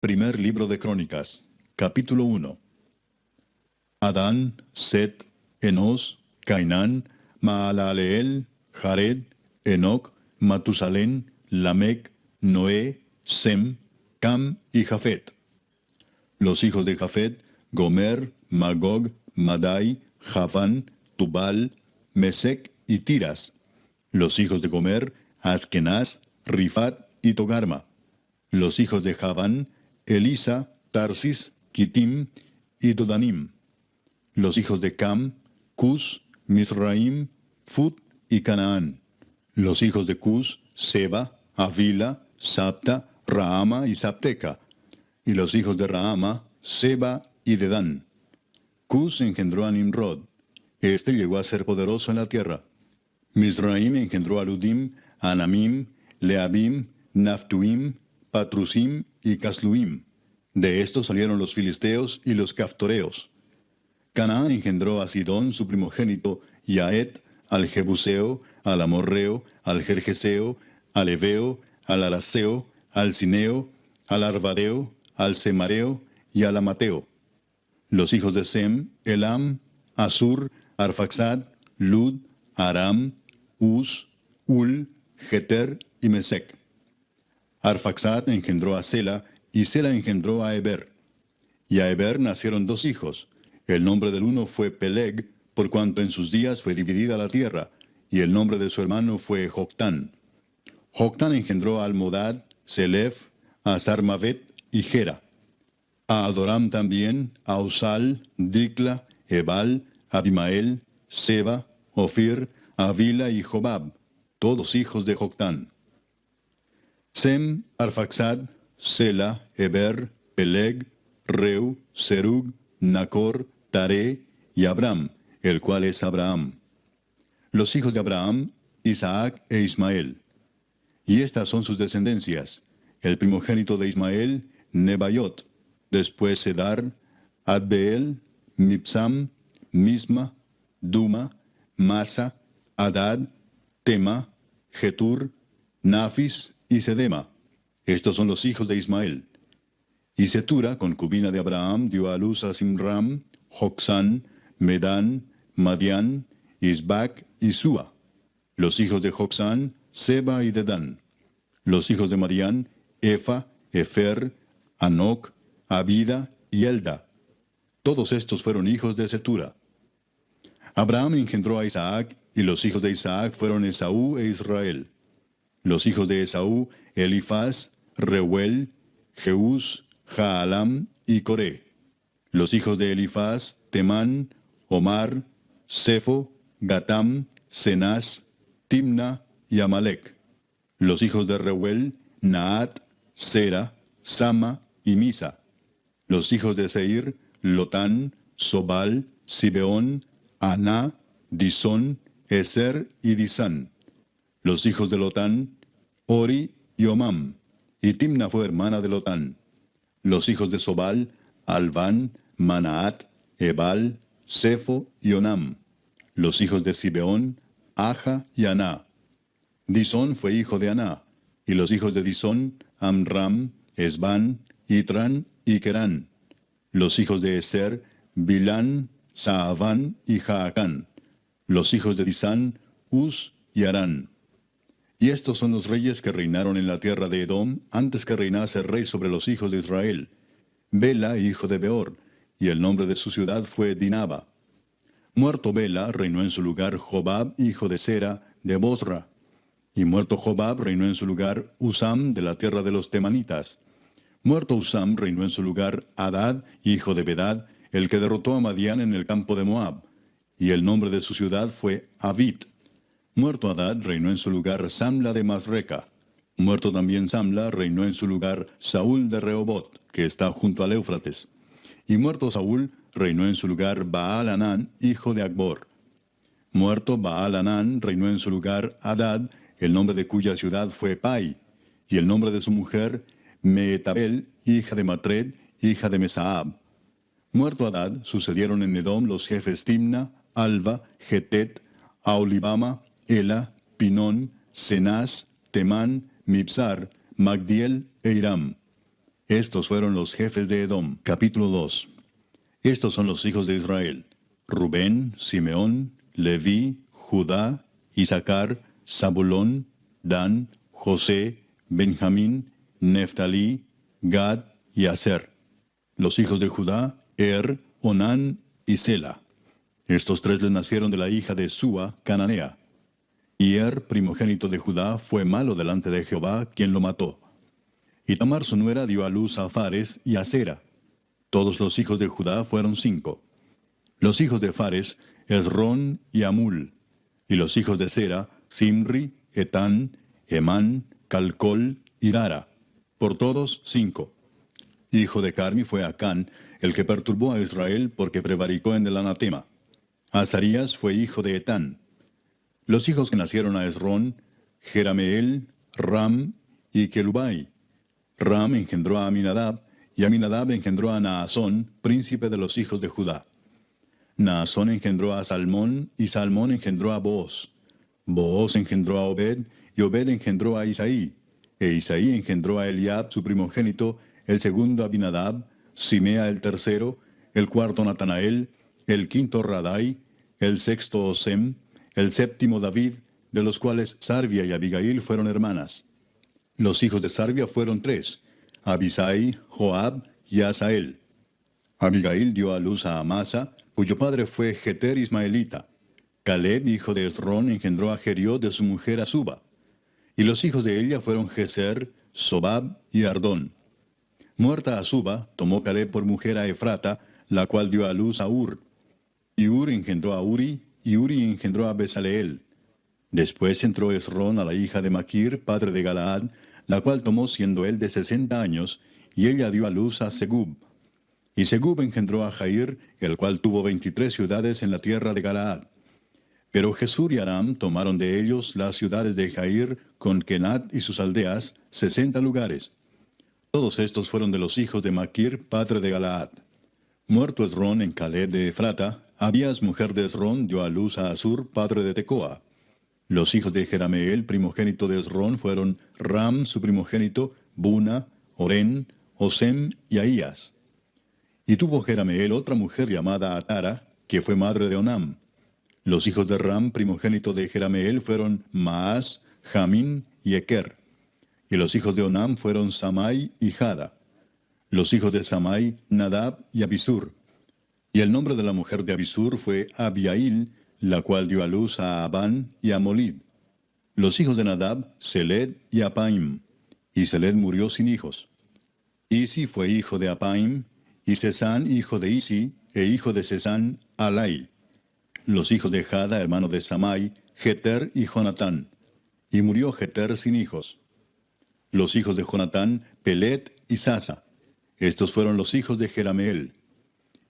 Primer libro de Crónicas, capítulo 1. Adán, Set, Enos, Cainán, Maalaleel, Jared, Enoc, Matusalén, Lamec, Noé, Sem, Cam y Jafet. Los hijos de Jafet: Gomer, Magog, Madai, Javán, Tubal, Mesec y Tiras. Los hijos de Gomer: Askenaz, Rifat y Togarma. Los hijos de Javán: Elisa, Tarsis, Kitim y Dodanim. Los hijos de Cam: Cus, Misraim, Fut y Canaán. Los hijos de Cus: Seba, Avila, Sapta, Raama y Sapteca. Y los hijos de Raama: Seba y Dedán. Cus engendró a Nimrod. Este llegó a ser poderoso en la tierra. Misraim engendró a Ludim, Anamim, Leabim, Naftuim, Patrusim y Casluim. De estos salieron los filisteos y los caftoreos. Canaán engendró a Sidón, su primogénito, y a Et, al Jebuseo, al Amorreo, al Jerjeseo, al Eveo, al Araseo, al Cineo, al Arvadeo, al Semareo y al Amateo. Los hijos de Sem: Elam, Asur, Arfaxad, Lud, Aram, Uz, Ul, Geter y Mesec. Arfaxad engendró a Sela, y Sela engendró a Eber. Y a Eber nacieron dos hijos. El nombre del uno fue Peleg, por cuanto en sus días fue dividida la tierra, y el nombre de su hermano fue Joctán. Joctán engendró a Almodad, Selef, a Sarmavet y Gera. A Adoram también, a Usal, Dicla, Ebal, Abimael, Seba, Ofir, Avila y Jobab, todos hijos de Joctán. Sem, Arfaxad, Sela, Eber, Peleg, Reu, Serug, Nacor, Taré y Abram, el cual es Abraham. Los hijos de Abraham: Isaac e Ismael. Y estas son sus descendencias: el primogénito de Ismael, Nebaiot; después Sedar, Adbeel, Mipsam, Misma, Duma, Masa, Adad, Tema, Getur, Nafis y Sedema. Estos son los hijos de Ismael. Y Setura, concubina de Abraham, dio a luz a Simram, Jocsán, Medán, Madián, Isbac y Sua. Los hijos de Jocsán: Seba y Dedán. Los hijos de Madián: Efa, Efer, Anoc, Abida y Elda. Todos estos fueron hijos de Setura. Abraham engendró a Isaac, y los hijos de Isaac fueron Esaú e Israel. Los hijos de Esaú: Elifaz, Reuel, Jeús, Jaalam y Coré. Los hijos de Elifaz: Temán, Omar, Sefo, Gatam, Cenaz, Timna y Amalec. Los hijos de Reuel: Naat, Sera, Sama y Misa. Los hijos de Seir: Lotán, Sobal, Sibeón, Aná, Disón, Eser y Disán. Los hijos de Lotán: Ori y Omam. Y Timna fue hermana de Lotán. Los hijos de Sobal: Alván, Manaat, Ebal, Sefo y Onam. Los hijos de Sibeón: Aja y Aná. Disón fue hijo de Aná. Y los hijos de Disón: Amram, Esbán, Itran y Querán. Los hijos de Eser: Bilán, Saaván y Jaacán. Los hijos de Disán: Uz y Arán. Y estos son los reyes que reinaron en la tierra de Edom antes que reinase rey sobre los hijos de Israel: Bela, hijo de Beor, y el nombre de su ciudad fue Dinaba. Muerto Bela, reinó en su lugar Jobab, hijo de Sera, de Bosra. Y muerto Jobab, reinó en su lugar Usam, de la tierra de los temanitas. Muerto Usam, reinó en su lugar Hadad, hijo de Bedad, el que derrotó a Madián en el campo de Moab. Y el nombre de su ciudad fue Avit. Muerto Hadad, reinó en su lugar Samla de Masreca. Muerto también Samla, reinó en su lugar Saúl de Rehobot, que está junto al Éufrates. Y muerto Saúl, reinó en su lugar Baal-Hanán, hijo de Acbor. Muerto Baal-Hanán, reinó en su lugar Hadad, el nombre de cuya ciudad fue Pai. Y el nombre de su mujer, Meetabel, hija de Matred, hija de Mesaab. Muerto Hadad, sucedieron en Edom los jefes Timna, Alva, Getet, Aolibama, Ela, Pinón, Cenaz, Temán, Mibsar, Magdiel e Iram. Estos fueron los jefes de Edom. Capítulo 2. Estos son los hijos de Israel: Rubén, Simeón, Leví, Judá, Isaacar, Zabulón, Dan, José, Benjamín, Neftalí, Gad y Aser. Los hijos de Judá: Onán y Sela. Estos tres les nacieron de la hija de Súa, cananea. Y primogénito de Judá, fue malo delante de Jehová, quien lo mató. Y Tamar su nuera dio a luz a Fares y a Sera. Todos los hijos de Judá fueron 5. Los hijos de Fares: Esrón y Amul. Y los hijos de Sera: Simri, Etán, Emán, Calcol y Dara. Por todos 5. Hijo de Carmi fue Acán, el que perturbó a Israel porque prevaricó en el anatema. Azarías fue hijo de Etán. Los hijos que nacieron a Esrón: Jerameel, Ram y Kelubai. Ram engendró a Aminadab, y Aminadab engendró a Naasón, príncipe de los hijos de Judá. Naasón engendró a Salmón, y Salmón engendró a Booz. Booz engendró a Obed, y Obed engendró a Isaí. E Isaí engendró a Eliab, su primogénito, el segundo Abinadab, Simea el tercero, el cuarto Natanael, el quinto Radai, el sexto Osem, el séptimo David, de los cuales Sarvia y Abigail fueron hermanas. Los hijos de Sarvia fueron 3, Abisai, Joab y Asael. Abigail dio a luz a Amasa, cuyo padre fue Jeter ismaelita. Caleb, hijo de Esrón, engendró a Jeriot de su mujer Azuba. Y los hijos de ella fueron Geser, Sobab y Ardón. Muerta Azuba, tomó Caleb por mujer a Efrata, la cual dio a luz a Ur. Y Ur engendró a Uri, y Uri engendró a Besaleel. Después entró Esrón a la hija de Maquir, padre de Galaad, la cual tomó siendo él de 60 años, y ella dio a luz a Segub. Y Segub engendró a Jair, el cual tuvo 23 ciudades en la tierra de Galaad. Pero Jesur y Aram tomaron de ellos las ciudades de Jair, con Kenat y sus aldeas, 60 lugares. Todos estos fueron de los hijos de Maquir, padre de Galaad. Muerto Esrón en Caleb de Efrata, Abías, mujer de Esrón, dio a luz a Asur, padre de Tecoa. Los hijos de Jerameel, primogénito de Esrón, fueron Ram, su primogénito, Buna, Orén, Osem y Ahías. Y tuvo Jerameel otra mujer llamada Atara, que fue madre de Onam. Los hijos de Ram, primogénito de Jerameel, fueron Maas, Jamín y Eker. Y los hijos de Onam fueron Samai y Jada. Los hijos de Samai, Nadab y Abisur. Y el nombre de la mujer de Abisur fue Abiail, la cual dio a luz a Abán y a Molid. Los hijos de Nadab, Seled y Apaim. Y Seled murió sin hijos. Isi fue hijo de Apaim, y Sesán hijo de Isi, e hijo de Sesán, Alai. Los hijos de Jada, hermano de Samai, Jeter y Jonatán. Y murió Jeter sin hijos. Los hijos de Jonatán, Pelet y Sasa. Estos fueron los hijos de Jerameel.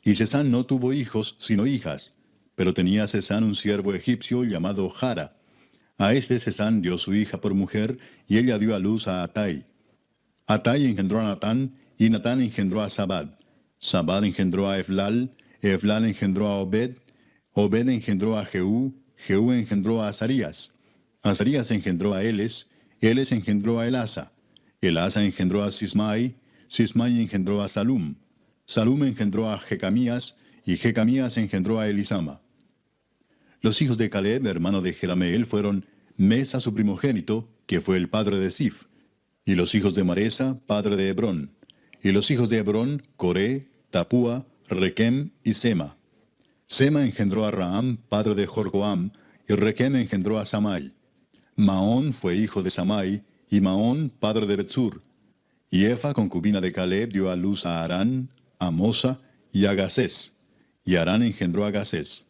Y Sesán no tuvo hijos, sino hijas. Pero tenía Sesán un siervo egipcio llamado Jara. A este Sesán dio su hija por mujer, y ella dio a luz a Atai. Atai engendró a Natán, y Natán engendró a Sabad. Sabad engendró a Eflal engendró a Obed. Obed engendró a Jehú engendró a Azarías. Azarías engendró a Eles engendró a Elasa. Elasa engendró a Sismai engendró a Salum. Salum engendró a Jecamías, y Jecamías engendró a Elisama. Los hijos de Caleb, hermano de Jerameel, fueron Mesa su primogénito, que fue el padre de Sif, y los hijos de Maresa, padre de Hebrón. Y los hijos de Hebrón, Coré, Tapúa, Requem y Sema. Sema engendró a Raam, padre de Jorgoam, y Requem engendró a Samai. Maón fue hijo de Samai, y Maón, padre de Betsur. Y Efa, concubina de Caleb, dio a luz a Arán, a Mosa y a Gasés. Y Arán engendró a Gasés.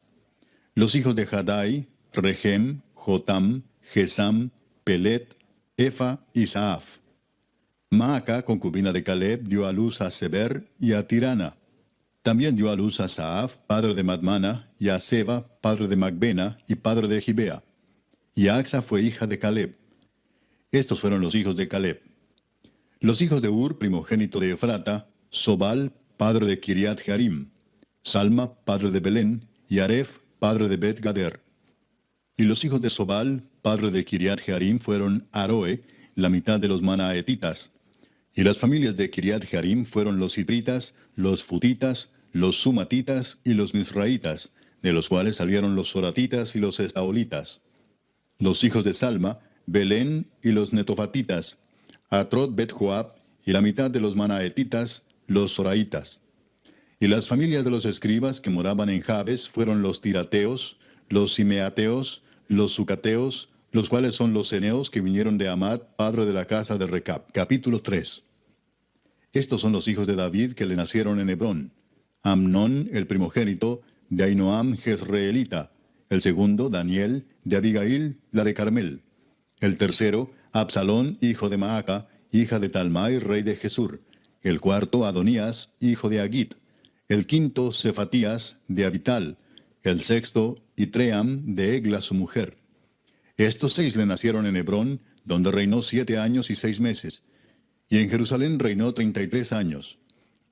Los hijos de Jadai, Regem, Jotam, Gesam, Pelet, Efa y Saaf. Maaca, concubina de Caleb, dio a luz a Seber y a Tirana. También dio a luz a Saaf, padre de Madmana, y a Seba, padre de Macbena y padre de Gibea. Y Axa fue hija de Caleb. Estos fueron los hijos de Caleb. Los hijos de Ur, primogénito de Efrata, Sobal, padre de Kiriat Jearim, Salma, padre de Belén, y Aref, padre de Bet Gader. Y los hijos de Sobal, padre de Kiriat Jearim, fueron Aroe, la mitad de los manaetitas. Y las familias de Kiriat Jearim fueron los Sitritas, los Futitas, los Sumatitas y los Misraitas, de los cuales salieron los Soratitas y los Estaolitas. Los hijos de Salma, Belén y los Netofatitas, Atrot Bet Joab y la mitad de los Manaetitas, los Soraitas. Y las familias de los escribas que moraban en Jabes fueron los Tirateos, los Simeateos, los Sucateos, los cuales son los Ceneos que vinieron de Amad, padre de la casa de Recab. Capítulo 3. Estos son los hijos de David que le nacieron en Hebrón. Amnón, el primogénito, de Ahinoam Jezreelita. El segundo, Daniel, de Abigail, la de Carmel. El tercero, Absalón, hijo de Maaca, hija de Talmai, rey de Jesur. El cuarto, Adonías, hijo de Agit. El quinto, Cefatías, de Abital. El sexto, Itream, de Egla, su mujer. Estos 6 le nacieron en Hebrón, donde reinó 7 años y 6 meses. Y en Jerusalén reinó 33 años.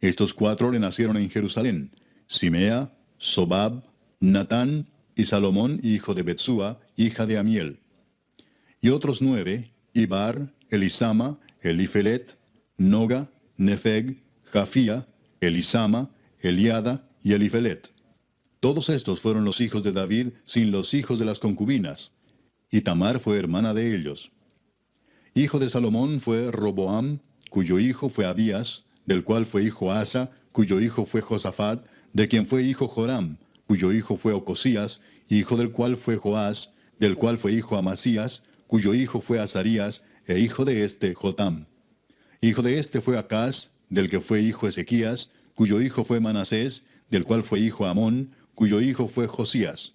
Estos 4 le nacieron en Jerusalén: Simea, Sobab, Natán y Salomón, hijo de Betsúa, hija de Amiel. Y otros 9, Ibar, Elisama, Elifelet, Noga, Nefeg, Jafía, Elisama, Eliada y Elifelet. Todos estos fueron los hijos de David sin los hijos de las concubinas. Y Tamar fue hermana de ellos. Hijo de Salomón fue Roboam, cuyo hijo fue Abías, del cual fue hijo Asa, cuyo hijo fue Josafat, de quien fue hijo Joram, cuyo hijo fue Ocosías, hijo del cual fue Joás, del cual fue hijo Amasías, cuyo hijo fue Azarías, e hijo de este Jotam. Hijo de este fue Acaz, del que fue hijo Ezequías, cuyo hijo fue Manasés, del cual fue hijo Amón, cuyo hijo fue Josías.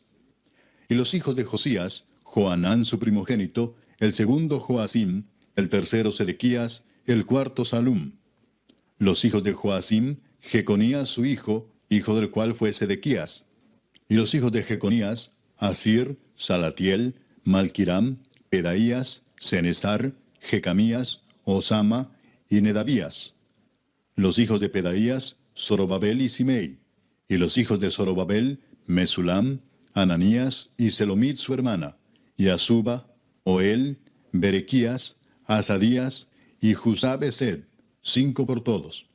Y los hijos de Josías, Joanán su primogénito, el segundo Joacim, el tercero Sedequías, el cuarto Salum. Los hijos de Joacim, Jeconías su hijo, hijo del cual fue Sedequías. Y los hijos de Jeconías, Asir, Salatiel, Malquiram, Pedaías, Cenesar, Jecamías, Osama y Nedabías. Los hijos de Pedaías, Zorobabel y Simei. Y los hijos de Zorobabel, Mesulam, Ananías y Selomit su hermana, y Asuba, Oel, Berequías, Asadías y Jusabesed, 5 por todos.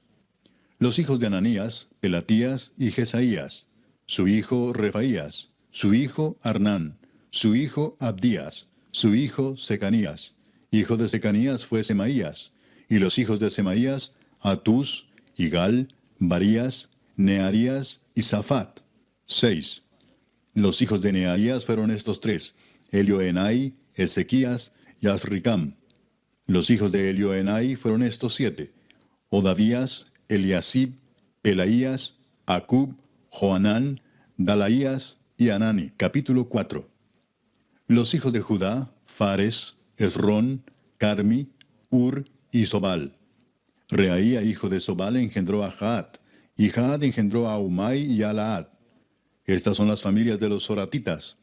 Los hijos de Ananías, Pelatías y Jesaías, su hijo Refaías, su hijo Arnán, su hijo Abdías, su hijo Secanías. Hijo de Secanías fue Semaías, y los hijos de Semaías, Atús, Igal, Barías, Nearías y Safat, 6. Los hijos de Nearías fueron estos 3, Elioenai, Ezequías y Azricam. Los hijos de Elioenai fueron estos 7, Odavías, Eliasib, Pelaías, Acub, Joanán, Dalaías y Anani. Capítulo 4. Los hijos de Judá, Fares, Esrón, Carmi, Ur y Sobal. Reaía, hijo de Sobal, engendró a Jaat, y Jaat engendró a Umai y a Laad. Estas son las familias de los Soratitas.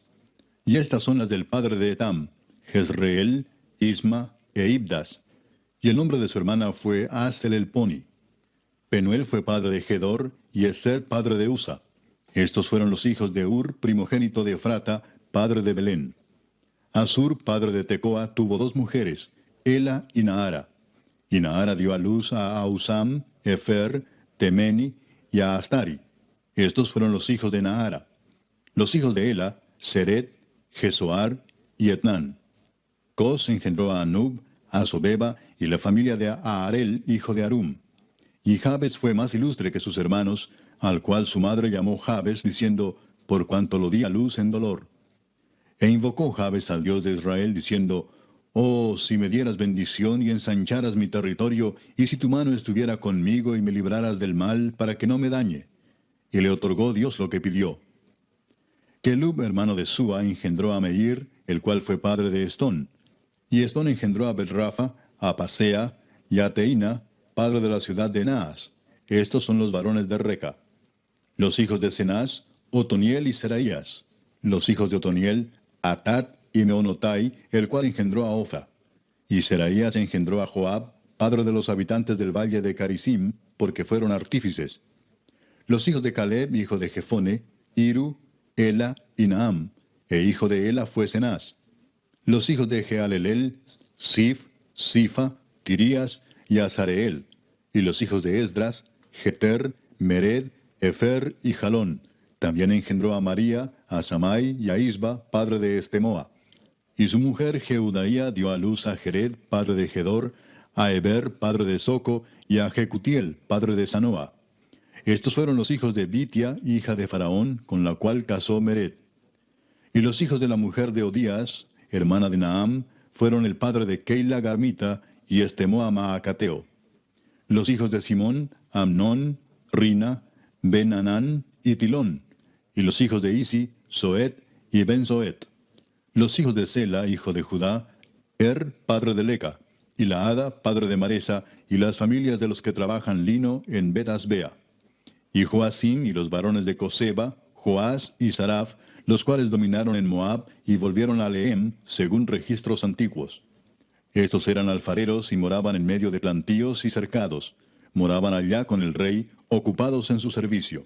Y estas son las del padre de Etam, Jezreel, Isma e Ibdas. Y el nombre de su hermana fue Aselelponi. Penuel fue padre de Gedor, y Eser padre de Usa. Estos fueron los hijos de Ur, primogénito de Efrata, padre de Belén. Asur, padre de Tecoa, tuvo 2 mujeres, Ela y Naara. Y Naara dio a luz a Ausam, Efer, Temeni y a Astari. Estos fueron los hijos de Naara. Los hijos de Ela, Seret, Jesoar y Etnán. Cos engendró a Anub, a Sobeba y la familia de Aarel, hijo de Arum. Y Jabes fue más ilustre que sus hermanos, al cual su madre llamó Jabes, diciendo, por cuanto lo di a luz en dolor. E invocó Jabes al Dios de Israel, diciendo, oh, si me dieras bendición y ensancharas mi territorio, y si tu mano estuviera conmigo y me libraras del mal, para que no me dañe. Y le otorgó Dios lo que pidió. Kelub, hermano de Sua, engendró a Meir, el cual fue padre de Estón. Y Estón engendró a Betrafa, a Pasea y a Teina, padre de la ciudad de Naas. Estos son los varones de Reca. Los hijos de Cenaz, Otoniel y Seraías. Los hijos de Otoniel, Atat y Meonotai, el cual engendró a Ofra. Y Seraías engendró a Joab, padre de los habitantes del valle de Carisim, porque fueron artífices. Los hijos de Caleb, hijo de Jefone, Iru, Ela y Naam, e hijo de Ela fue Cenaz. Los hijos de Jealelel, Sif, Sifa, Tirías y Azareel. Y los hijos de Esdras, Jeter, Mered, Efer y Jalón. También engendró a María, a Samai y a Isba, padre de Estemoa. Y su mujer Jeudaía dio a luz a Jered, padre de Gedor, a Eber, padre de Soco, y a Jecutiel, padre de Sanoa. Estos fueron los hijos de Bitia, hija de Faraón, con la cual casó Mered. Y los hijos de la mujer de Odías, hermana de Naam, fueron el padre de Keila Garmita y Estemoa Maacateo. Los hijos de Simón, Amnón, Rina, Ben-Anán y Tilón. Y los hijos de Isi, Soet y Ben-Soet. Los hijos de Sela, hijo de Judá, padre de Leca, y Laada, padre de Maresa, y las familias de los que trabajan lino en Bet-Asbea. Y Joacim y los varones de Coseba, Joás y Saraf, los cuales dominaron en Moab y volvieron a Lehem, según registros antiguos. Estos eran alfareros y moraban en medio de plantíos y cercados. Moraban allá con el rey, ocupados en su servicio.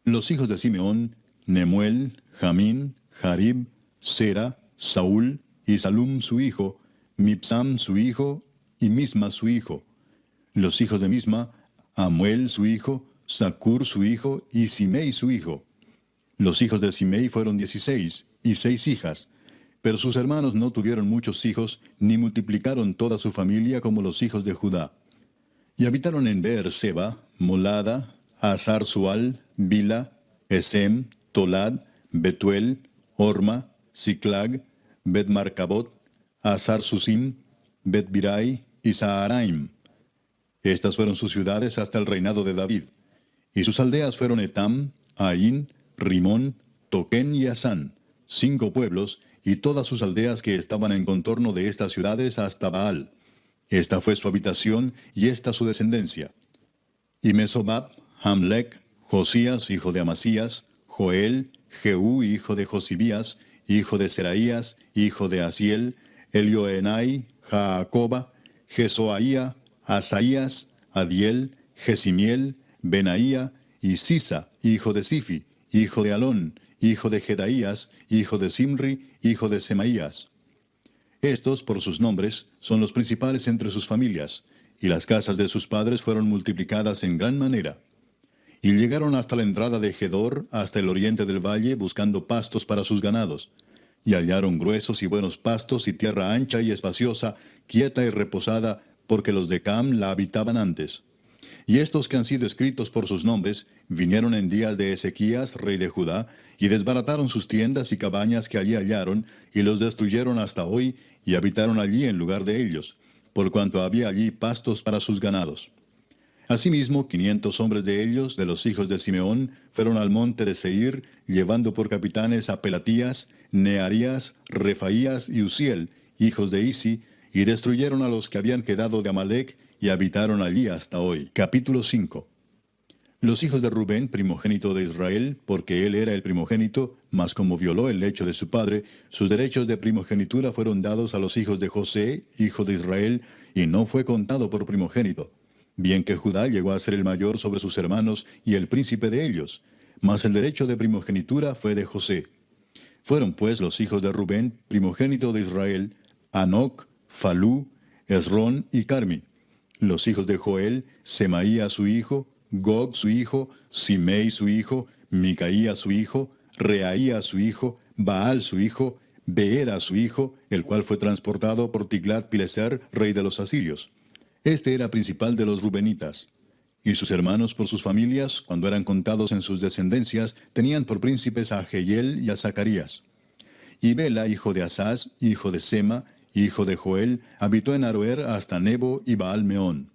Los hijos de Simeón, Nemuel, Jamín, Jarib, Sera, Saúl y Salum su hijo, Mipsam su hijo y Misma su hijo. Los hijos de Misma, Amuel su hijo, Zacur su hijo y Simei su hijo. Los hijos de Simei fueron 16 y 6 hijas, pero sus hermanos no tuvieron muchos hijos, ni multiplicaron toda su familia como los hijos de Judá. Y habitaron en Beer-seba, Molada, Hazar-Sual, Bila, Esem, Tolad, Betuel, Orma, Siclag, Bet-Marcabot, Hazar-Susim, Bet-Birai y Saharaim. Estas fueron sus ciudades hasta el reinado de David. Y sus aldeas fueron Etam, Ain, Rimón, Toquén y Asán, 5 pueblos, y todas sus aldeas que estaban en contorno de estas ciudades hasta Baal. Esta fue su habitación y esta su descendencia. Y Mesobab, Hamlec, Josías, hijo de Amasías, Joel, Jehú, hijo de Josibías, hijo de Seraías, hijo de Asiel, Elioenai, Jaacoba, Jesoaía, Asaías, Adiel, Jesimiel, Benaía, y Sisa, hijo de Sifi, hijo de Alón, hijo de Jedaías, hijo de Simri, hijo de Semaías. Estos, por sus nombres, son los principales entre sus familias, y las casas de sus padres fueron multiplicadas en gran manera. Y llegaron hasta la entrada de Gedor, hasta el oriente del valle, buscando pastos para sus ganados. Y hallaron gruesos y buenos pastos y tierra ancha y espaciosa, quieta y reposada, porque los de Cam la habitaban antes. Y estos que han sido escritos por sus nombres, vinieron en días de Ezequías, rey de Judá, y desbarataron sus tiendas y cabañas que allí hallaron, y los destruyeron hasta hoy, y habitaron allí en lugar de ellos, por cuanto había allí pastos para sus ganados. Asimismo, 500 hombres de ellos, de los hijos de Simeón, fueron al monte de Seir, llevando por capitanes a Pelatías, Nearías, Refaías y Uziel, hijos de Isi, y destruyeron a los que habían quedado de Amalec, y habitaron allí hasta hoy. Capítulo 5. Los hijos de Rubén, primogénito de Israel, porque él era el primogénito, mas como violó el lecho de su padre, sus derechos de primogenitura fueron dados a los hijos de José, hijo de Israel, y no fue contado por primogénito. Bien que Judá llegó a ser el mayor sobre sus hermanos y el príncipe de ellos, mas el derecho de primogenitura fue de José. Fueron pues los hijos de Rubén, primogénito de Israel, Anoc, Falú, Esrón y Carmi. Los hijos de Joel, Semaía su hijo, Gog su hijo, Simei su hijo, Micaía su hijo, Reaía su hijo, Baal su hijo, Beera su hijo, el cual fue transportado por Tiglat-Pileser, rey de los asirios. Este era principal de los rubenitas. Y sus hermanos por sus familias, cuando eran contados en sus descendencias, tenían por príncipes a Jehiel y a Zacarías. Y Bela, hijo de Asaz, hijo de Sema, hijo de Joel, habitó en Aroer hasta Nebo y Baal-Meón.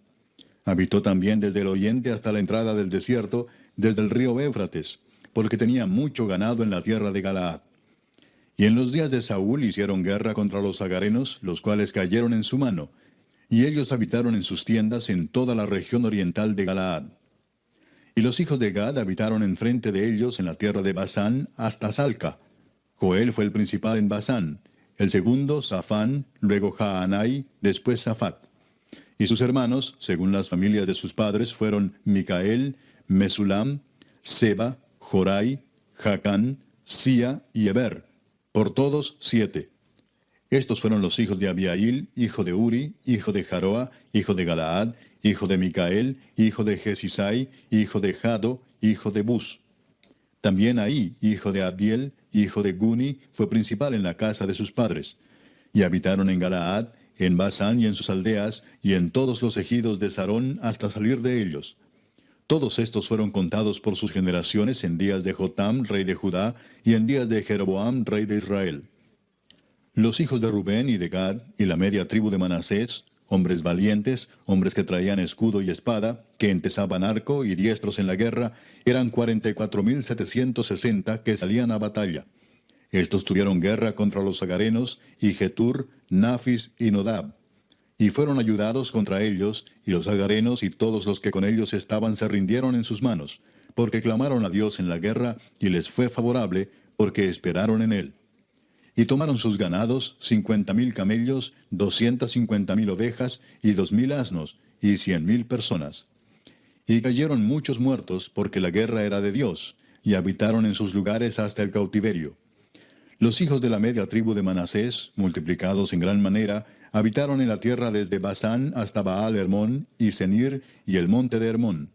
Habitó también desde el oriente hasta la entrada del desierto, desde el río Éufrates, porque tenía mucho ganado en la tierra de Galaad. Y en los días de Saúl hicieron guerra contra los agarenos, los cuales cayeron en su mano, y ellos habitaron en sus tiendas en toda la región oriental de Galaad. Y los hijos de Gad habitaron enfrente de ellos en la tierra de Basán hasta Salca. Joel fue el principal en Basán, el segundo Safán, luego Jaanai, después Safat. Y sus hermanos, según las familias de sus padres, fueron Micael, Mesulam, Seba, Jorai, Jacán, Sia y Eber, por todos 7. Estos fueron los hijos de Abiail, hijo de Uri, hijo de Jaroa, hijo de Galaad, hijo de Micael, hijo de Jesisai, hijo de Jado, hijo de Bus. También Ahí, hijo de Abdiel, hijo de Guni, fue principal en la casa de sus padres. Y habitaron en Galaad, en Basán y en sus aldeas, y en todos los ejidos de Sarón hasta salir de ellos. Todos estos fueron contados por sus generaciones en días de Jotam, rey de Judá, y en días de Jeroboam, rey de Israel. Los hijos de Rubén y de Gad, y la media tribu de Manasés, hombres valientes, hombres que traían escudo y espada, que entesaban arco y diestros en la guerra, eran 44,760 que salían a batalla. Estos tuvieron guerra contra los agarenos, y Getur, Nafis y Nodab. Y fueron ayudados contra ellos, y los agarenos y todos los que con ellos estaban se rindieron en sus manos, porque clamaron a Dios en la guerra, y les fue favorable, porque esperaron en él. Y tomaron sus ganados, 50,000 camellos, 250,000 ovejas, y 2,000 asnos, y 100,000 personas. Y cayeron muchos muertos, porque la guerra era de Dios, y habitaron en sus lugares hasta el cautiverio. Los hijos de la media tribu de Manasés, multiplicados en gran manera, habitaron en la tierra desde Basán hasta Baal Hermón y Senir y el monte de Hermón.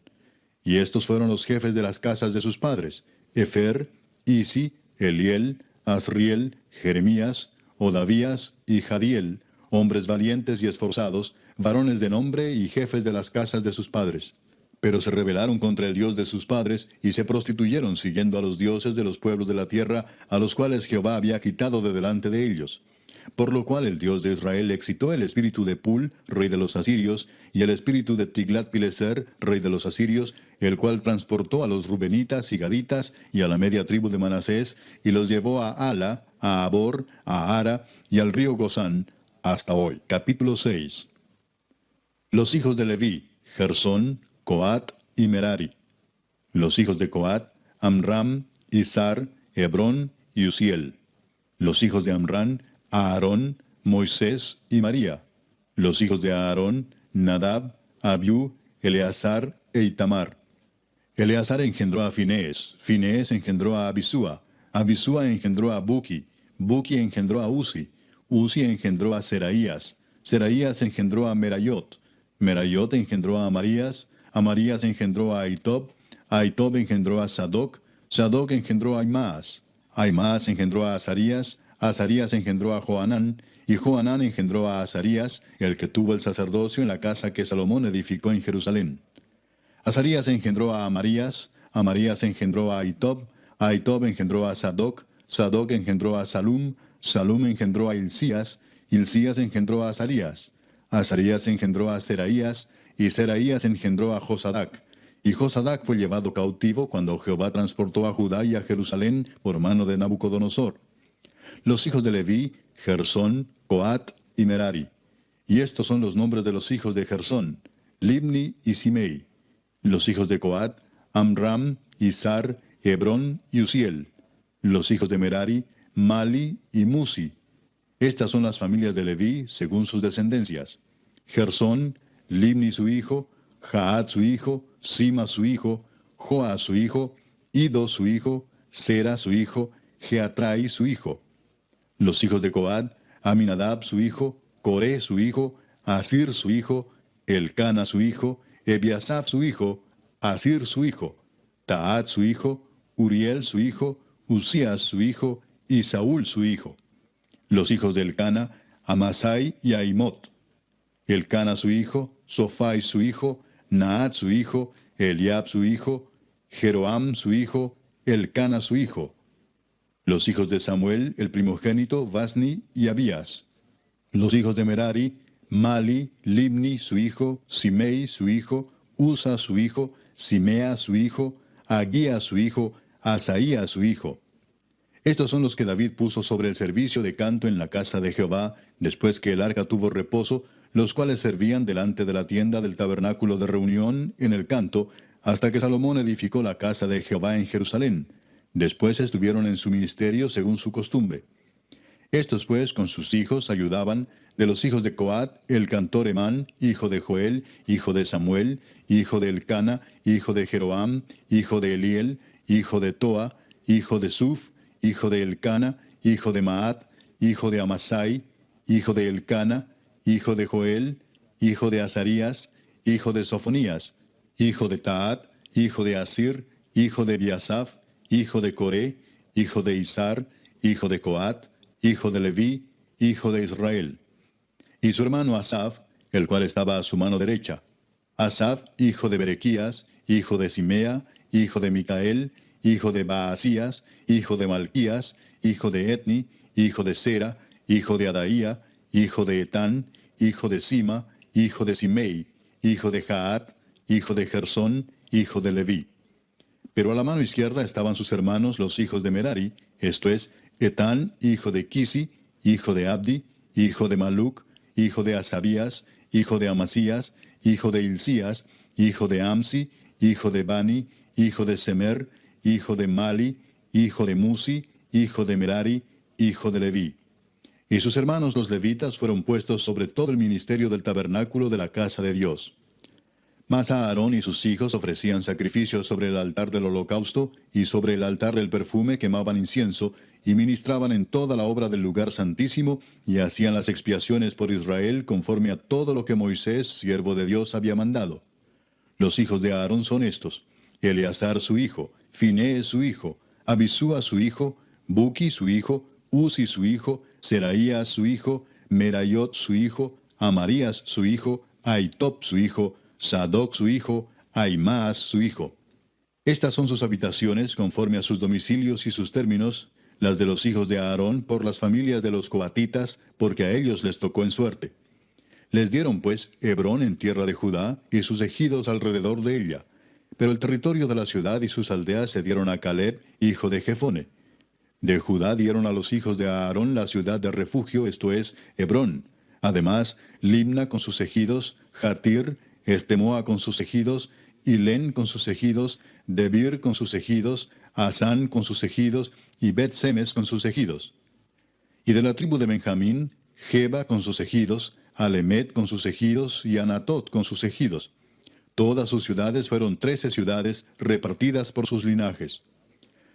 Y estos fueron los jefes de las casas de sus padres: Efer, Isi, Eliel, Asriel, Jeremías, Odavías y Jadiel, hombres valientes y esforzados, varones de nombre y jefes de las casas de sus padres. Pero se rebelaron contra el Dios de sus padres, y se prostituyeron siguiendo a los dioses de los pueblos de la tierra, a los cuales Jehová había quitado de delante de ellos. Por lo cual el Dios de Israel excitó el espíritu de Pul, rey de los asirios, y el espíritu de Tiglat-Pileser, rey de los asirios, el cual transportó a los rubenitas y gaditas y a la media tribu de Manasés, y los llevó a Ala, a Abor, a Ara y al río Gozán, hasta hoy. Capítulo 6. Los hijos de Leví: Gersón, Coat y Merari. Los hijos de Coat: Amram, Izar, Hebrón y Uziel. Los hijos de Amram: Aarón, Moisés y María. Los hijos de Aarón: Nadab, Abiú, Eleazar e Itamar. Eleazar engendró a Finés, Finés engendró a Abisúa, Abisúa engendró a Buki, Buki engendró a Uzi, Uzi engendró a Seraías, Seraías engendró a Merayot, Merayot engendró a Amarías, Amarías engendró a Ahitob, Ahitob engendró a Sadoc, Sadoc engendró a Aimaas, Aimaas engendró a Azarías, Azarías engendró a Johanán, y Johanán engendró a Azarías, el que tuvo el sacerdocio en la casa que Salomón edificó en Jerusalén. Azarías engendró a Amarías, Amarías engendró a Ahitob, Ahitob engendró a Sadoc, Sadoc engendró a Salum, Salum engendró a Hilcías, Hilcías engendró a Azarías, Azarías engendró a Seraías, y Seraías engendró a Josadac. Y Josadac fue llevado cautivo cuando Jehová transportó a Judá y a Jerusalén por mano de Nabucodonosor. Los hijos de Leví: Gersón, Coat y Merari. Y estos son los nombres de los hijos de Gersón: Libni y Simei. Los hijos de Coat: Amram, Izar, Hebrón y Uziel. Los hijos de Merari: Mali y Musi. Estas son las familias de Leví según sus descendencias: Gersón, Libni su hijo, Jaat su hijo, Sima su hijo, Joa su hijo, Ido su hijo, Sera su hijo, Geatrai su hijo. Los hijos de Coat: Aminadab su hijo, Coré su hijo, Asir su hijo, Elcana su hijo, Ebiasaf su hijo, Asir su hijo, Taat su hijo, Uriel su hijo, Usías su hijo, y Saúl su hijo. Los hijos de Elcana: Amasai y Aimot. Elcana su hijo, Sofai su hijo, Naat su hijo, Eliab su hijo, Jeroam su hijo, Elcana su hijo. Los hijos de Samuel, el primogénito, Vasni y Abías. Los hijos de Merari: Mali, Libni su hijo, Simei su hijo, Usa su hijo, Simea su hijo, Agía su hijo, Asaía su hijo. Estos son los que David puso sobre el servicio de canto en la casa de Jehová, después que el arca tuvo reposo, los cuales servían delante de la tienda del tabernáculo de reunión en el canto, hasta que Salomón edificó la casa de Jehová en Jerusalén. Después estuvieron en su ministerio según su costumbre. Estos pues con sus hijos ayudaban: de los hijos de Coat, el cantor Emán, hijo de Joel, hijo de Samuel, hijo de Elcana, hijo de Jeroam, hijo de Eliel, hijo de Toa, hijo de Suf, hijo de Elcana, hijo de Maat, hijo de Amasai, hijo de Elcana, hijo de Joel, hijo de Azarías, hijo de Sofonías, hijo de Taat, hijo de Asir, hijo de Biasaf, hijo de Coré, hijo de Izar, hijo de Coat, hijo de Leví, hijo de Israel. Y su hermano Asaf, el cual estaba a su mano derecha. Asaf, hijo de Berequías, hijo de Simea, hijo de Micael, hijo de Baasías, hijo de Malquías, hijo de Etni, hijo de Sera, hijo de Adaía, hijo de Etán, hijo de Sima, hijo de Simei, hijo de Jaat, hijo de Gersón, hijo de Leví. Pero a la mano izquierda estaban sus hermanos los hijos de Merari, esto es, Etán, hijo de Kisi, hijo de Abdi, hijo de Maluc, hijo de Asabías, hijo de Amasías, hijo de Hilcías, hijo de Amsi, hijo de Bani, hijo de Semer, hijo de Mali, hijo de Musi, hijo de Merari, hijo de Leví. Y sus hermanos los levitas fueron puestos sobre todo el ministerio del tabernáculo de la casa de Dios. Mas Aarón y sus hijos ofrecían sacrificios sobre el altar del holocausto y sobre el altar del perfume quemaban incienso y ministraban en toda la obra del lugar santísimo y hacían las expiaciones por Israel conforme a todo lo que Moisés, siervo de Dios, había mandado. Los hijos de Aarón son estos: Eleazar su hijo, Finés su hijo, Abisúa su hijo, Buki su hijo, Uzi su hijo, Seraías su hijo, Merayot su hijo, Amarías su hijo, Ahitob su hijo, Sadoc su hijo, Ahimaas su hijo. Estas son sus habitaciones conforme a sus domicilios y sus términos, las de los hijos de Aarón por las familias de los coatitas, porque a ellos les tocó en suerte. Les dieron pues Hebrón en tierra de Judá y sus ejidos alrededor de ella. Pero el territorio de la ciudad y sus aldeas se dieron a Caleb, hijo de Jefone. De Judá dieron a los hijos de Aarón la ciudad de refugio, esto es, Hebrón. Además, Limna con sus ejidos, Jatir, Estemoa con sus ejidos, Hilén con sus ejidos, Debir con sus ejidos, Asán con sus ejidos, y Bet-Semes con sus ejidos. Y de la tribu de Benjamín, Geba con sus ejidos, Alemet con sus ejidos, y Anatot con sus ejidos. Todas sus ciudades fueron 13 ciudades repartidas por sus linajes.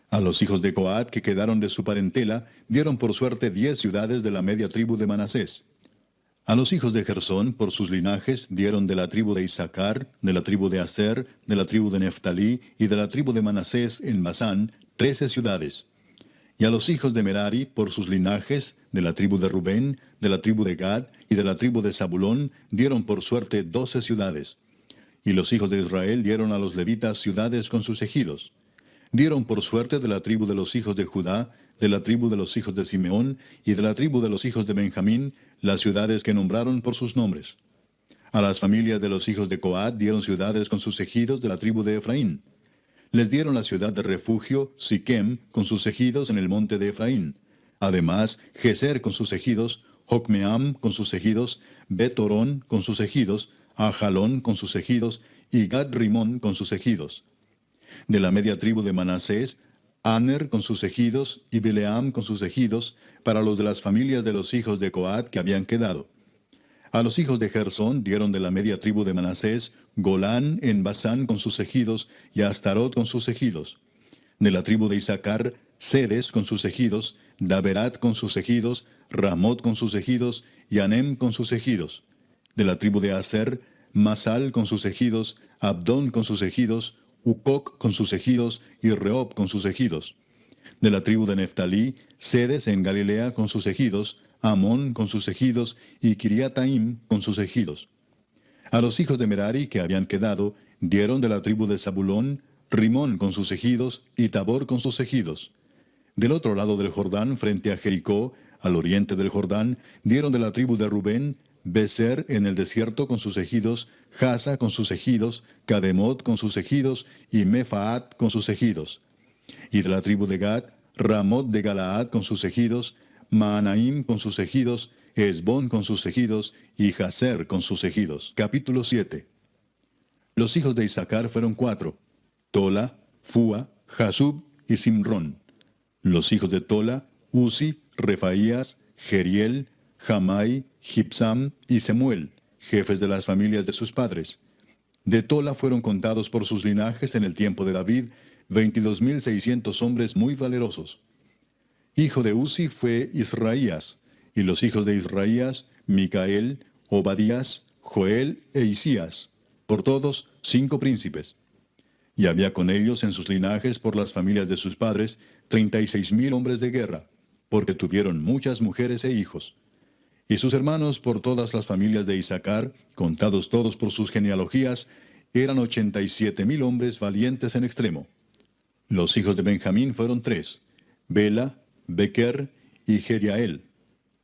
A los hijos de Coat que quedaron de su parentela, dieron por suerte 10 ciudades de la media tribu de Manasés. A los hijos de Gersón, por sus linajes, dieron de la tribu de Isaacar, de la tribu de Aser, de la tribu de Neftalí y de la tribu de Manasés en Basán, 13 ciudades. Y a los hijos de Merari, por sus linajes, de la tribu de Rubén, de la tribu de Gad y de la tribu de Zabulón, dieron por suerte 12 ciudades. Y los hijos de Israel dieron a los levitas ciudades con sus ejidos. Dieron por suerte de la tribu de los hijos de Judá, de la tribu de los hijos de Simeón y de la tribu de los hijos de Benjamín, las ciudades que nombraron por sus nombres. A las familias de los hijos de Coat dieron ciudades con sus ejidos de la tribu de Efraín. Les dieron la ciudad de refugio, Siquem, con sus ejidos en el monte de Efraín. Además, Geser con sus ejidos, Jocmeam con sus ejidos, Bet-Orón con sus ejidos, Ajalón con sus ejidos, y Gad-Rimón con sus ejidos. De la media tribu de Manasés, Aner con sus ejidos, y Bileam con sus ejidos, para los de las familias de los hijos de Coat que habían quedado. A los hijos de Gersón dieron de la media tribu de Manasés, Golán en Basán con sus ejidos, y Astarot con sus ejidos. De la tribu de Isaacar, Sedes con sus ejidos, Daberat con sus ejidos, Ramot con sus ejidos, y Anem con sus ejidos. De la tribu de Aser, Masal con sus ejidos, Abdón con sus ejidos, Ucoc con sus ejidos, y Rehob con sus ejidos. De la tribu de Neftalí, Sedes en Galilea con sus ejidos, Amón con sus ejidos, y Kiriataim con sus ejidos. A los hijos de Merari que habían quedado, dieron de la tribu de Zabulón, Rimón con sus ejidos, y Tabor con sus ejidos. Del otro lado del Jordán, frente a Jericó, al oriente del Jordán, dieron de la tribu de Rubén, Beser en el desierto con sus ejidos, Jasa con sus ejidos, Cademot con sus ejidos, y Mefaat con sus ejidos. Y de la tribu de Gad, Ramot de Galaad con sus ejidos, Maanaim con sus ejidos, Esbón con sus ejidos, y Jaser con sus ejidos. Capítulo 7. Los hijos de Isaacar fueron 4, Tola, Fua, Jasub y Simrón. Los hijos de Tola, Uzi, Refaías, Jeriel, Jamai, Gibsam y Semuel, jefes de las familias de sus padres. De Tola fueron contados por sus linajes en el tiempo de David 22,600 hombres muy valerosos. Hijo de Uzi fue Israías, y los hijos de Israías, Micael, Obadías, Joel e Isías, por todos 5 príncipes. Y había con ellos en sus linajes por las familias de sus padres 36,000 hombres de guerra, porque tuvieron muchas mujeres e hijos. Y sus hermanos por todas las familias de Isaacar, contados todos por sus genealogías, eran 87,000 hombres valientes en extremo. Los hijos de Benjamín fueron 3, Bela, Bequer y Jeriael.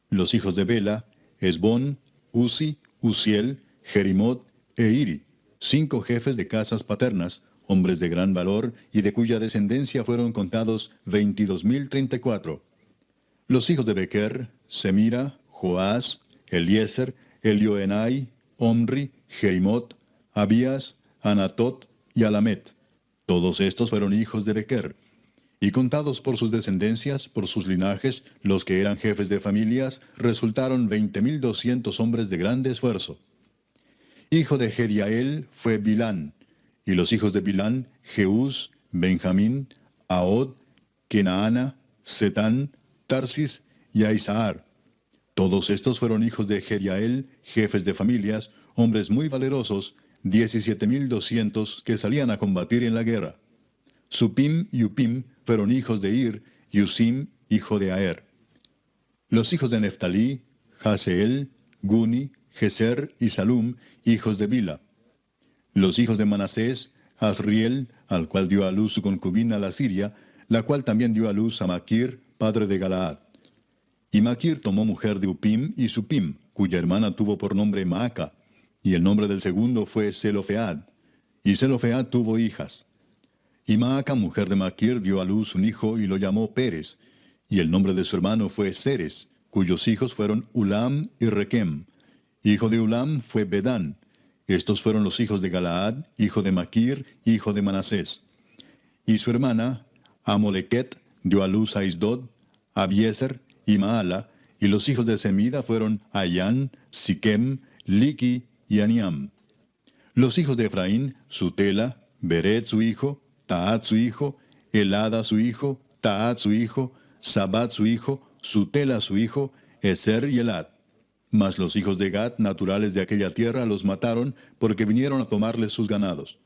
Los hijos de Bela, Esbón, Uzi, Uziel, Jerimot e Iri, 5 jefes de casas paternas, hombres de gran valor, y de cuya descendencia fueron contados 22,034. Los hijos de Bequer, Semira, Joás, Eliezer, Elioenai, Omri, Jerimot, Abías, Anatot y Alamet. Todos estos fueron hijos de Bequer. Y contados por sus descendencias, por sus linajes, los que eran jefes de familias, resultaron 20,200 hombres de grande esfuerzo. Hijo de Jediael fue Bilán, y los hijos de Bilán, Jeús, Benjamín, Ahod, Kenaana, Setán, Tarsis y Aizahar. Todos estos fueron hijos de Jediael, jefes de familias, hombres muy valerosos, 17,200 que salían a combatir en la guerra. Supim y Upim fueron hijos de Ir, y Usim, hijo de Aer. Los hijos de Neftalí, Jaseel, Guni, Geser y Salum, hijos de Bila. Los hijos de Manasés, Asriel, al cual dio a luz su concubina la Siria, la cual también dio a luz a Maquir, padre de Galaad. Y Maquir tomó mujer de Upim y Supim, cuya hermana tuvo por nombre Maaca, y el nombre del segundo fue Zelofead. Y Zelofead tuvo hijas. Y Maaca, mujer de Maquir, dio a luz un hijo y lo llamó Pérez, y el nombre de su hermano fue Seres, cuyos hijos fueron Ulam y Requem. Hijo de Ulam fue Bedán. Estos fueron los hijos de Galaad, hijo de Maquir, hijo de Manasés. Y su hermana, Amolequet, dio a luz a Isdod, Abiezer y Maala, y los hijos de Semida fueron Ayán, Siquem, Liqui y Aniam. Los hijos de Efraín, Sutela, Beret su hijo, Taat su hijo, Elada su hijo, Taat su hijo, Sabat su hijo, Sutela su hijo, Eser y Elad. Mas los hijos de Gad, naturales de aquella tierra, los mataron, porque vinieron a tomarles sus ganados.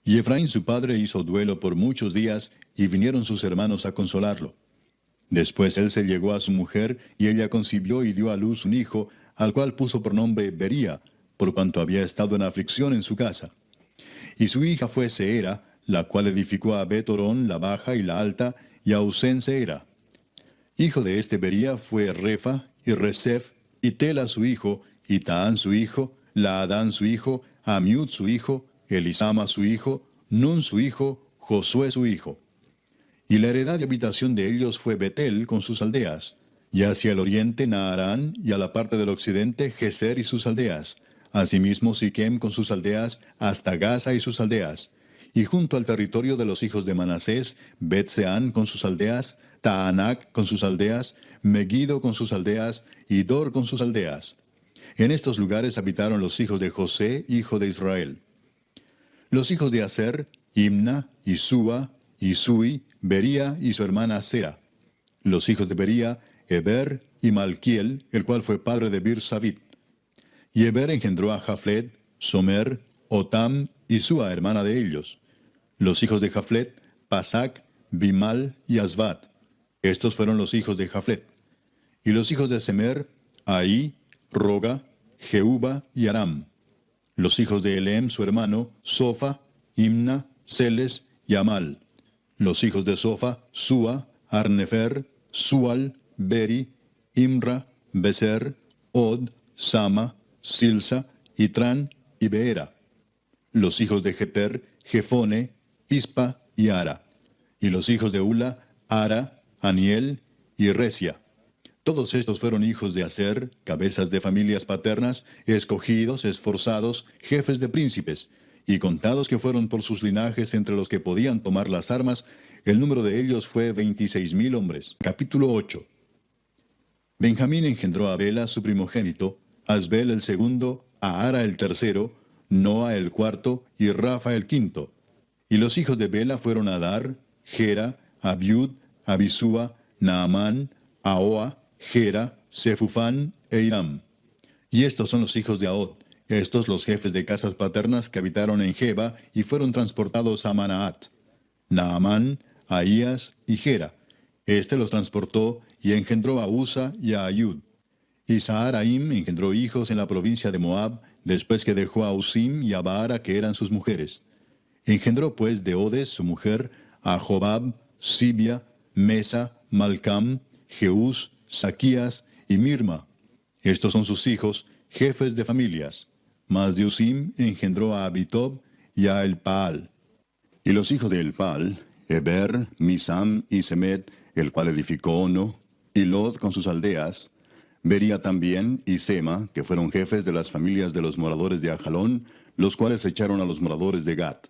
Y Efraín su padre hizo duelo por muchos días, y vinieron sus hermanos a consolarlo. Después él se llegó a su mujer, y ella concibió y dio a luz un hijo, al cual puso por nombre Bería, por cuanto había estado en aflicción en su casa. Y su hija fue Seera, la cual edificó a Bet-Orón, la baja y la alta, y a Usén Seera. Hijo de este Bería fue Refa, y Resef, y Tela su hijo, y Taán su hijo, Laadán su hijo, Amiud su hijo, Elisama su hijo, Nun su hijo, Josué su hijo. Y la heredad de habitación de ellos fue Betel con sus aldeas, y hacia el oriente Naarán, y a la parte del occidente Geser y sus aldeas, asimismo Siquem con sus aldeas, hasta Gaza y sus aldeas, y junto al territorio de los hijos de Manasés, Bet-Seán con sus aldeas, Taanac con sus aldeas, Megiddo con sus aldeas, y Dor con sus aldeas. En estos lugares habitaron los hijos de José, hijo de Israel. Los hijos de Aser, Imna, Isúa, Isui, Bería y su hermana Sera. Los hijos de Bería, Eber y Malquiel, el cual fue padre de Bir-Sabit. Y Eber engendró a Jaflet, Somer, Otam y Sua, hermana de ellos. Los hijos de Jaflet, Pasac, Bimal y Asbat. Estos fueron los hijos de Jaflet. Y los hijos de Semer, Ahí, Roga, Jehuba y Aram. Los hijos de Elem, su hermano, Sofa, Imna, Celes y Amal. Los hijos de Sofa, Sua, Arnefer, Sual, Beri, Imra, Beser, Od, Sama, Silsa, Itran y Beera. Los hijos de Jeter, Jefone, Ispa y Ara. Y los hijos de Ula, Ara, Aniel y Resia. Todos estos fueron hijos de Aser, cabezas de familias paternas, escogidos, esforzados, jefes de príncipes, y contados que fueron por sus linajes entre los que podían tomar las armas, el número de ellos fue 26,000 hombres. Capítulo 8. Benjamín engendró a Bela, su primogénito, Asbel el segundo, a Ara el tercero, Noa el cuarto y Rafa el quinto. Y los hijos de Bela fueron Adar, Gera, Abiud, Abisúa, Naamán, Ahoa, Gera, Sefufán e Hiram. Y estos son los hijos de Ahod, estos los jefes de casas paternas que habitaron en Geba y fueron transportados a Manaat. Naamán, Ahías y Gera. Este los transportó y engendró a Usa y a Ayud. Y Saharaim engendró hijos en la provincia de Moab, después que dejó a Usim y a Baara, que eran sus mujeres. Engendró pues de Odes, su mujer, a Jobab, Sibia, Mesa, Malcam, Jeús, Saquías y Mirma. Estos son sus hijos, jefes de familias. Mas de Usim engendró a Abitob y a Elpaal. Y los hijos de Elpaal, Eber, Misam y Semed, el cual edificó Ono, y Lod con sus aldeas, Bería también y Sema, que fueron jefes de las familias de los moradores de Ajalón, los cuales echaron a los moradores de Gat.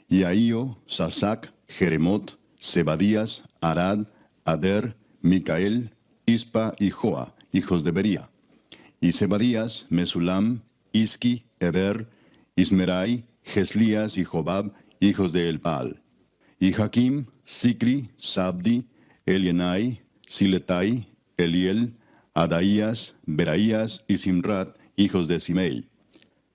Y Ahío, Sasac, Jeremot, Zebadías, Arad, Ader, Micael, Ispa y Joa, hijos de Bería. Y Zebadías, Mesulam, Isqui, Eber, Ismerai, Geslías y Jobab, hijos de Elpaal. Y Jaquim, Sicri, Sabdi, Elienai, Siletai, Eliel, Adaías, Beraías y Simrat, hijos de Simei.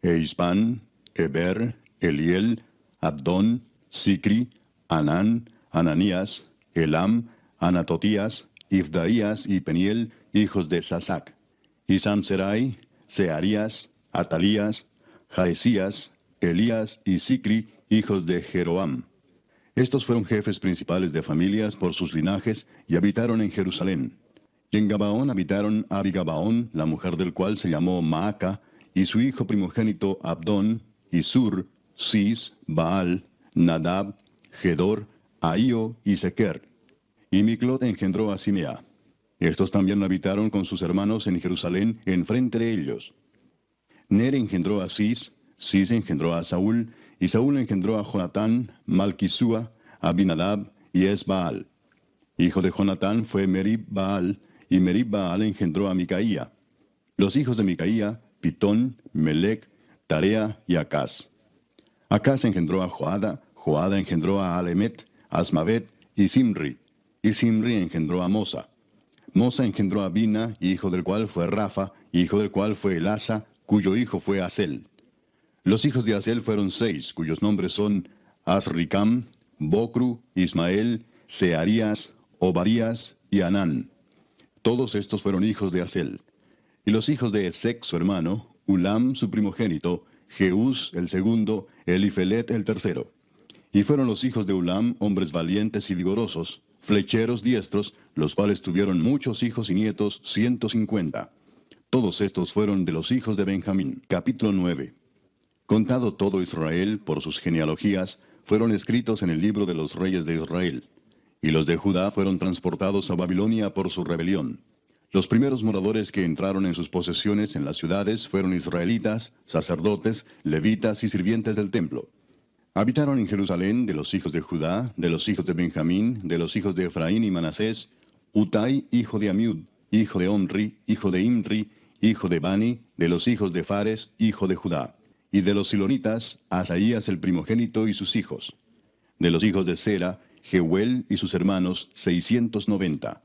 E Ispan, Eber, Eliel, Abdón, Sicri, Anán, Ananías, Elam, Anatotías, Ifdaías y Peniel, hijos de Sasac. Y Samserai, Searías, Atalías, Jaesías, Elías y Sicri, hijos de Jeroam. Estos fueron jefes principales de familias por sus linajes y habitaron en Jerusalén. Y en Gabaón habitaron Abigabaón, la mujer del cual se llamó Maaca, y su hijo primogénito Abdón, y Sur, Cis, Baal, Nadab, Gedor, Ahío y Sequer. Y Miclot engendró a Simea. Estos también habitaron con sus hermanos en Jerusalén, enfrente de ellos. Ner engendró a Cis, Cis engendró a Saúl, y Saúl engendró a Jonatán, Malquisúa, Abinadab y Esbaal. Hijo de Jonatán fue Merib Baal, y Merib Baal engendró a Micaía. Los hijos de Micaía, Pitón, Melec, Tarea y Acaz. Acaz engendró a Joada, Joada engendró a Alemet, Asmavet y Simri engendró a Mosa. Mosa engendró a Bina, hijo del cual fue Rafa, hijo del cual fue Elasa, cuyo hijo fue Asel. Los hijos de Asel fueron 6, cuyos nombres son Asricam, Bocru, Ismael, Searías, Obadías y Anán. Todos estos fueron hijos de Asel. Y los hijos de Esec, su hermano, Ulam, su primogénito, Jeús, el segundo, Elifelet, el tercero. Y fueron los hijos de Ulam hombres valientes y vigorosos, flecheros diestros, los cuales tuvieron muchos hijos y nietos, 150. Todos estos fueron de los hijos de Benjamín. Capítulo 9. Contado todo Israel por sus genealogías, fueron escritos en el libro de los reyes de Israel. Y los de Judá fueron transportados a Babilonia por su rebelión. Los primeros moradores que entraron en sus posesiones en las ciudades fueron israelitas, sacerdotes, levitas y sirvientes del templo. Habitaron en Jerusalén de los hijos de Judá, de los hijos de Benjamín, de los hijos de Efraín y Manasés, Utai, hijo de Amiud, hijo de Omri, hijo de Imri, hijo de Bani, de los hijos de Fares, hijo de Judá. Y de los silonitas, Asaías el primogénito y sus hijos. De los hijos de Sera, Jehuel y sus hermanos, 690.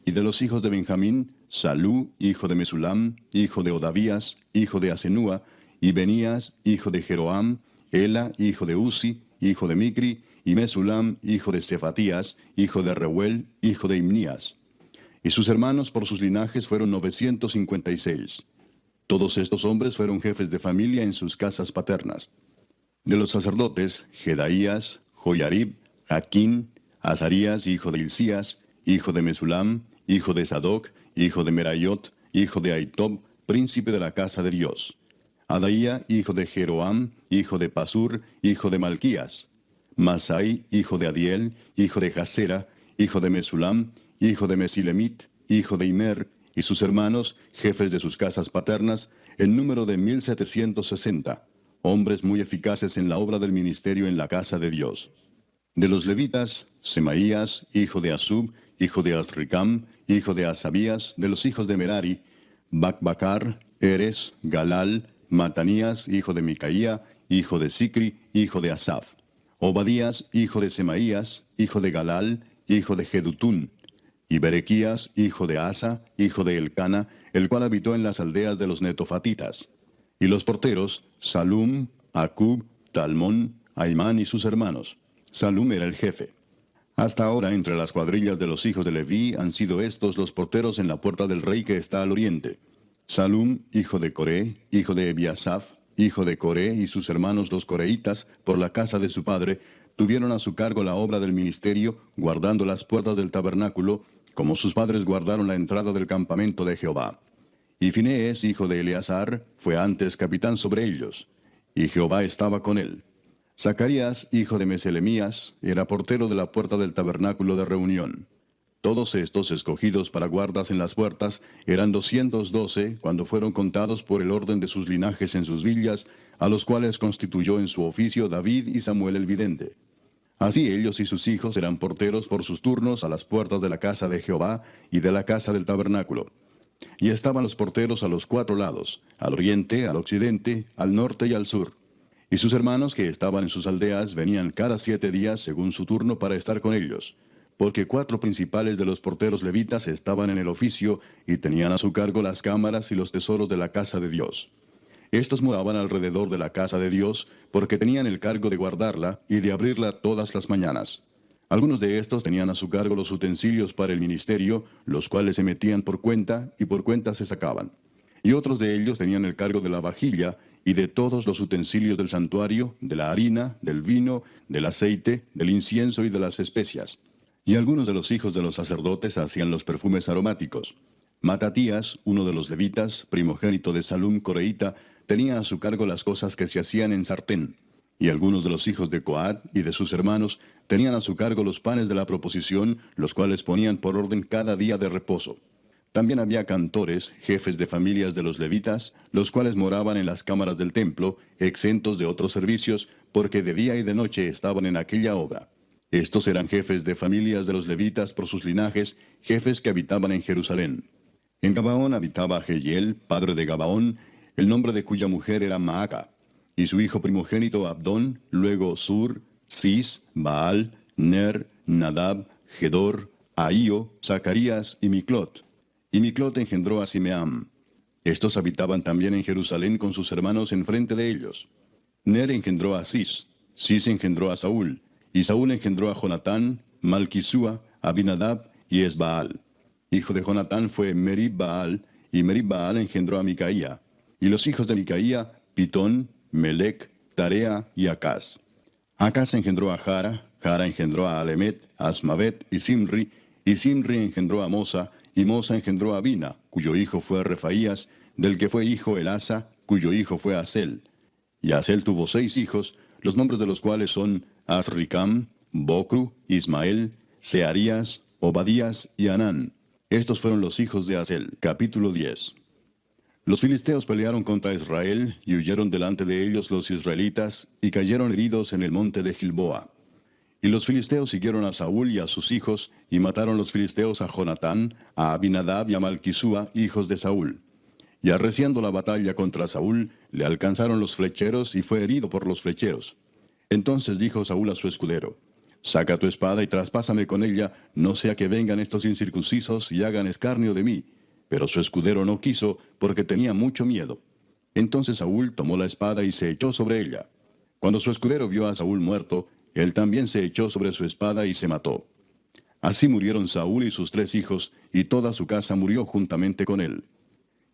Y de los hijos de Benjamín, Salú, hijo de Mesulam, hijo de Odavías, hijo de Asenúa, y Benías, hijo de Jeroam, Ela, hijo de Uzi, hijo de Micri, y Mesulam, hijo de Cefatías, hijo de Reuel, hijo de Imnías. Y sus hermanos por sus linajes fueron 956. Todos estos hombres fueron jefes de familia en sus casas paternas. De los sacerdotes, Jedaías, Joyarib, Jaquín, Azarías, hijo de Hilcías, hijo de Mesulam, hijo de Sadoc, hijo de Merayot, hijo de Aitob, príncipe de la casa de Dios. Adaía, hijo de Jeroam, hijo de Pasur, hijo de Malquías. Masai, hijo de Adiel, hijo de Jasera, hijo de Mesulam, hijo de Mesilemit, hijo de Imer, y sus hermanos, jefes de sus casas paternas, en número de 1760, hombres muy eficaces en la obra del ministerio en la casa de Dios. De los levitas, Semaías, hijo de Asub, hijo de Asricam, hijo de Asabías, de los hijos de Merari, Bacbacar, Eres, Galal, Matanías, hijo de Micaía, hijo de Sicri, hijo de Asaf. Obadías, hijo de Semaías, hijo de Galal, hijo de Jedutún. y Berequías, hijo de Asa, hijo de Elcana, el cual habitó en las aldeas de los netofatitas. Y los porteros, Salum, Acub, Talmón, Aimán y sus hermanos. Salum era el jefe. Hasta ahora, entre las cuadrillas de los hijos de Leví, han sido estos los porteros en la puerta del rey que está al oriente. Salum, hijo de Coré, hijo de Ebiasaf, hijo de Coré y sus hermanos los coreitas, por la casa de su padre, tuvieron a su cargo la obra del ministerio, guardando las puertas del tabernáculo, como sus padres guardaron la entrada del campamento de Jehová. Y Finees, hijo de Eleazar, fue antes capitán sobre ellos, y Jehová estaba con él. Zacarías, hijo de Meselemías, era portero de la puerta del tabernáculo de reunión. Todos estos escogidos para guardas en las puertas eran 212 cuando fueron contados por el orden de sus linajes en sus villas, a los cuales constituyó en su oficio David y Samuel el vidente. Así ellos y sus hijos eran porteros por sus turnos a las puertas de la casa de Jehová y de la casa del tabernáculo. Y estaban los porteros a los 4 lados, al oriente, al occidente, al norte y al sur. Y sus hermanos que estaban en sus aldeas venían cada 7 días según su turno para estar con ellos, porque 4 principales de los porteros levitas estaban en el oficio y tenían a su cargo las cámaras y los tesoros de la casa de Dios. Estos moraban alrededor de la casa de Dios, porque tenían el cargo de guardarla y de abrirla todas las mañanas. Algunos de estos tenían a su cargo los utensilios para el ministerio, los cuales se metían por cuenta y por cuenta se sacaban. Y otros de ellos tenían el cargo de la vajilla y de todos los utensilios del santuario, de la harina, del vino, del aceite, del incienso y de las especias. Y algunos de los hijos de los sacerdotes hacían los perfumes aromáticos. Matatías, uno de los levitas, primogénito de Salum coreíta, tenía a su cargo las cosas que se hacían en sartén. Y algunos de los hijos de Coat y de sus hermanos tenían a su cargo los panes de la proposición, los cuales ponían por orden cada día de reposo. También había cantores, jefes de familias de los levitas, los cuales moraban en las cámaras del templo, exentos de otros servicios, porque de día y de noche estaban en aquella obra. Estos eran jefes de familias de los levitas por sus linajes, jefes que habitaban en Jerusalén. En Gabaón habitaba Jehiel, padre de Gabaón, el nombre de cuya mujer era Maaca, y su hijo primogénito Abdón, luego Sur, Cis, Baal, Ner, Nadab, Gedor, Ahío, Zacarías y Miclot. Y Miclot engendró a Simeam. Estos habitaban también en Jerusalén con sus hermanos enfrente de ellos. Ner engendró a Cis, Cis engendró a Saúl, y Saúl engendró a Jonatán, Malquisúa, Abinadab y Esbaal. Hijo de Jonatán fue Merib-Baal, y Merib-Baal engendró a Micaía. Y los hijos de Micaía, Pitón, Melec, Tarea y Acaz. Acaz engendró a Jara, Jara engendró a Alemet, Asmavet y Simri engendró a Mosa, y Mosa engendró a Bina, cuyo hijo fue Refaías, del que fue hijo Elasa, cuyo hijo fue Asel. Y Asel tuvo 6 hijos, los nombres de los cuales son Asricam, Bocru, Ismael, Searías, Obadías y Anán. Estos fueron los hijos de Asel. Capítulo 10. Los filisteos pelearon contra Israel, y huyeron delante de ellos los israelitas, y cayeron heridos en el monte de Gilboa. Y los filisteos siguieron a Saúl y a sus hijos, y mataron los filisteos a Jonatán, a Abinadab y a Malquisúa, hijos de Saúl. Y arreciando la batalla contra Saúl, le alcanzaron los flecheros, y fue herido por los flecheros. Entonces dijo Saúl a su escudero: Saca tu espada y traspásame con ella, no sea que vengan estos incircuncisos y hagan escarnio de mí. Pero su escudero no quiso, porque tenía mucho miedo. Entonces Saúl tomó la espada y se echó sobre ella. Cuando su escudero vio a Saúl muerto, él también se echó sobre su espada y se mató. Así murieron Saúl y sus 3 hijos, y toda su casa murió juntamente con él.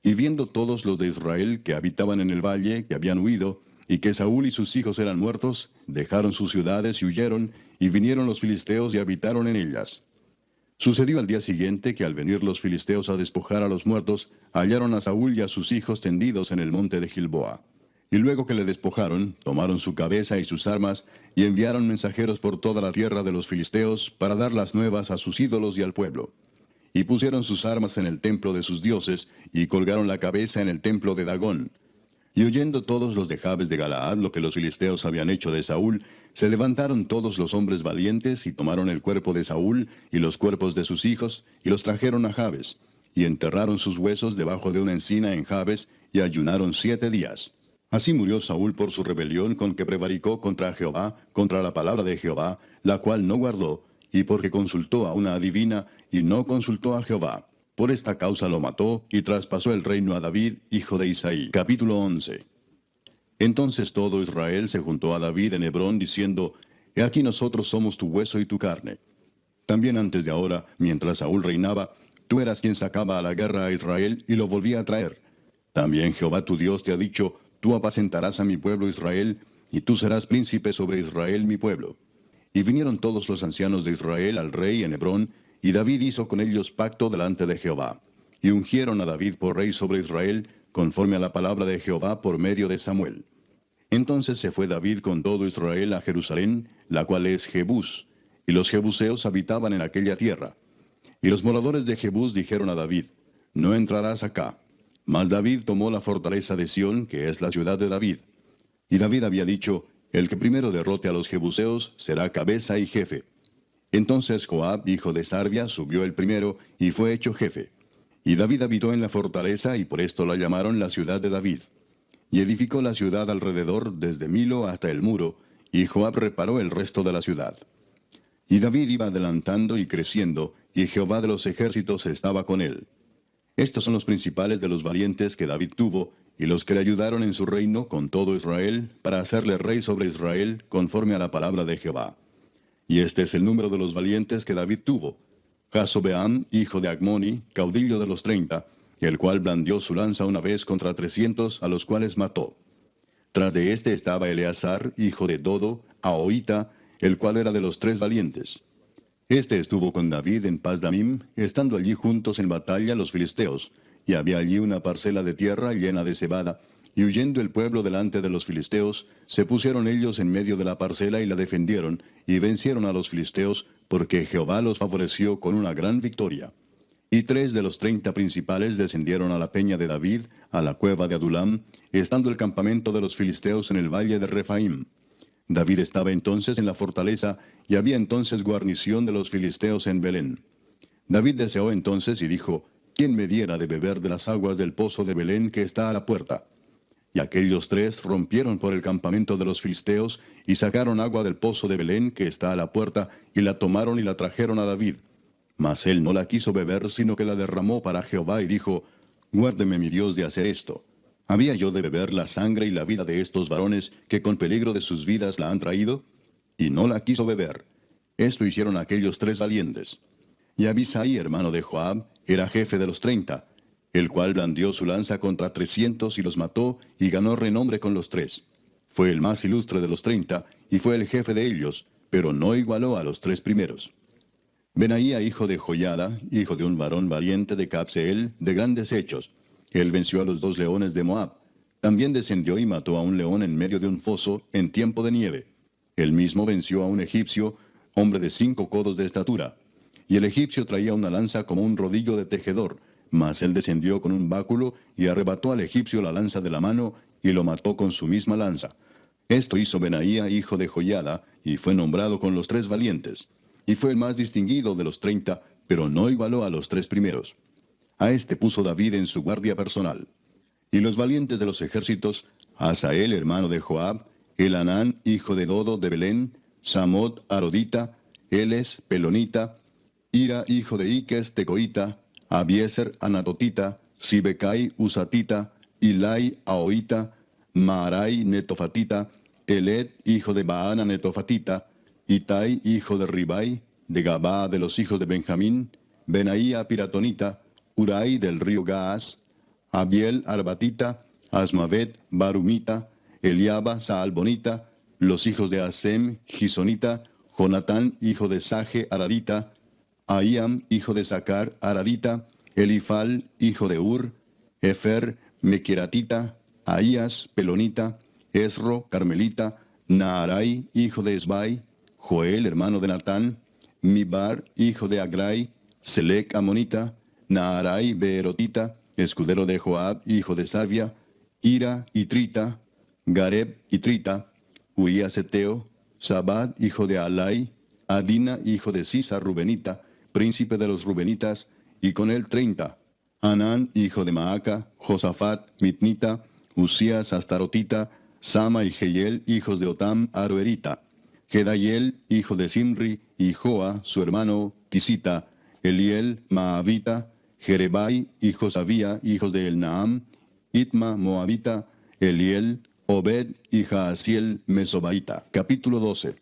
Y viendo todos los de Israel que habitaban en el valle, que habían huido, y que Saúl y sus hijos eran muertos, dejaron sus ciudades y huyeron, y vinieron los filisteos y habitaron en ellas. Sucedió al día siguiente que al venir los filisteos a despojar a los muertos, hallaron a Saúl y a sus hijos tendidos en el monte de Gilboa. Y luego que le despojaron, tomaron su cabeza y sus armas, y enviaron mensajeros por toda la tierra de los filisteos para dar las nuevas a sus ídolos y al pueblo. Y pusieron sus armas en el templo de sus dioses, y colgaron la cabeza en el templo de Dagón. Y oyendo todos los de Jabes de Galaad lo que los filisteos habían hecho de Saúl, se levantaron todos los hombres valientes, y tomaron el cuerpo de Saúl y los cuerpos de sus hijos, y los trajeron a Jabes, y enterraron sus huesos debajo de una encina en Jabes, y ayunaron 7 días. Así murió Saúl por su rebelión con que prevaricó contra Jehová, contra la palabra de Jehová, la cual no guardó, y porque consultó a una adivina, y no consultó a Jehová. Por esta causa lo mató, y traspasó el reino a David, hijo de Isaí. Capítulo 11. Entonces todo Israel se juntó a David en Hebrón, diciendo, He aquí nosotros somos tu hueso y tu carne. También antes de ahora, mientras Saúl reinaba, tú eras quien sacaba a la guerra a Israel y lo volvía a traer. También Jehová tu Dios te ha dicho, Tú apacentarás a mi pueblo Israel, y tú serás príncipe sobre Israel mi pueblo. Y vinieron todos los ancianos de Israel al rey en Hebrón, y David hizo con ellos pacto delante de Jehová. Y ungieron a David por rey sobre Israel, conforme a la palabra de Jehová por medio de Samuel. Entonces se fue David con todo Israel a Jerusalén, la cual es Jebús, y los jebuseos habitaban en aquella tierra. Y los moradores de Jebús dijeron a David, No entrarás acá. Mas David tomó la fortaleza de Sión, que es la ciudad de David. Y David había dicho, El que primero derrote a los jebuseos será cabeza y jefe. Entonces Joab, hijo de Sarvia, subió el primero, y fue hecho jefe. Y David habitó en la fortaleza, y por esto la llamaron la ciudad de David. Y edificó la ciudad alrededor, desde Milo hasta el muro, y Joab reparó el resto de la ciudad. Y David iba adelantando y creciendo, y Jehová de los ejércitos estaba con él. Estos son los principales de los valientes que David tuvo, y los que le ayudaron en su reino con todo Israel, para hacerle rey sobre Israel, conforme a la palabra de Jehová. Y este es el número de los valientes que David tuvo: Jasobeam, hijo de Agmoni, caudillo de los 30, el cual blandió su lanza una vez contra 300, a los cuales mató. Tras de este estaba Eleazar, hijo de Dodo, Ahoita, el cual era de los 3 valientes. Este estuvo con David en Pasdamim, estando allí juntos en batalla los filisteos, y había allí una parcela de tierra llena de cebada, y huyendo el pueblo delante de los filisteos, se pusieron ellos en medio de la parcela y la defendieron, y vencieron a los filisteos, porque Jehová los favoreció con una gran victoria. Y 3 de los 30 principales descendieron a la peña de David, a la cueva de Adulam, estando el campamento de los filisteos en el valle de Refaim. David estaba entonces en la fortaleza, y había entonces guarnición de los filisteos en Belén. David deseó entonces y dijo, ¿Quién me diera de beber de las aguas del pozo de Belén que está a la puerta? Y aquellos 3 rompieron por el campamento de los filisteos, y sacaron agua del pozo de Belén que está a la puerta, y la tomaron y la trajeron a David. Mas él no la quiso beber, sino que la derramó para Jehová, y dijo, Guárdeme mi Dios de hacer esto. ¿Había yo de beber la sangre y la vida de estos varones, que con peligro de sus vidas la han traído? Y no la quiso beber. Esto hicieron aquellos 3 valientes. Y Abisai, hermano de Joab, era jefe de los 30, el cual blandió su lanza contra 300 y los mató, y ganó renombre con los 3. Fue el más ilustre de los 30, y fue el jefe de ellos, pero no igualó a los 3 primeros. Benaía, hijo de Joiada, hijo de un varón valiente de Cabseel, de grandes hechos. Él venció a los 2 leones de Moab. También descendió y mató a un león en medio de un foso, en tiempo de nieve. Él mismo venció a un egipcio, hombre de 5 codos de estatura. Y el egipcio traía una lanza como un rodillo de tejedor, mas él descendió con un báculo, y arrebató al egipcio la lanza de la mano, y lo mató con su misma lanza. Esto hizo Benaía, hijo de Joiada, y fue nombrado con los 3 valientes. Y fue el más distinguido de los 30, pero no igualó a los 3 primeros. A este puso David en su guardia personal. Y los valientes de los ejércitos, Asael, hermano de Joab, Elanán, hijo de Dodo de Belén, Samot, Arodita, Eles, Pelonita, Ira, hijo de Iques, Tecoita, Abieser, Anatotita, Sibecai, Usatita, Ilai, Ahoita, Maarai, Netofatita, Eled, hijo de Baana, Netofatita, Itai, hijo de Ribai, de Gabaa de los hijos de Benjamín, Benaía, Piratonita, Urai del río Gaas, Abiel, Arbatita, Asmavet, Barumita, Eliaba, Saalbonita, los hijos de Asem, Gisonita, Jonatán, hijo de Saje, Ararita, Ahiam, hijo de Sacar, Ararita, Elifal, hijo de Ur, Efer, Mequiratita, Ahías, Pelonita, Esro, Carmelita, Naarai, hijo de Esbai, Joel, hermano de Natán, Mibar, hijo de Agrai, Selec, Amonita, Naarai, Beerotita, escudero de Joab, hijo de Sarvia, Ira, Itrita, Gareb, Itrita, Uías Eteo, Sabad, hijo de Alai, Adina, hijo de Sisa, Rubenita, príncipe de los Rubenitas, y con él 30, Anán, hijo de Maaca, Josafat, Mitnita, Usías, Astarotita, Sama y Jehiel, hijos de Otam, Aroerita. Gedaiel, hijo de Simri, y Joa, su hermano, Tisita, Eliel, Maavita, Jerebai, y Josabía, hijos de Elnaam, Itma, Moabita, Eliel, Obed y Jaasiel, Mesobaita. Capítulo 12.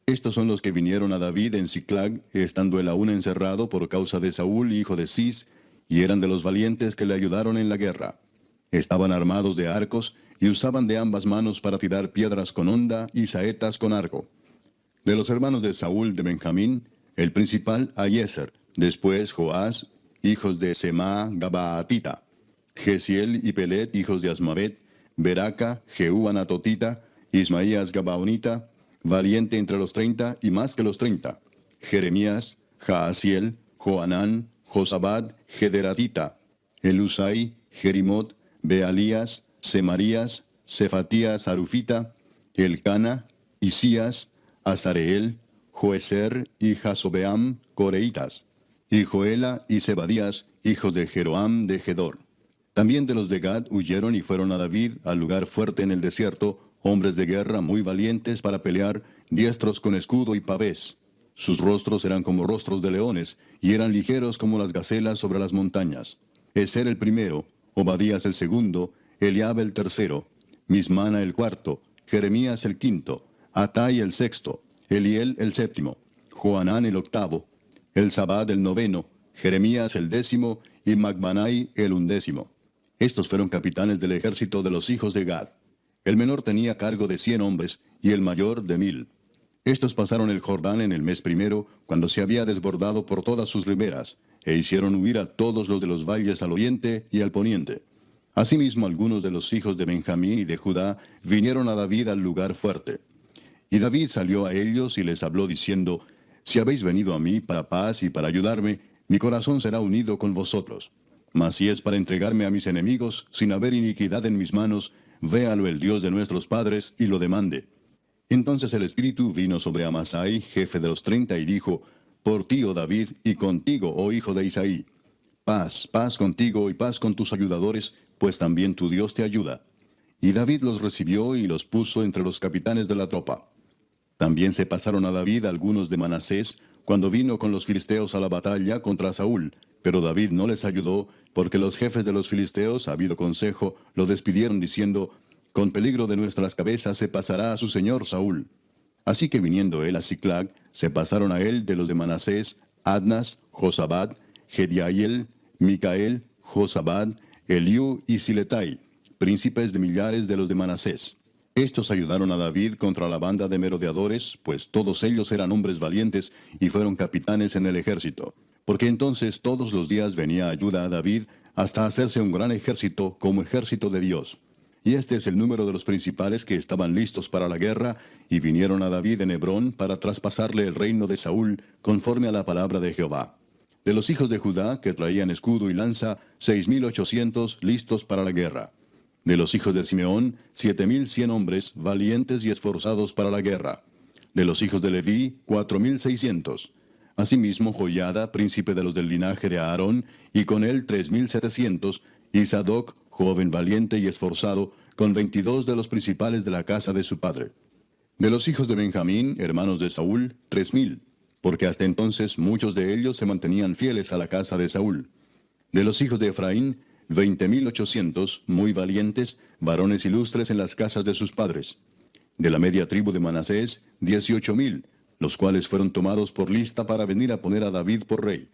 Estos son los que vinieron a David en Siclag, estando él aún encerrado por causa de Saúl, hijo de Cis, y eran de los valientes que le ayudaron en la guerra. Estaban armados de arcos, y usaban de ambas manos para tirar piedras con honda y saetas con arco. De los hermanos de Saúl de Benjamín, el principal Ahiezer, después Joás, hijos de Semá Gabaatita, Gesiel y Pelet, hijos de Asmavet, Beraca, Jehú Anatotita, Ismaías Gabaonita, valiente entre los 30 y más que los 30, Jeremías, Jaasiel, Joanán, Josabad, Gederatita, Elusai, Jerimot, Bealías, Semarías, Cefatías Arufita, Elcana, Isías, Azareel, Joeser y Jasobeam, Coreitas, y Joela y Zebadías, hijos de Jeroam de Gedor. También de los de Gad huyeron y fueron a David al lugar fuerte en el desierto, hombres de guerra muy valientes para pelear, diestros con escudo y pavés. Sus rostros eran como rostros de leones, y eran ligeros como las gacelas sobre las montañas. Eser el primero, Obadías el segundo, Eliab el tercero, Mismana el cuarto, Jeremías el quinto, Atai el sexto, Eliel el séptimo, Joanán el octavo, Elzabad el noveno, Jeremías el décimo y Macbanai el undécimo. Estos fueron capitanes del ejército de los hijos de Gad. El menor tenía cargo de 100 hombres y el mayor de 1000. Estos pasaron el Jordán en el mes primero, cuando se había desbordado por todas sus riberas, e hicieron huir a todos los de los valles al oriente y al poniente. Asimismo, algunos de los hijos de Benjamín y de Judá vinieron a David al lugar fuerte. Y David salió a ellos y les habló diciendo, Si habéis venido a mí para paz y para ayudarme, mi corazón será unido con vosotros. Mas si es para entregarme a mis enemigos, sin haber iniquidad en mis manos, véalo el Dios de nuestros padres y lo demande. Entonces el Espíritu vino sobre Amasai, jefe de los 30, y dijo, Por ti, oh David, y contigo, oh hijo de Isaí. Paz, paz contigo y paz con tus ayudadores, pues también tu Dios te ayuda. Y David los recibió y los puso entre los capitanes de la tropa. También se pasaron a David algunos de Manasés, cuando vino con los filisteos a la batalla contra Saúl, pero David no les ayudó, porque los jefes de los filisteos, habido consejo, lo despidieron diciendo, Con peligro de nuestras cabezas se pasará a su señor Saúl. Así que viniendo él a Siclag, se pasaron a él de los de Manasés, Adnas, Josabad, Gediael, Micael, Josabad, Eliú y Siletai, príncipes de millares de los de Manasés. Estos ayudaron a David contra la banda de merodeadores, pues todos ellos eran hombres valientes y fueron capitanes en el ejército. Porque entonces todos los días venía ayuda a David hasta hacerse un gran ejército como ejército de Dios. Y este es el número de los principales que estaban listos para la guerra y vinieron a David en Hebrón para traspasarle el reino de Saúl conforme a la palabra de Jehová. De los hijos de Judá, que traían escudo y lanza, 6,800 listos para la guerra. De los hijos de Simeón, 7,100 hombres, valientes y esforzados para la guerra. De los hijos de Leví, 4,600. Asimismo, Joiada, príncipe de los del linaje de Aarón, y con él 3,700, y Sadoc, joven valiente y esforzado, con 22 de los principales de la casa de su padre. De los hijos de Benjamín, hermanos de Saúl, 3,000, porque hasta entonces muchos de ellos se mantenían fieles a la casa de Saúl. De los hijos de Efraín, 20,800, muy valientes, varones ilustres en las casas de sus padres. De la media tribu de Manasés, 18,000, los cuales fueron tomados por lista para venir a poner a David por rey.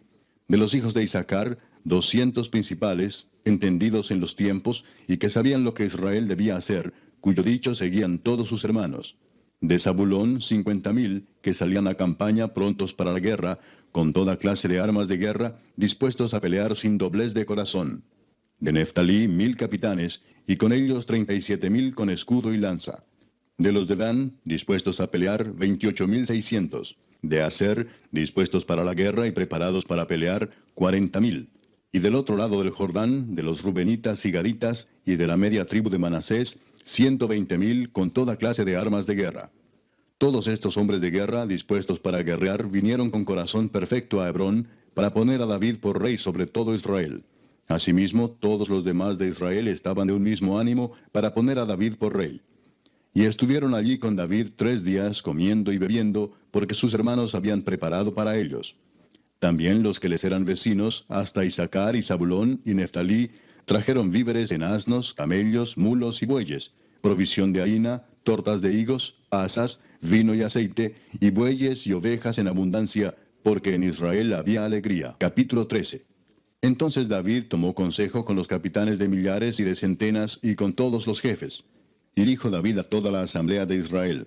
De los hijos de Isaacar, 200 principales, entendidos en los tiempos, y que sabían lo que Israel debía hacer, cuyo dicho seguían todos sus hermanos. De Zabulón, 50,000, que salían a campaña prontos para la guerra, con toda clase de armas de guerra, dispuestos a pelear sin doblez de corazón. De Neftalí, 1,000 capitanes, y con ellos 37,000 con escudo y lanza. De los de Dan, dispuestos a pelear, 28,600. De Aser, dispuestos para la guerra y preparados para pelear, 40,000. Y del otro lado del Jordán, de los Rubenitas y Gaditas, y de la media tribu de Manasés, 120,000 con toda clase de armas de guerra. Todos estos hombres de guerra, dispuestos para guerrear, vinieron con corazón perfecto a Hebrón, para poner a David por rey sobre todo Israel. Asimismo, todos los demás de Israel estaban de un mismo ánimo para poner a David por rey. Y estuvieron allí con David 3 días comiendo y bebiendo, porque sus hermanos habían preparado para ellos. También los que les eran vecinos, hasta Isaacar y Zabulón y Neftalí, trajeron víveres en asnos, camellos, mulos y bueyes, provisión de harina, tortas de higos, asas, vino y aceite, y bueyes y ovejas en abundancia, porque en Israel había alegría. Capítulo 13. Entonces David tomó consejo con los capitanes de millares y de centenas y con todos los jefes. Y dijo David a toda la asamblea de Israel: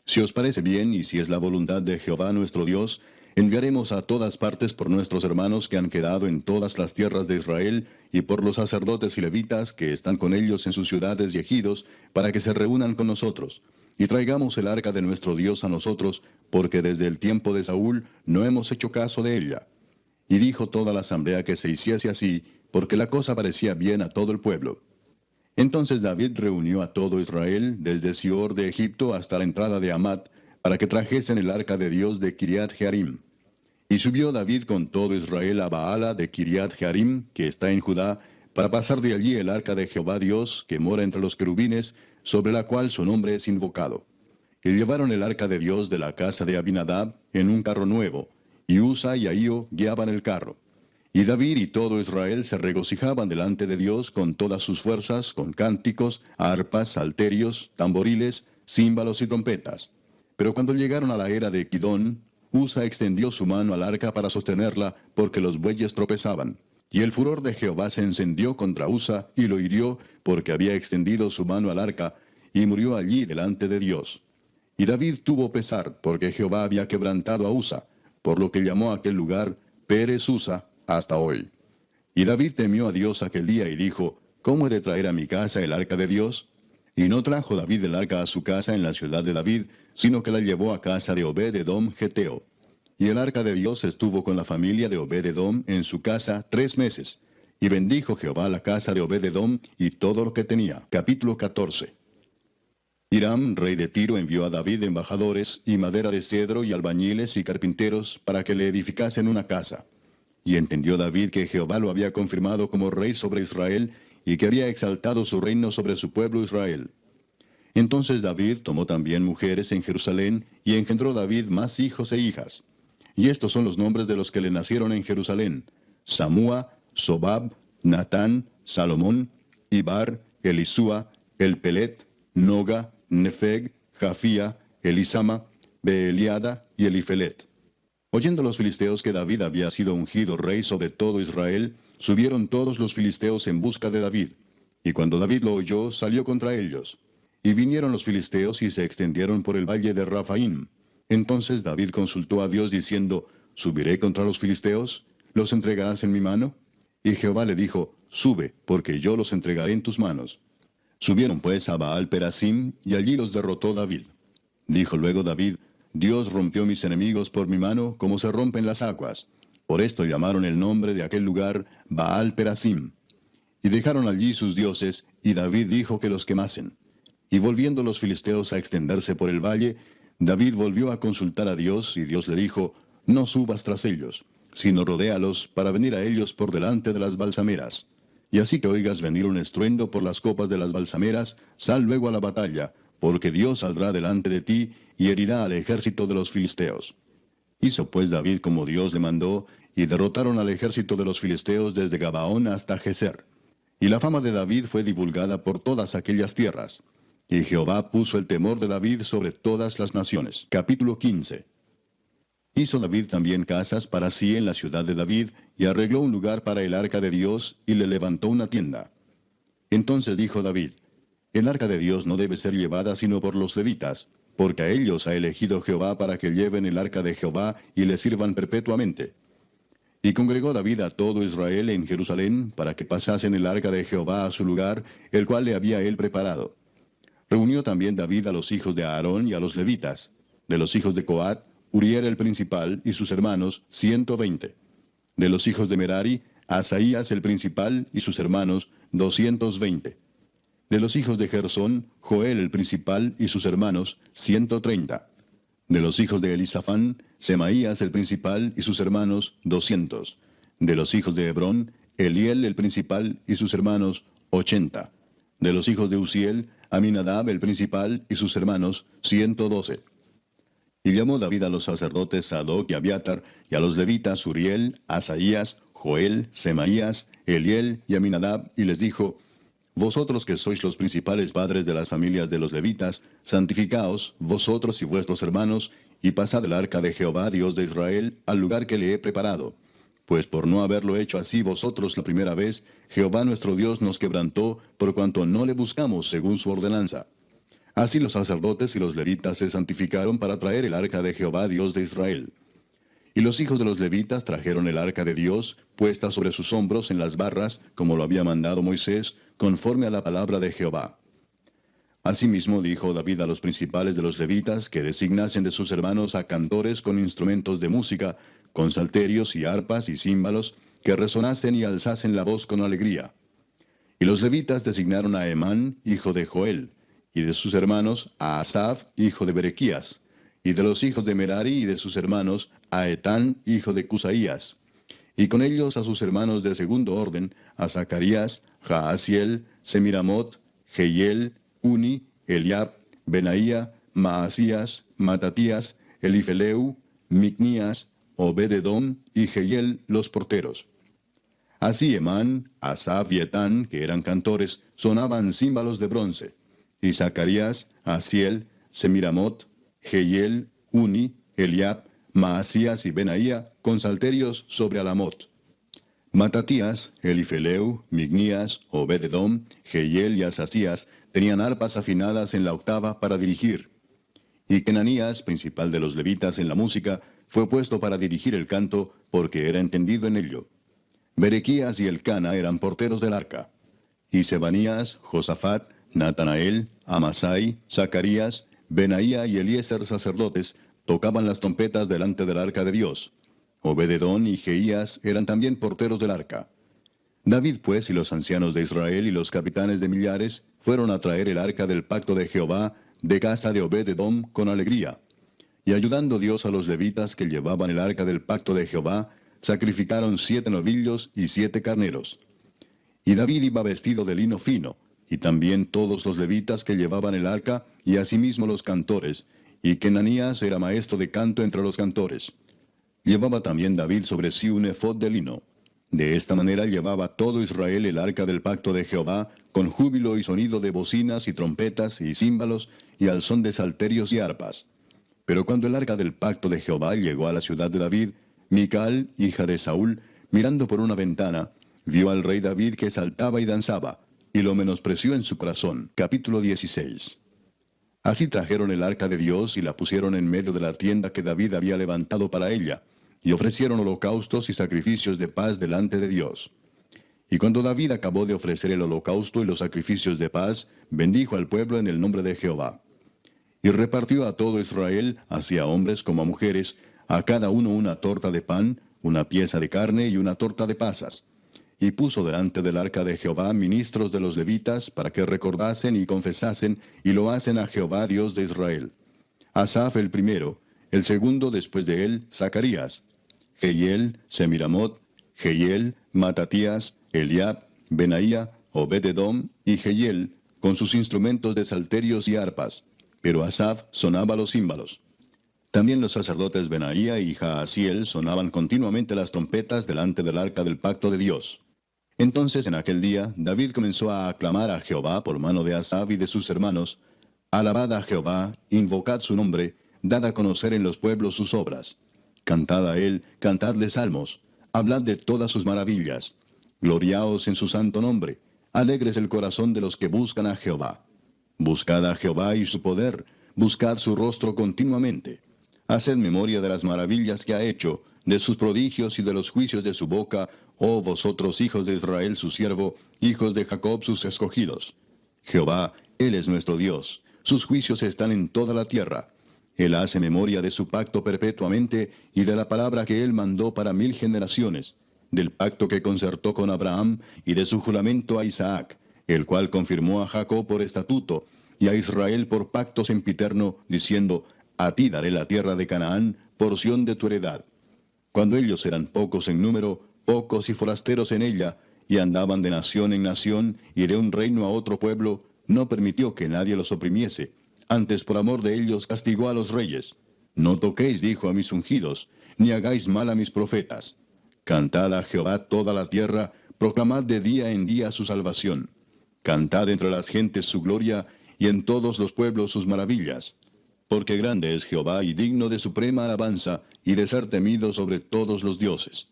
Si os parece bien y si es la voluntad de Jehová nuestro Dios, enviaremos a todas partes por nuestros hermanos que han quedado en todas las tierras de Israel, y por los sacerdotes y levitas que están con ellos en sus ciudades y ejidos, para que se reúnan con nosotros. Y traigamos el arca de nuestro Dios a nosotros, porque desde el tiempo de Saúl no hemos hecho caso de ella. Y dijo toda la asamblea que se hiciese así, porque la cosa parecía bien a todo el pueblo. Entonces David reunió a todo Israel, desde Sior de Egipto hasta la entrada de Hamat, para que trajesen el arca de Dios de Kiriat Jearim. Y subió David con todo Israel a Baala de Kiriat Jearim, que está en Judá, para pasar de allí el arca de Jehová Dios, que mora entre los querubines, sobre la cual su nombre es invocado. Y llevaron el arca de Dios de la casa de Abinadab en un carro nuevo, y Usa y Ahío guiaban el carro. Y David y todo Israel se regocijaban delante de Dios con todas sus fuerzas, con cánticos, arpas, salterios, tamboriles, címbalos y trompetas. Pero cuando llegaron a la era de Kidón, Usa extendió su mano al arca para sostenerla, porque los bueyes tropezaban. Y el furor de Jehová se encendió contra Usa, y lo hirió, porque había extendido su mano al arca, y murió allí delante de Dios. Y David tuvo pesar, porque Jehová había quebrantado a Usa, por lo que llamó a aquel lugar Pérez Usa hasta hoy. Y David temió a Dios aquel día y dijo: ¿Cómo he de traer a mi casa el arca de Dios? Y no trajo David el arca a su casa en la ciudad de David, sino que la llevó a casa de Obed-edom Geteo. Y el arca de Dios estuvo con la familia de Obed-edom en su casa 3 meses. Y bendijo Jehová la casa de Obed-edom y todo lo que tenía. Capítulo 14. Hiram, rey de Tiro, envió a David embajadores, y madera de cedro, y albañiles y carpinteros, para que le edificasen una casa. Y entendió David que Jehová lo había confirmado como rey sobre Israel, y que había exaltado su reino sobre su pueblo Israel. Entonces David tomó también mujeres en Jerusalén, y engendró David más hijos e hijas. Y estos son los nombres de los que le nacieron en Jerusalén: Samúa, Sobab, Natán, Salomón, Ibar, Elisúa, Elpelet, Noga, Nefeg, Jafía, Elisama, Beeliada y Elifelet. Oyendo los filisteos que David había sido ungido rey sobre todo Israel, subieron todos los filisteos en busca de David. Y cuando David lo oyó, salió contra ellos. Y vinieron los filisteos y se extendieron por el valle de Rafaim. Entonces David consultó a Dios diciendo: ¿Subiré contra los filisteos? ¿Los entregarás en mi mano? Y Jehová le dijo: Sube, porque yo los entregaré en tus manos. Subieron pues a Baal Perasim, y allí los derrotó David. Dijo luego David: Dios rompió mis enemigos por mi mano, como se rompen las aguas. Por esto llamaron el nombre de aquel lugar Baal Perasim. Y dejaron allí sus dioses, y David dijo que los quemasen. Y volviendo los filisteos a extenderse por el valle, David volvió a consultar a Dios, y Dios le dijo: No subas tras ellos, sino rodéalos para venir a ellos por delante de las balsameras. Y así que oigas venir un estruendo por las copas de las balsameras, sal luego a la batalla, porque Dios saldrá delante de ti, y herirá al ejército de los filisteos. Hizo pues David como Dios le mandó, y derrotaron al ejército de los filisteos desde Gabaón hasta Geser. Y la fama de David fue divulgada por todas aquellas tierras. Y Jehová puso el temor de David sobre todas las naciones. Capítulo 15. Hizo David también casas para sí en la ciudad de David, y arregló un lugar para el arca de Dios, y le levantó una tienda. Entonces dijo David: El arca de Dios no debe ser llevada sino por los levitas, porque a ellos ha elegido Jehová para que lleven el arca de Jehová y le sirvan perpetuamente. Y congregó David a todo Israel en Jerusalén, para que pasasen el arca de Jehová a su lugar, el cual le había él preparado. Reunió también David a los hijos de Aarón y a los levitas. De los hijos de Coat, Uriel el principal y sus hermanos, 120. De los hijos de Merari, Asaías el principal y sus hermanos, 220. De los hijos de Gersón, Joel el principal y sus hermanos, 130. De los hijos de Elisafán, Semaías el principal y sus hermanos, 200. De los hijos de Hebrón, Eliel el principal y sus hermanos, 80. De los hijos de Uziel, Aminadab el principal y sus hermanos, 112. Y llamó David a los sacerdotes Sadoc y Abiatar, y a los levitas Uriel, Asaías, Joel, Semaías, Eliel y Aminadab, y les dijo: Vosotros que sois los principales padres de las familias de los levitas, santificaos, vosotros y vuestros hermanos, y pasad el arca de Jehová, Dios de Israel, al lugar que le he preparado. Pues por no haberlo hecho así vosotros la primera vez, Jehová nuestro Dios nos quebrantó, por cuanto no le buscamos según su ordenanza. Así los sacerdotes y los levitas se santificaron para traer el arca de Jehová, Dios de Israel. Y los hijos de los levitas trajeron el arca de Dios, puesta sobre sus hombros en las barras, como lo había mandado Moisés, conforme a la palabra de Jehová. Asimismo dijo David a los principales de los levitas que designasen de sus hermanos a cantores con instrumentos de música, con salterios y arpas y címbalos, que resonasen y alzasen la voz con alegría. Y los levitas designaron a Emán, hijo de Joel, y de sus hermanos a Asaf, hijo de Berequías, y de los hijos de Merari y de sus hermanos a Etán, hijo de Cusaías, y con ellos a sus hermanos de segundo orden, a Zacarías, Jaasiel, Semiramot, Jehiel, Uni, Eliab, Benaía, Maasías, Matatías, Elifeleu, Micnías, Obed-edom y Jehiel los porteros. Así Emán, Asaf y Etán, que eran cantores, sonaban címbalos de bronce, y Zacarías, Asiel, Semiramot, Jehiel, Uni, Eliab, Maasías y Benaía, con salterios sobre Alamot. Matatías, Elifeleu, Micnías, Obed-edom, Jehiel y Asasías tenían arpas afinadas en la octava para dirigir. Y Kenanías, principal de los levitas en la música, fue puesto para dirigir el canto, porque era entendido en ello. Berequías y Elcana eran porteros del arca. Y Sebanías, Josafat, Natanael, Amasai, Zacarías, Benaía y Eliezer sacerdotes tocaban las trompetas delante del arca de Dios. Obed-edom y Jeías eran también porteros del arca. David pues y los ancianos de Israel y los capitanes de millares fueron a traer el arca del pacto de Jehová de casa de Obed-edom con alegría. Y ayudando Dios a los levitas que llevaban el arca del pacto de Jehová, sacrificaron 7 novillos y 7 carneros. Y David iba vestido de lino fino, y también todos los levitas que llevaban el arca, y asimismo los cantores, y Kenanías era maestro de canto entre los cantores. Llevaba también David sobre sí un efod de lino. De esta manera llevaba todo Israel el arca del pacto de Jehová, con júbilo y sonido de bocinas y trompetas y címbalos, y al son de salterios y arpas. Pero cuando el arca del pacto de Jehová llegó a la ciudad de David, Mical, hija de Saúl, mirando por una ventana, vio al rey David que saltaba y danzaba, y lo menospreció en su corazón. Capítulo 16. Así trajeron el arca de Dios y la pusieron en medio de la tienda que David había levantado para ella, y ofrecieron holocaustos y sacrificios de paz delante de Dios. Y cuando David acabó de ofrecer el holocausto y los sacrificios de paz, bendijo al pueblo en el nombre de Jehová. Y repartió a todo Israel, así a hombres como a mujeres, a cada uno una torta de pan, una pieza de carne y una torta de pasas. Y puso delante del arca de Jehová ministros de los levitas, para que recordasen y confesasen, y lo hacen a Jehová Dios de Israel. Asaf el primero, el segundo después de él, Zacarías, Jehiel, Semiramot, Jehiel, Matatías, Eliab, Benaía, Obed-edom y Jehiel, con sus instrumentos de salterios y arpas, pero Asaf sonaba los címbalos. También los sacerdotes Benaía y Jaasiel sonaban continuamente las trompetas delante del arca del pacto de Dios. Entonces en aquel día David comenzó a aclamar a Jehová por mano de Asaf y de sus hermanos: Alabad a Jehová, invocad su nombre, dad a conocer en los pueblos sus obras. Cantad a él, cantadle salmos, hablad de todas sus maravillas. Gloriaos en su santo nombre, alegres el corazón de los que buscan a Jehová. Buscad a Jehová y su poder, buscad su rostro continuamente. Haced memoria de las maravillas que ha hecho, de sus prodigios y de los juicios de su boca, oh vosotros hijos de Israel su siervo, hijos de Jacob sus escogidos. Jehová, Él es nuestro Dios, sus juicios están en toda la tierra. Él hace memoria de su pacto perpetuamente y de la palabra que Él mandó para 1000 generaciones, del pacto que concertó con Abraham y de su juramento a Isaac, el cual confirmó a Jacob por estatuto y a Israel por pacto sempiterno, diciendo: A ti daré la tierra de Canaán, porción de tu heredad. Cuando ellos eran pocos en número, pocos y forasteros en ella, y andaban de nación en nación y de un reino a otro pueblo, no permitió que nadie los oprimiese. Antes por amor de ellos castigó a los reyes. No toquéis, dijo, a mis ungidos, ni hagáis mal a mis profetas. Cantad a Jehová toda la tierra, proclamad de día en día su salvación. Cantad entre las gentes su gloria, y en todos los pueblos sus maravillas. Porque grande es Jehová y digno de suprema alabanza, y de ser temido sobre todos los dioses.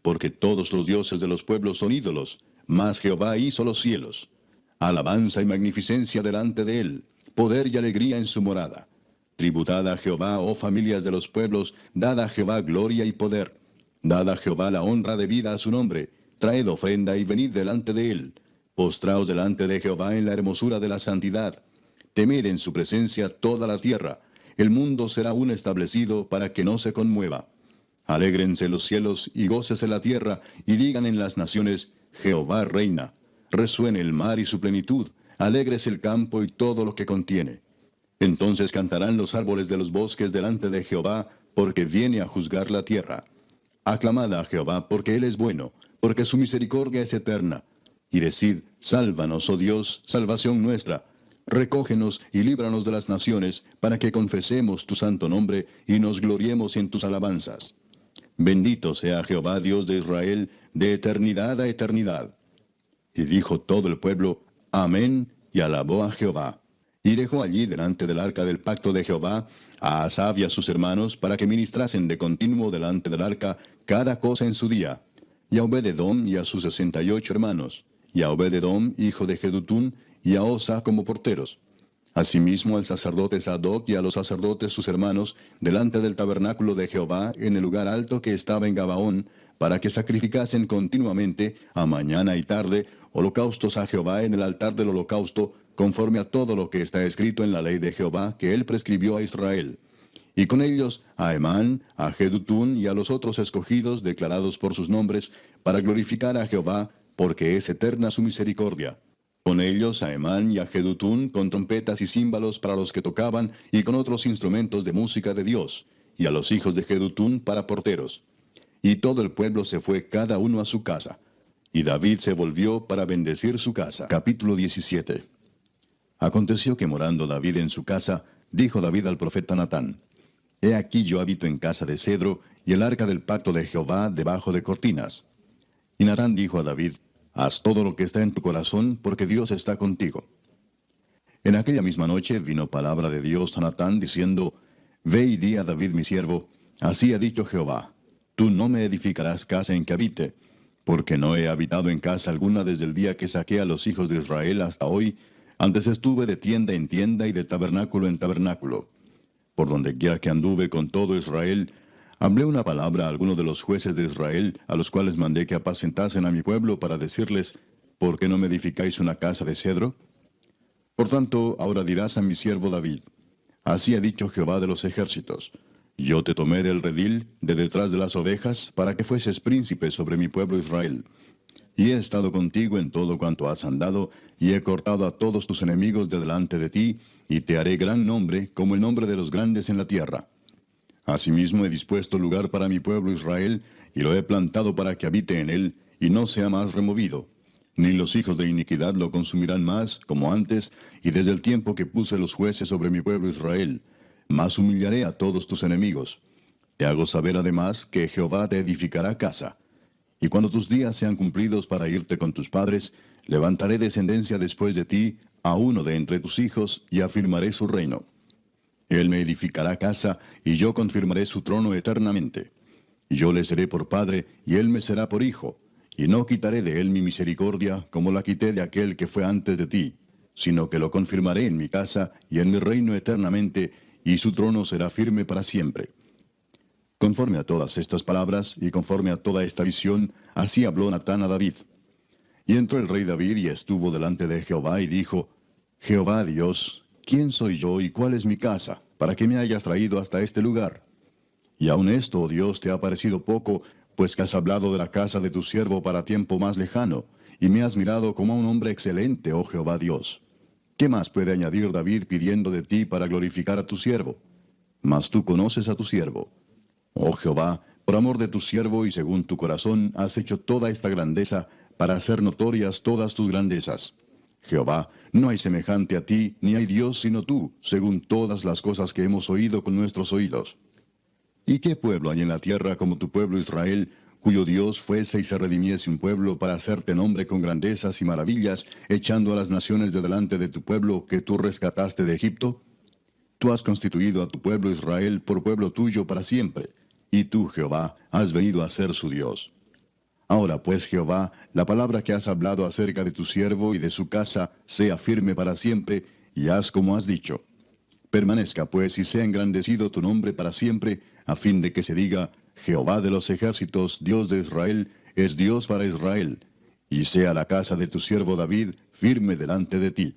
Porque todos los dioses de los pueblos son ídolos, mas Jehová hizo los cielos. Alabanza y magnificencia delante de él, poder y alegría en su morada. Tributad a Jehová, oh familias de los pueblos, dad a Jehová gloria y poder. Dad a Jehová la honra debida a su nombre, traed ofrenda y venid delante de él. Postraos delante de Jehová en la hermosura de la santidad. Temed en su presencia toda la tierra. El mundo será aún establecido para que no se conmueva. Alégrense los cielos y gócese la tierra, y digan en las naciones, Jehová reina. Resuene el mar y su plenitud, alégrese el campo y todo lo que contiene. Entonces cantarán los árboles de los bosques delante de Jehová, porque viene a juzgar la tierra. Aclamad a Jehová, porque él es bueno, porque su misericordia es eterna. Y decid, sálvanos, oh Dios, salvación nuestra. Recógenos y líbranos de las naciones, para que confesemos tu santo nombre y nos gloriemos en tus alabanzas. Bendito sea Jehová, Dios de Israel, de eternidad a eternidad. Y dijo todo el pueblo, Amén, y alabó a Jehová. Y dejó allí delante del arca del pacto de Jehová a Asaf y a sus hermanos, para que ministrasen de continuo delante del arca cada cosa en su día. Y a Obed-edom y a sus 68 hermanos, y a Obed-edom, hijo de Jedutún, y a Osa como porteros. Asimismo al sacerdote Sadoc y a los sacerdotes sus hermanos, delante del tabernáculo de Jehová, en el lugar alto que estaba en Gabaón, para que sacrificasen continuamente, a mañana y tarde, holocaustos a Jehová en el altar del holocausto, conforme a todo lo que está escrito en la ley de Jehová, que él prescribió a Israel. Y con ellos a Emán, a Jedutún y a los otros escogidos declarados por sus nombres, para glorificar a Jehová, porque es eterna su misericordia. Con ellos a Emán y a Jedutún, con trompetas y címbalos para los que tocaban, y con otros instrumentos de música de Dios, y a los hijos de Jedutún para porteros. Y todo el pueblo se fue cada uno a su casa. Y David se volvió para bendecir su casa. Capítulo 17. Aconteció que morando David en su casa, dijo David al profeta Natán, He aquí yo habito en casa de cedro, y el arca del pacto de Jehová debajo de cortinas. Y Natán dijo a David, Haz todo lo que está en tu corazón, porque Dios está contigo. En aquella misma noche vino palabra de Dios a Natán, diciendo, Ve y di a David mi siervo, así ha dicho Jehová, tú no me edificarás casa en que habite, porque no he habitado en casa alguna desde el día que saqué a los hijos de Israel hasta hoy, antes estuve de tienda en tienda y de tabernáculo en tabernáculo. Por donde quiera que anduve con todo Israel, hablé una palabra a algunos de los jueces de Israel, a los cuales mandé que apacentasen a mi pueblo para decirles, ¿por qué no me edificáis una casa de cedro? Por tanto, ahora dirás a mi siervo David, así ha dicho Jehová de los ejércitos, yo te tomé del redil, de detrás de las ovejas, para que fueses príncipe sobre mi pueblo Israel. Y he estado contigo en todo cuanto has andado, y he cortado a todos tus enemigos de delante de ti, y te haré gran nombre, como el nombre de los grandes en la tierra. Asimismo he dispuesto lugar para mi pueblo Israel, y lo he plantado para que habite en él, y no sea más removido. Ni los hijos de iniquidad lo consumirán más, como antes, y desde el tiempo que puse los jueces sobre mi pueblo Israel. Mas humillaré a todos tus enemigos. Te hago saber además que Jehová te edificará casa. Y cuando tus días sean cumplidos para irte con tus padres, levantaré descendencia después de ti, a uno de entre tus hijos, y afirmaré su reino. Él me edificará casa, y yo confirmaré su trono eternamente. Y yo le seré por padre, y él me será por hijo. Y no quitaré de él mi misericordia, como la quité de aquel que fue antes de ti, sino que lo confirmaré en mi casa y en mi reino eternamente, y su trono será firme para siempre. Conforme a todas estas palabras, y conforme a toda esta visión, así habló Natán a David. Y entró el rey David y estuvo delante de Jehová, y dijo, Jehová Dios, ¿quién soy yo y cuál es mi casa, para que me hayas traído hasta este lugar? Y aun esto, oh Dios, te ha parecido poco, pues que has hablado de la casa de tu siervo para tiempo más lejano, y me has mirado como a un hombre excelente, oh Jehová Dios. ¿Qué más puede añadir David pidiendo de ti para glorificar a tu siervo? Mas tú conoces a tu siervo. Oh Jehová, por amor de tu siervo y según tu corazón, has hecho toda esta grandeza para hacer notorias todas tus grandezas. Jehová, no hay semejante a ti, ni hay Dios sino tú, según todas las cosas que hemos oído con nuestros oídos. ¿Y qué pueblo hay en la tierra como tu pueblo Israel, cuyo Dios fuese y se redimiese un pueblo para hacerte nombre con grandezas y maravillas, echando a las naciones de delante de tu pueblo que tú rescataste de Egipto? Tú has constituido a tu pueblo Israel por pueblo tuyo para siempre, y tú, Jehová, has venido a ser su Dios. Ahora pues, Jehová, la palabra que has hablado acerca de tu siervo y de su casa sea firme para siempre, y haz como has dicho. Permanezca pues y sea engrandecido tu nombre para siempre, a fin de que se diga, Jehová de los ejércitos, Dios de Israel, es Dios para Israel, y sea la casa de tu siervo David firme delante de ti.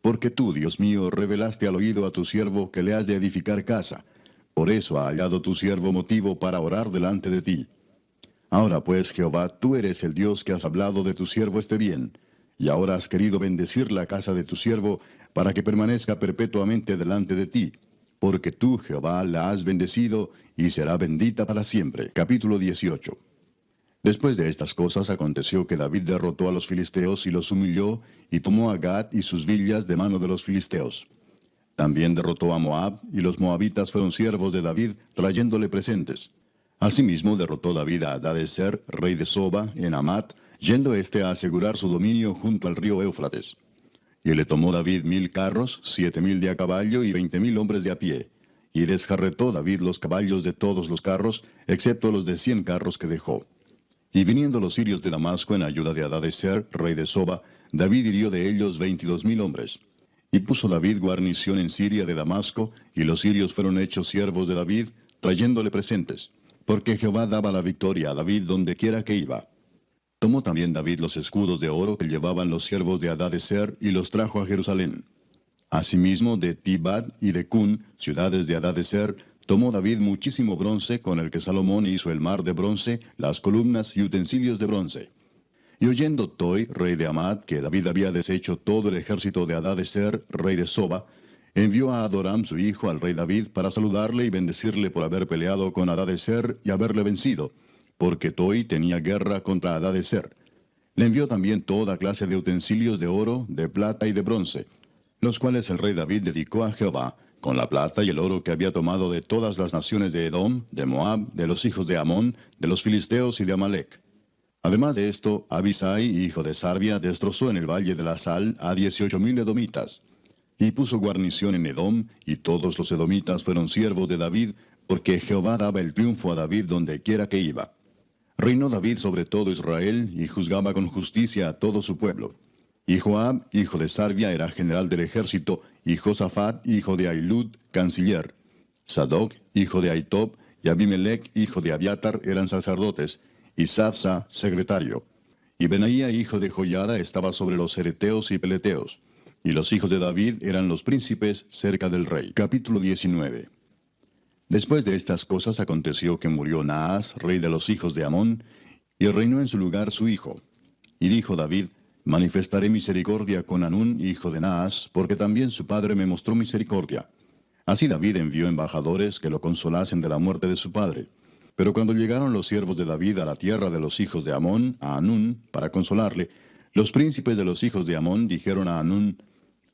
Porque tú, Dios mío, revelaste al oído a tu siervo que le has de edificar casa. Por eso ha hallado tu siervo motivo para orar delante de ti. Ahora pues, Jehová, tú eres el Dios que has hablado de tu siervo este bien, y ahora has querido bendecir la casa de tu siervo, para que permanezca perpetuamente delante de ti, porque tú, Jehová, la has bendecido, y será bendita para siempre. Capítulo 18. Después de estas cosas aconteció que David derrotó a los filisteos y los humilló, y tomó a Gad y sus villas de mano de los filisteos. También derrotó a Moab, y los moabitas fueron siervos de David, trayéndole presentes. Asimismo derrotó David a Hadadezer, rey de Soba, en Amat, yendo éste a asegurar su dominio junto al río Éufrates. Y le tomó David 1000 carros, 7000 de a caballo y 20,000 hombres de a pie. Y desjarretó David los caballos de todos los carros, excepto los de 100 carros que dejó. Y viniendo los sirios de Damasco en ayuda de Hadadezer, rey de Soba, David hirió de ellos 22,000 hombres. Y puso David guarnición en Siria de Damasco, y los sirios fueron hechos siervos de David, trayéndole presentes, porque Jehová daba la victoria a David donde quiera que iba. Tomó también David los escudos de oro que llevaban los siervos de Hadadezer, y los trajo a Jerusalén. Asimismo de Tibad y de Cun, ciudades de Hadadezer, tomó David muchísimo bronce, con el que Salomón hizo el mar de bronce, las columnas y utensilios de bronce. Y oyendo Toi, rey de Amad, que David había deshecho todo el ejército de Hadadezer, rey de Soba, envió a Adoram su hijo al rey David para saludarle y bendecirle por haber peleado con Hadadezer y haberle vencido, porque Toi tenía guerra contra Hadadezer. Le envió también toda clase de utensilios de oro, de plata y de bronce, los cuales el rey David dedicó a Jehová, con la plata y el oro que había tomado de todas las naciones de Edom, de Moab, de los hijos de Amón, de los filisteos y de Amalec. Además de esto, Abisai, hijo de Sarbia, destrozó en el valle de la Sal a 18,000 edomitas. Y puso guarnición en Edom, y todos los edomitas fueron siervos de David, porque Jehová daba el triunfo a David donde quiera que iba. Reinó David sobre todo Israel, y juzgaba con justicia a todo su pueblo. Y Joab, hijo de Sarbia, era general del ejército, y Josafat, hijo de Ahilud, canciller. Sadoc, hijo de Ahitob, y Abimelech, hijo de Abiatar, eran sacerdotes, y Safsa, secretario. Y Benaía, hijo de Joiada, estaba sobre los cereteos y peleteos. Y los hijos de David eran los príncipes cerca del rey. Capítulo 19. Después de estas cosas aconteció que murió Naas, rey de los hijos de Amón, y reinó en su lugar su hijo. Y dijo David, manifestaré misericordia con Hanún, hijo de Naas, porque también su padre me mostró misericordia. Así David envió embajadores que lo consolasen de la muerte de su padre. Pero cuando llegaron los siervos de David a la tierra de los hijos de Amón, a Hanún, para consolarle, los príncipes de los hijos de Amón dijeron a Hanún,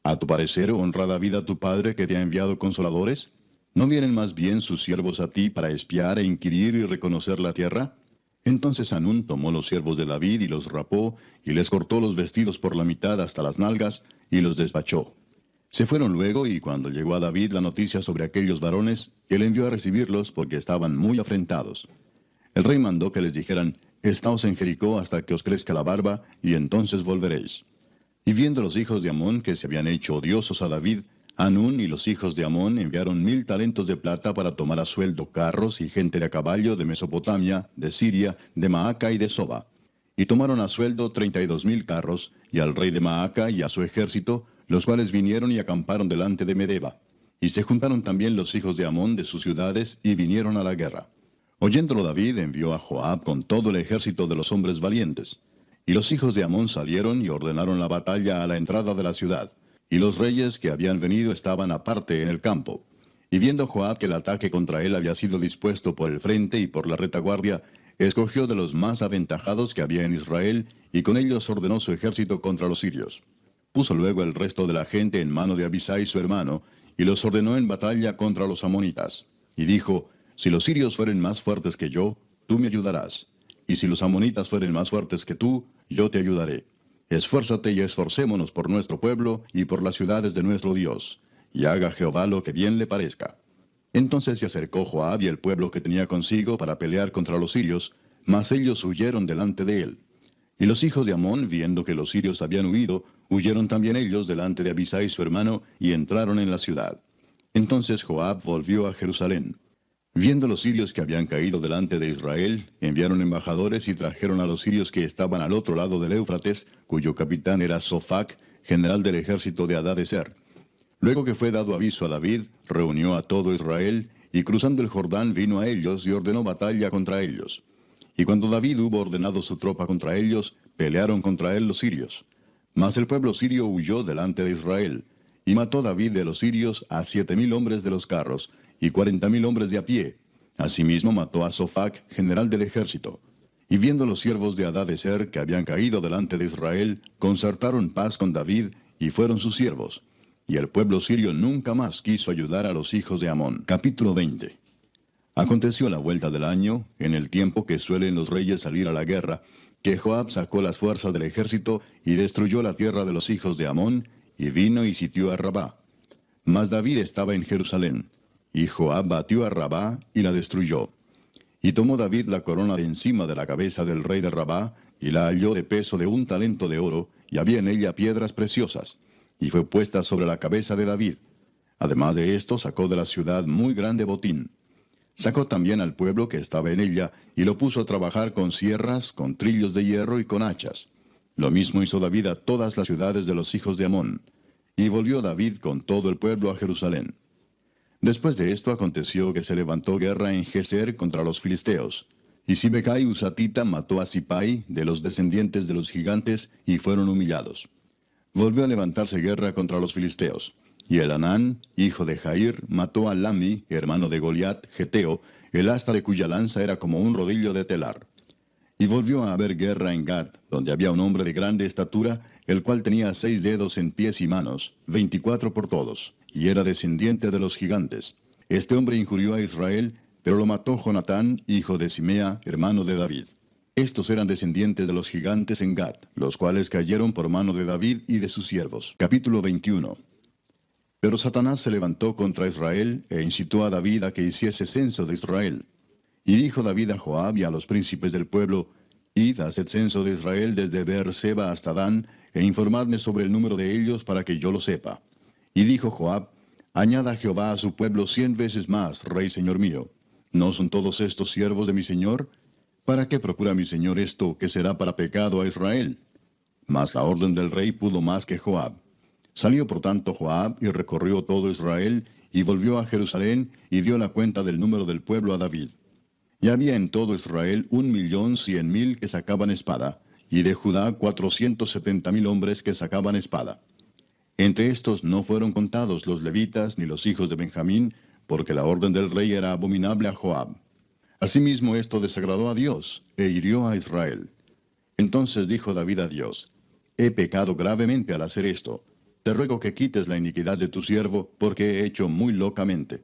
¿a tu parecer honra David a tu padre que te ha enviado consoladores? ¿No vienen más bien sus siervos a ti para espiar e inquirir y reconocer la tierra? Entonces Hanún tomó los siervos de David y los rapó, y les cortó los vestidos por la mitad hasta las nalgas, y los despachó. Se fueron luego, y cuando llegó a David la noticia sobre aquellos varones, él envió a recibirlos porque estaban muy afrentados. El rey mandó que les dijeran, Estaos en Jericó hasta que os crezca la barba, y entonces volveréis. Y viendo los hijos de Amón que se habían hecho odiosos a David, Hanún y los hijos de Amón enviaron 1000 talentos de plata para tomar a sueldo carros y gente de a caballo de Mesopotamia, de Siria, de Maaca y de Soba. Y tomaron a sueldo 32,000 carros, y al rey de Maaca y a su ejército, los cuales vinieron y acamparon delante de Medeba. Y se juntaron también los hijos de Amón de sus ciudades, y vinieron a la guerra. Oyéndolo David envió a Joab con todo el ejército de los hombres valientes. Y los hijos de Amón salieron y ordenaron la batalla a la entrada de la ciudad. Y los reyes que habían venido estaban aparte en el campo. Y viendo Joab que el ataque contra él había sido dispuesto por el frente y por la retaguardia, escogió de los más aventajados que había en Israel, y con ellos ordenó su ejército contra los sirios. Puso luego el resto de la gente en mano de Abisai su hermano, y los ordenó en batalla contra los amonitas. Y dijo, si los sirios fueren más fuertes que yo, tú me ayudarás. Y si los amonitas fueren más fuertes que tú, yo te ayudaré. Esfuérzate y esforcémonos por nuestro pueblo y por las ciudades de nuestro Dios. Y haga Jehová lo que bien le parezca. Entonces se acercó Joab y el pueblo que tenía consigo para pelear contra los sirios, mas ellos huyeron delante de él. Y los hijos de Amón, viendo que los sirios habían huido, huyeron también ellos delante de Abisai su hermano, y entraron en la ciudad. Entonces Joab volvió a Jerusalén. Viendo los sirios que habían caído delante de Israel, enviaron embajadores y trajeron a los sirios que estaban al otro lado del Éufrates, cuyo capitán era Sofac, general del ejército de Hadadezer. Luego que fue dado aviso a David, reunió a todo Israel, y cruzando el Jordán vino a ellos y ordenó batalla contra ellos. Y cuando David hubo ordenado su tropa contra ellos, pelearon contra él los sirios. Mas el pueblo sirio huyó delante de Israel, y mató David de los sirios a 7,000 hombres de los carros, y 40,000 hombres de a pie. Asimismo mató a Sofac, general del ejército. Y viendo los siervos de Hadadezer que habían caído delante de Israel, concertaron paz con David, y fueron sus siervos. Y el pueblo sirio nunca más quiso ayudar a los hijos de Amón. Capítulo 20. Aconteció a la vuelta del año, en el tiempo que suelen los reyes salir a la guerra, que Joab sacó las fuerzas del ejército y destruyó la tierra de los hijos de Amón, y vino y sitió a Rabá. Mas David estaba en Jerusalén, y Joab batió a Rabá y la destruyó. Y tomó David la corona de encima de la cabeza del rey de Rabá, y la halló de peso de 1 talento de oro, y había en ella piedras preciosas, y fue puesta sobre la cabeza de David. Además de esto, sacó de la ciudad muy grande botín. Sacó también al pueblo que estaba en ella, y lo puso a trabajar con sierras, con trillos de hierro y con hachas. Lo mismo hizo David a todas las ciudades de los hijos de Amón. Y volvió David con todo el pueblo a Jerusalén. Después de esto aconteció que se levantó guerra en Geser contra los filisteos. Y Sibecai Husatita mató a Sipai, de los descendientes de los gigantes, y fueron humillados. Volvió a levantarse guerra contra los filisteos. Y Elanán, hijo de Jair, mató a Lami, hermano de Goliat, geteo, el asta de cuya lanza era como un rodillo de telar. Y volvió a haber guerra en Gad, donde había un hombre de grande estatura, el cual tenía 6 dedos en pies y manos, 24 por todos, y era descendiente de los gigantes. Este hombre injurió a Israel, pero lo mató Jonatán, hijo de Simea, hermano de David. Estos eran descendientes de los gigantes en Gad, los cuales cayeron por mano de David y de sus siervos. Capítulo 21. Pero Satanás se levantó contra Israel, e incitó a David a que hiciese censo de Israel. Y dijo David a Joab y a los príncipes del pueblo, id, haced censo de Israel desde Beerseba hasta Dan, e informadme sobre el número de ellos para que yo lo sepa. Y dijo Joab, añada Jehová a su pueblo 100 veces más, rey señor mío. ¿No son todos estos siervos de mi señor? ¿Para qué procura mi señor esto, que será para pecado a Israel? Mas la orden del rey pudo más que Joab. Salió por tanto Joab y recorrió todo Israel, y volvió a Jerusalén, y dio la cuenta del número del pueblo a David. Y había en todo Israel 1,100,000 que sacaban espada, y de Judá 470,000 hombres que sacaban espada. Entre estos no fueron contados los levitas ni los hijos de Benjamín, porque la orden del rey era abominable a Joab. Asimismo esto desagradó a Dios, e hirió a Israel. Entonces dijo David a Dios, he pecado gravemente al hacer esto. Te ruego que quites la iniquidad de tu siervo, porque he hecho muy locamente.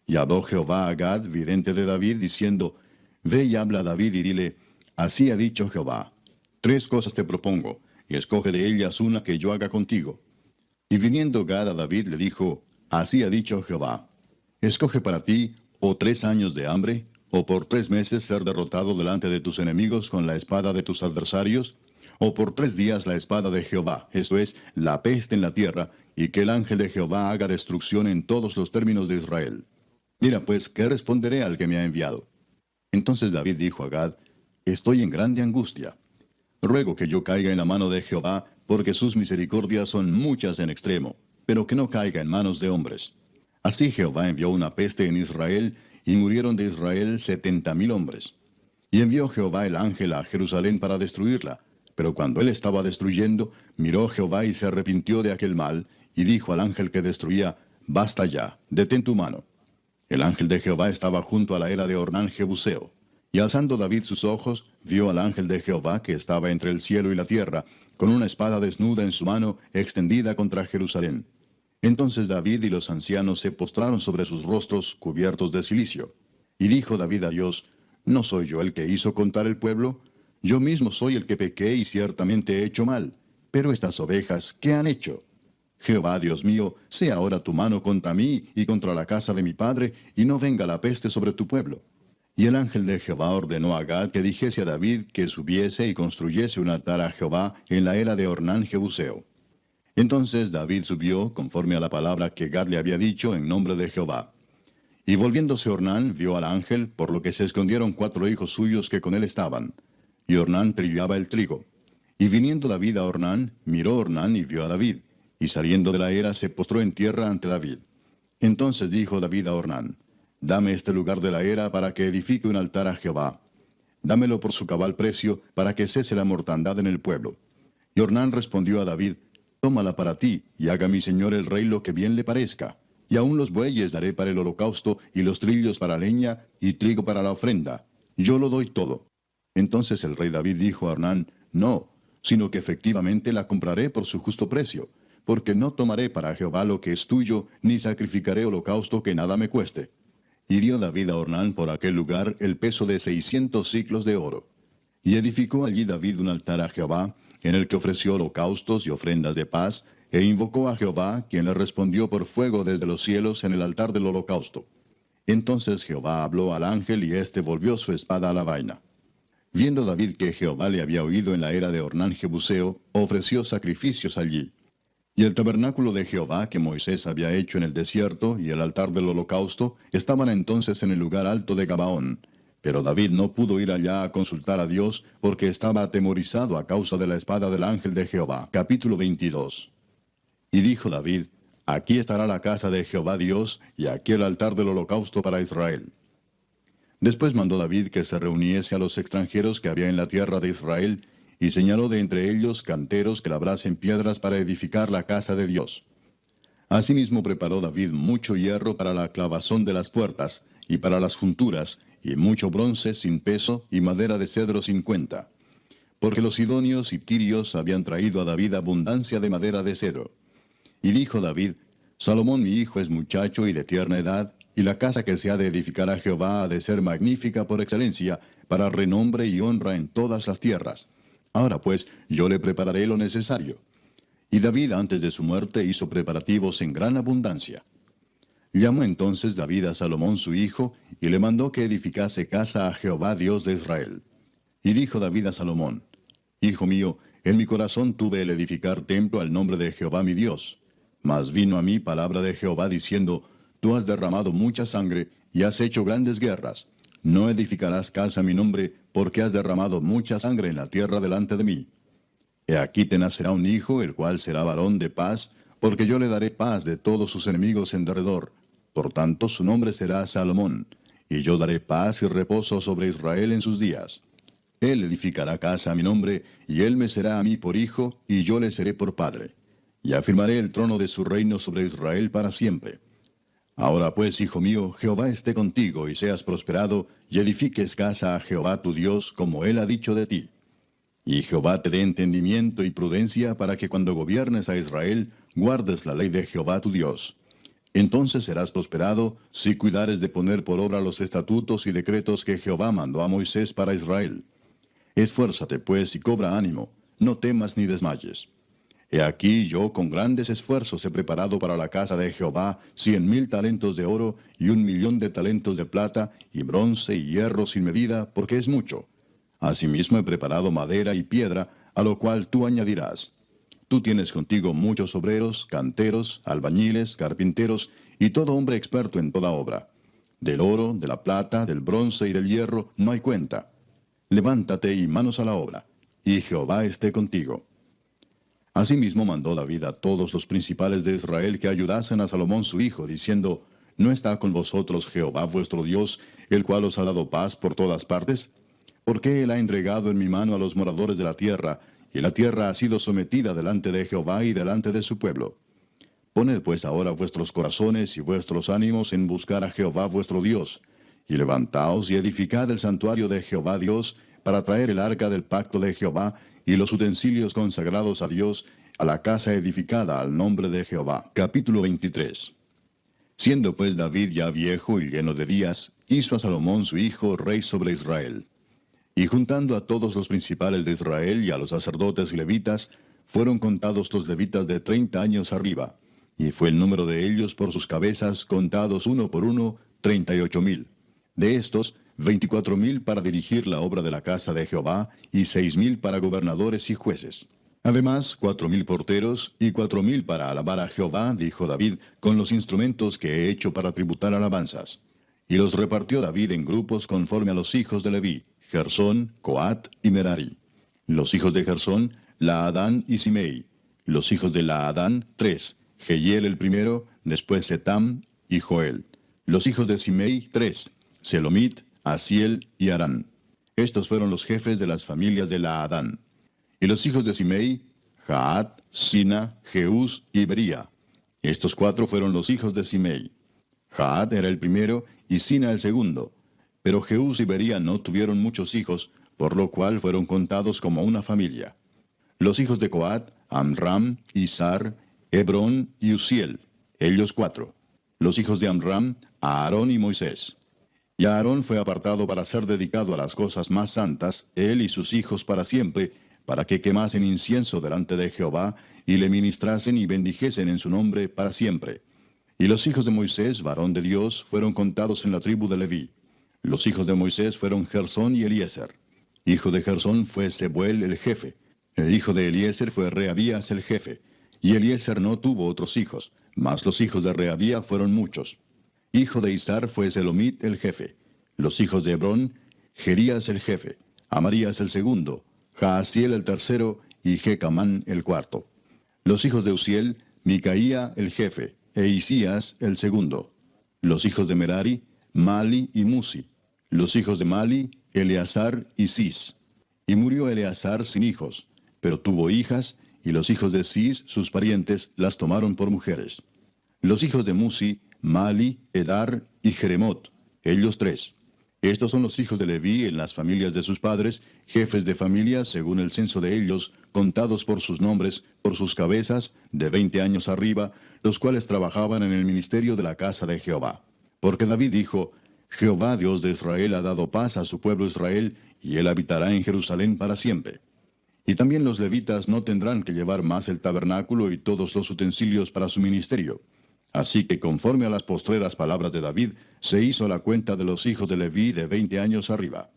Y habló Jehová a Gad, vidente de David, diciendo, ve y habla a David y dile, así ha dicho Jehová, 3 cosas te propongo, y escoge de ellas una que yo haga contigo. Y viniendo Gad a David le dijo, así ha dicho Jehová, escoge para ti, o 3 años de hambre, o por 3 meses ser derrotado delante de tus enemigos con la espada de tus adversarios, o por 3 días la espada de Jehová, esto es, la peste en la tierra, y que el ángel de Jehová haga destrucción en todos los términos de Israel. Mira pues, ¿qué responderé al que me ha enviado? Entonces David dijo a Gad, estoy en grande angustia. Ruego que yo caiga en la mano de Jehová, porque sus misericordias son muchas en extremo, pero que no caiga en manos de hombres. Así Jehová envió una peste en Israel, y murieron de Israel 70,000 hombres. Y envió Jehová el ángel a Jerusalén para destruirla. Pero cuando él estaba destruyendo, miró Jehová y se arrepintió de aquel mal, y dijo al ángel que destruía, basta ya, detén tu mano. El ángel de Jehová estaba junto a la era de Ornán Jebuseo. Y alzando David sus ojos, vio al ángel de Jehová que estaba entre el cielo y la tierra, con una espada desnuda en su mano, extendida contra Jerusalén. Entonces David y los ancianos se postraron sobre sus rostros cubiertos de cilicio. Y dijo David a Dios, ¿no soy yo el que hizo contar el pueblo? Yo mismo soy el que pequé y ciertamente he hecho mal. Pero estas ovejas, ¿qué han hecho? Jehová, Dios mío, sea ahora tu mano contra mí y contra la casa de mi padre, y no venga la peste sobre tu pueblo. Y el ángel de Jehová ordenó a Gad que dijese a David que subiese y construyese un altar a Jehová en la era de Ornán Jebuseo. Entonces David subió, conforme a la palabra que Gad le había dicho, en nombre de Jehová. Y volviéndose Ornán, vio al ángel, por lo que se escondieron 4 hijos suyos que con él estaban. Y Ornán trillaba el trigo. Y viniendo David a Ornán, miró Ornán y vio a David. Y saliendo de la era, se postró en tierra ante David. Entonces dijo David a Ornán, dame este lugar de la era para que edifique un altar a Jehová. Dámelo por su cabal precio, para que cese la mortandad en el pueblo. Y Ornán respondió a David, tómala para ti, y haga mi señor el rey lo que bien le parezca. Y aun los bueyes daré para el holocausto, y los trillos para leña, y trigo para la ofrenda. Yo lo doy todo. Entonces el rey David dijo a Ornán, no, sino que efectivamente la compraré por su justo precio, porque no tomaré para Jehová lo que es tuyo, ni sacrificaré holocausto que nada me cueste. Y dio David a Ornán por aquel lugar el peso de 600 siclos de oro. Y edificó allí David un altar a Jehová, en el que ofreció holocaustos y ofrendas de paz, e invocó a Jehová, quien le respondió por fuego desde los cielos en el altar del holocausto. Entonces Jehová habló al ángel, y éste volvió su espada a la vaina. Viendo David que Jehová le había oído en la era de Ornán Jebuseo, ofreció sacrificios allí. Y el tabernáculo de Jehová que Moisés había hecho en el desierto y el altar del holocausto estaban entonces en el lugar alto de Gabaón. Pero David no pudo ir allá a consultar a Dios porque estaba atemorizado a causa de la espada del ángel de Jehová. Capítulo 22. Y dijo David, aquí estará la casa de Jehová Dios y aquí el altar del holocausto para Israel. Después mandó David que se reuniese a los extranjeros que había en la tierra de Israel, y señaló de entre ellos canteros que labrasen piedras para edificar la casa de Dios. Asimismo preparó David mucho hierro para la clavazón de las puertas, y para las junturas, y mucho bronce sin peso, y madera de cedro sin cuenta. Porque los sidonios y tirios habían traído a David abundancia de madera de cedro. Y dijo David, Salomón mi hijo es muchacho y de tierna edad, y la casa que se ha de edificar a Jehová ha de ser magnífica por excelencia, para renombre y honra en todas las tierras. Ahora pues, yo le prepararé lo necesario. Y David antes de su muerte hizo preparativos en gran abundancia. Llamó entonces David a Salomón su hijo, y le mandó que edificase casa a Jehová Dios de Israel. Y dijo David a Salomón, Hijo mío, en mi corazón tuve el edificar templo al nombre de Jehová mi Dios. Mas vino a mí palabra de Jehová diciendo, Tú has derramado mucha sangre, y has hecho grandes guerras. No edificarás casa a mi nombre, porque has derramado mucha sangre en la tierra delante de mí. He aquí te nacerá un hijo, el cual será varón de paz, porque yo le daré paz de todos sus enemigos en derredor. Por tanto su nombre será Salomón, y yo daré paz y reposo sobre Israel en sus días. Él edificará casa a mi nombre, y él me será a mí por hijo, y yo le seré por padre. Y afirmaré el trono de su reino sobre Israel para siempre. Ahora pues, hijo mío, Jehová esté contigo, y seas prosperado, y edifiques casa a Jehová tu Dios, como él ha dicho de ti. Y Jehová te dé entendimiento y prudencia para que cuando gobiernes a Israel, guardes la ley de Jehová tu Dios. Entonces serás prosperado, si cuidares de poner por obra los estatutos y decretos que Jehová mandó a Moisés para Israel. Esfuérzate pues y cobra ánimo, no temas ni desmayes. He aquí yo con grandes esfuerzos he preparado para la casa de Jehová 100,000 talentos de oro y 1,000,000 de talentos de plata, y bronce y hierro sin medida, porque es mucho. Asimismo he preparado madera y piedra, a lo cual tú añadirás. Tú tienes contigo muchos obreros, canteros, albañiles, carpinteros, y todo hombre experto en toda obra. Del oro, de la plata, del bronce y del hierro no hay cuenta. Levántate y manos a la obra, y Jehová esté contigo. Asimismo mandó David a todos los principales de Israel que ayudasen a Salomón su hijo, diciendo, ¿No está con vosotros Jehová vuestro Dios, el cual os ha dado paz por todas partes? ¿Por qué él ha entregado en mi mano a los moradores de la tierra, y la tierra ha sido sometida delante de Jehová y delante de su pueblo? Poned pues ahora vuestros corazones y vuestros ánimos en buscar a Jehová vuestro Dios, y levantaos y edificad el santuario de Jehová Dios, para traer el arca del pacto de Jehová, y los utensilios consagrados a Dios, a la casa edificada al nombre de Jehová. Capítulo 23. Siendo pues David ya viejo y lleno de días, hizo a Salomón su hijo rey sobre Israel. Y juntando a todos los principales de Israel y a los sacerdotes y levitas, fueron contados los levitas de 30 años arriba, y fue el número de ellos por sus cabezas, contados uno por uno, 38,000. De estos, 24,000 para dirigir la obra de la casa de Jehová, y 6,000 para gobernadores y jueces. Además, 4,000 porteros, y 4,000 para alabar a Jehová, dijo David, con los instrumentos que he hecho para tributar alabanzas. Y los repartió David en grupos conforme a los hijos de Leví, Gersón, Coat y Merari. Los hijos de Gersón, Laadán y Simei. Los hijos de Laadán, 3, Jehiel el primero, después Setam y Joel. Los hijos de Simei, 3, Selomit, Asiel y Arán. Estos fueron los jefes de las familias de Laadán. Y los hijos de Simei, Jaat, Sina, Jeús y Bería. Estos 4 fueron los hijos de Simei. Jaat era el primero y Sina el segundo. Pero Jeús y Bería no tuvieron muchos hijos, por lo cual fueron contados como una familia. Los hijos de Coat, Amram, Izar, Hebrón y Uziel, ellos 4. Los hijos de Amram, Aarón y Moisés. Y Aarón fue apartado para ser dedicado a las cosas más santas, él y sus hijos para siempre, para que quemasen incienso delante de Jehová, y le ministrasen y bendijesen en su nombre para siempre. Y los hijos de Moisés, varón de Dios, fueron contados en la tribu de Leví. Los hijos de Moisés fueron Gersón y Eliezer. Hijo de Gersón fue Sebuel el jefe. El hijo de Eliezer fue Rehabías el jefe. Y Eliezer no tuvo otros hijos, mas los hijos de Rehabía fueron muchos. Hijo de Izar fue Selomit el jefe. Los hijos de Hebrón, Jerías el jefe, Amarías el segundo, Jaasiel el tercero y Jecamán el cuarto. Los hijos de Uziel, Micaía el jefe, e Isías el segundo. Los hijos de Merari, Mali y Musi. Los hijos de Mali, Eleazar y Cis. Y murió Eleazar sin hijos, pero tuvo hijas, y los hijos de Cis, sus parientes, las tomaron por mujeres. Los hijos de Musi, Mali, Edar y Jeremot, ellos 3. Estos son los hijos de Leví en las familias de sus padres, jefes de familias según el censo de ellos, contados por sus nombres, por sus cabezas, de 20 años arriba, los cuales trabajaban en el ministerio de la casa de Jehová. Porque David dijo, Jehová Dios de Israel ha dado paz a su pueblo Israel, y él habitará en Jerusalén para siempre. Y también los levitas no tendrán que llevar más el tabernáculo y todos los utensilios para su ministerio. Así que conforme a las postreras palabras de David, se hizo la cuenta de los hijos de Leví de 20 años arriba.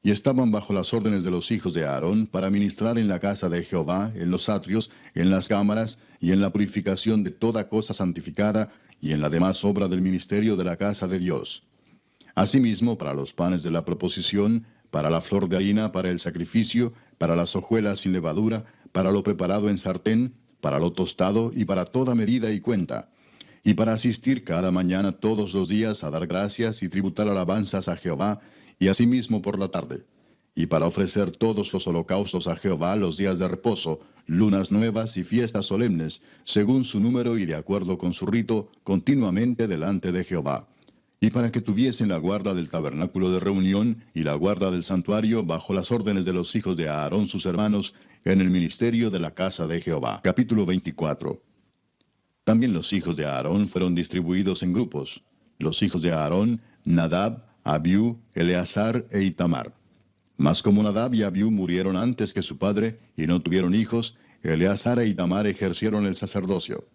Y estaban bajo las órdenes de los hijos de Aarón para ministrar en la casa de Jehová, en los atrios, en las cámaras, y en la purificación de toda cosa santificada, y en la demás obra del ministerio de la casa de Dios. Asimismo, para los panes de la proposición, para la flor de harina, para el sacrificio, para las hojuelas sin levadura, para lo preparado en sartén, para lo tostado y para toda medida y cuenta, y para asistir cada mañana todos los días a dar gracias y tributar alabanzas a Jehová, y asimismo por la tarde, y para ofrecer todos los holocaustos a Jehová los días de reposo, lunas nuevas y fiestas solemnes, según su número y de acuerdo con su rito, continuamente delante de Jehová. Y para que tuviesen la guarda del tabernáculo de reunión y la guarda del santuario bajo las órdenes de los hijos de Aarón sus hermanos, en el ministerio de la casa de Jehová. Capítulo 24. También los hijos de Aarón fueron distribuidos en grupos. Los hijos de Aarón, Nadab, Abiú, Eleazar e Itamar. Mas como Nadab y Abiú murieron antes que su padre, y no tuvieron hijos, Eleazar e Itamar ejercieron el sacerdocio.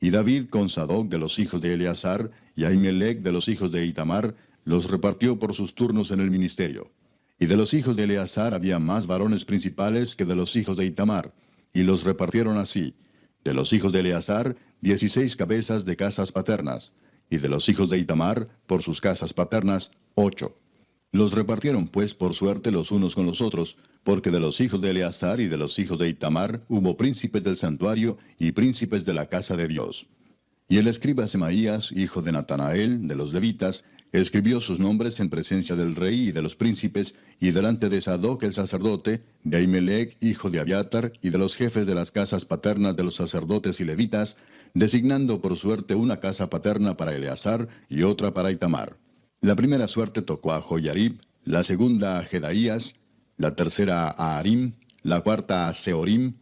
Y David con Sadoc de los hijos de Eleazar, y Ahimelech de los hijos de Itamar, los repartió por sus turnos en el ministerio. Y de los hijos de Eleazar había más varones principales que de los hijos de Itamar, y los repartieron así. De los hijos de Eleazar, 16 cabezas de casas paternas, y de los hijos de Itamar, por sus casas paternas, 8. Los repartieron pues por suerte los unos con los otros, porque de los hijos de Eleazar y de los hijos de Itamar hubo príncipes del santuario y príncipes de la casa de Dios. Y el escriba Semaías, hijo de Natanael, de los levitas, escribió sus nombres en presencia del rey y de los príncipes, y delante de Sadoc el sacerdote, de Ahimelech, hijo de Abiatar, y de los jefes de las casas paternas de los sacerdotes y levitas, designando por suerte una casa paterna para Eleazar y otra para Itamar. La primera suerte tocó a Joyarib, la segunda a Jedaías, la tercera a Harim, la cuarta a Seorim,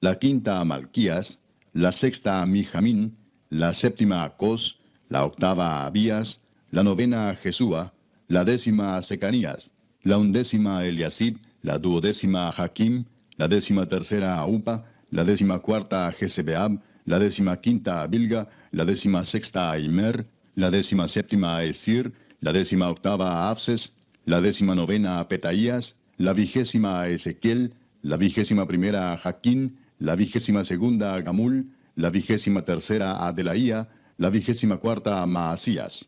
la quinta a Malquías, la sexta a Mijamín, la séptima a Cos, la octava a Abías, la novena a Jesúa, la décima a Secanías, la undécima a Eliasib, la duodécima a Jaquim, la décima tercera a Upa, la décima cuarta a Jesebeab, la décima quinta a Bilga, la décima sexta a Imer, la décima séptima a Esir, la décima octava a Abses, la décima novena a Petaías, la vigésima a Ezequiel, la vigésima primera a Jaquín, la vigésima segunda a Gamul, la vigésima tercera a Delaía, la vigésima cuarta a Maasías.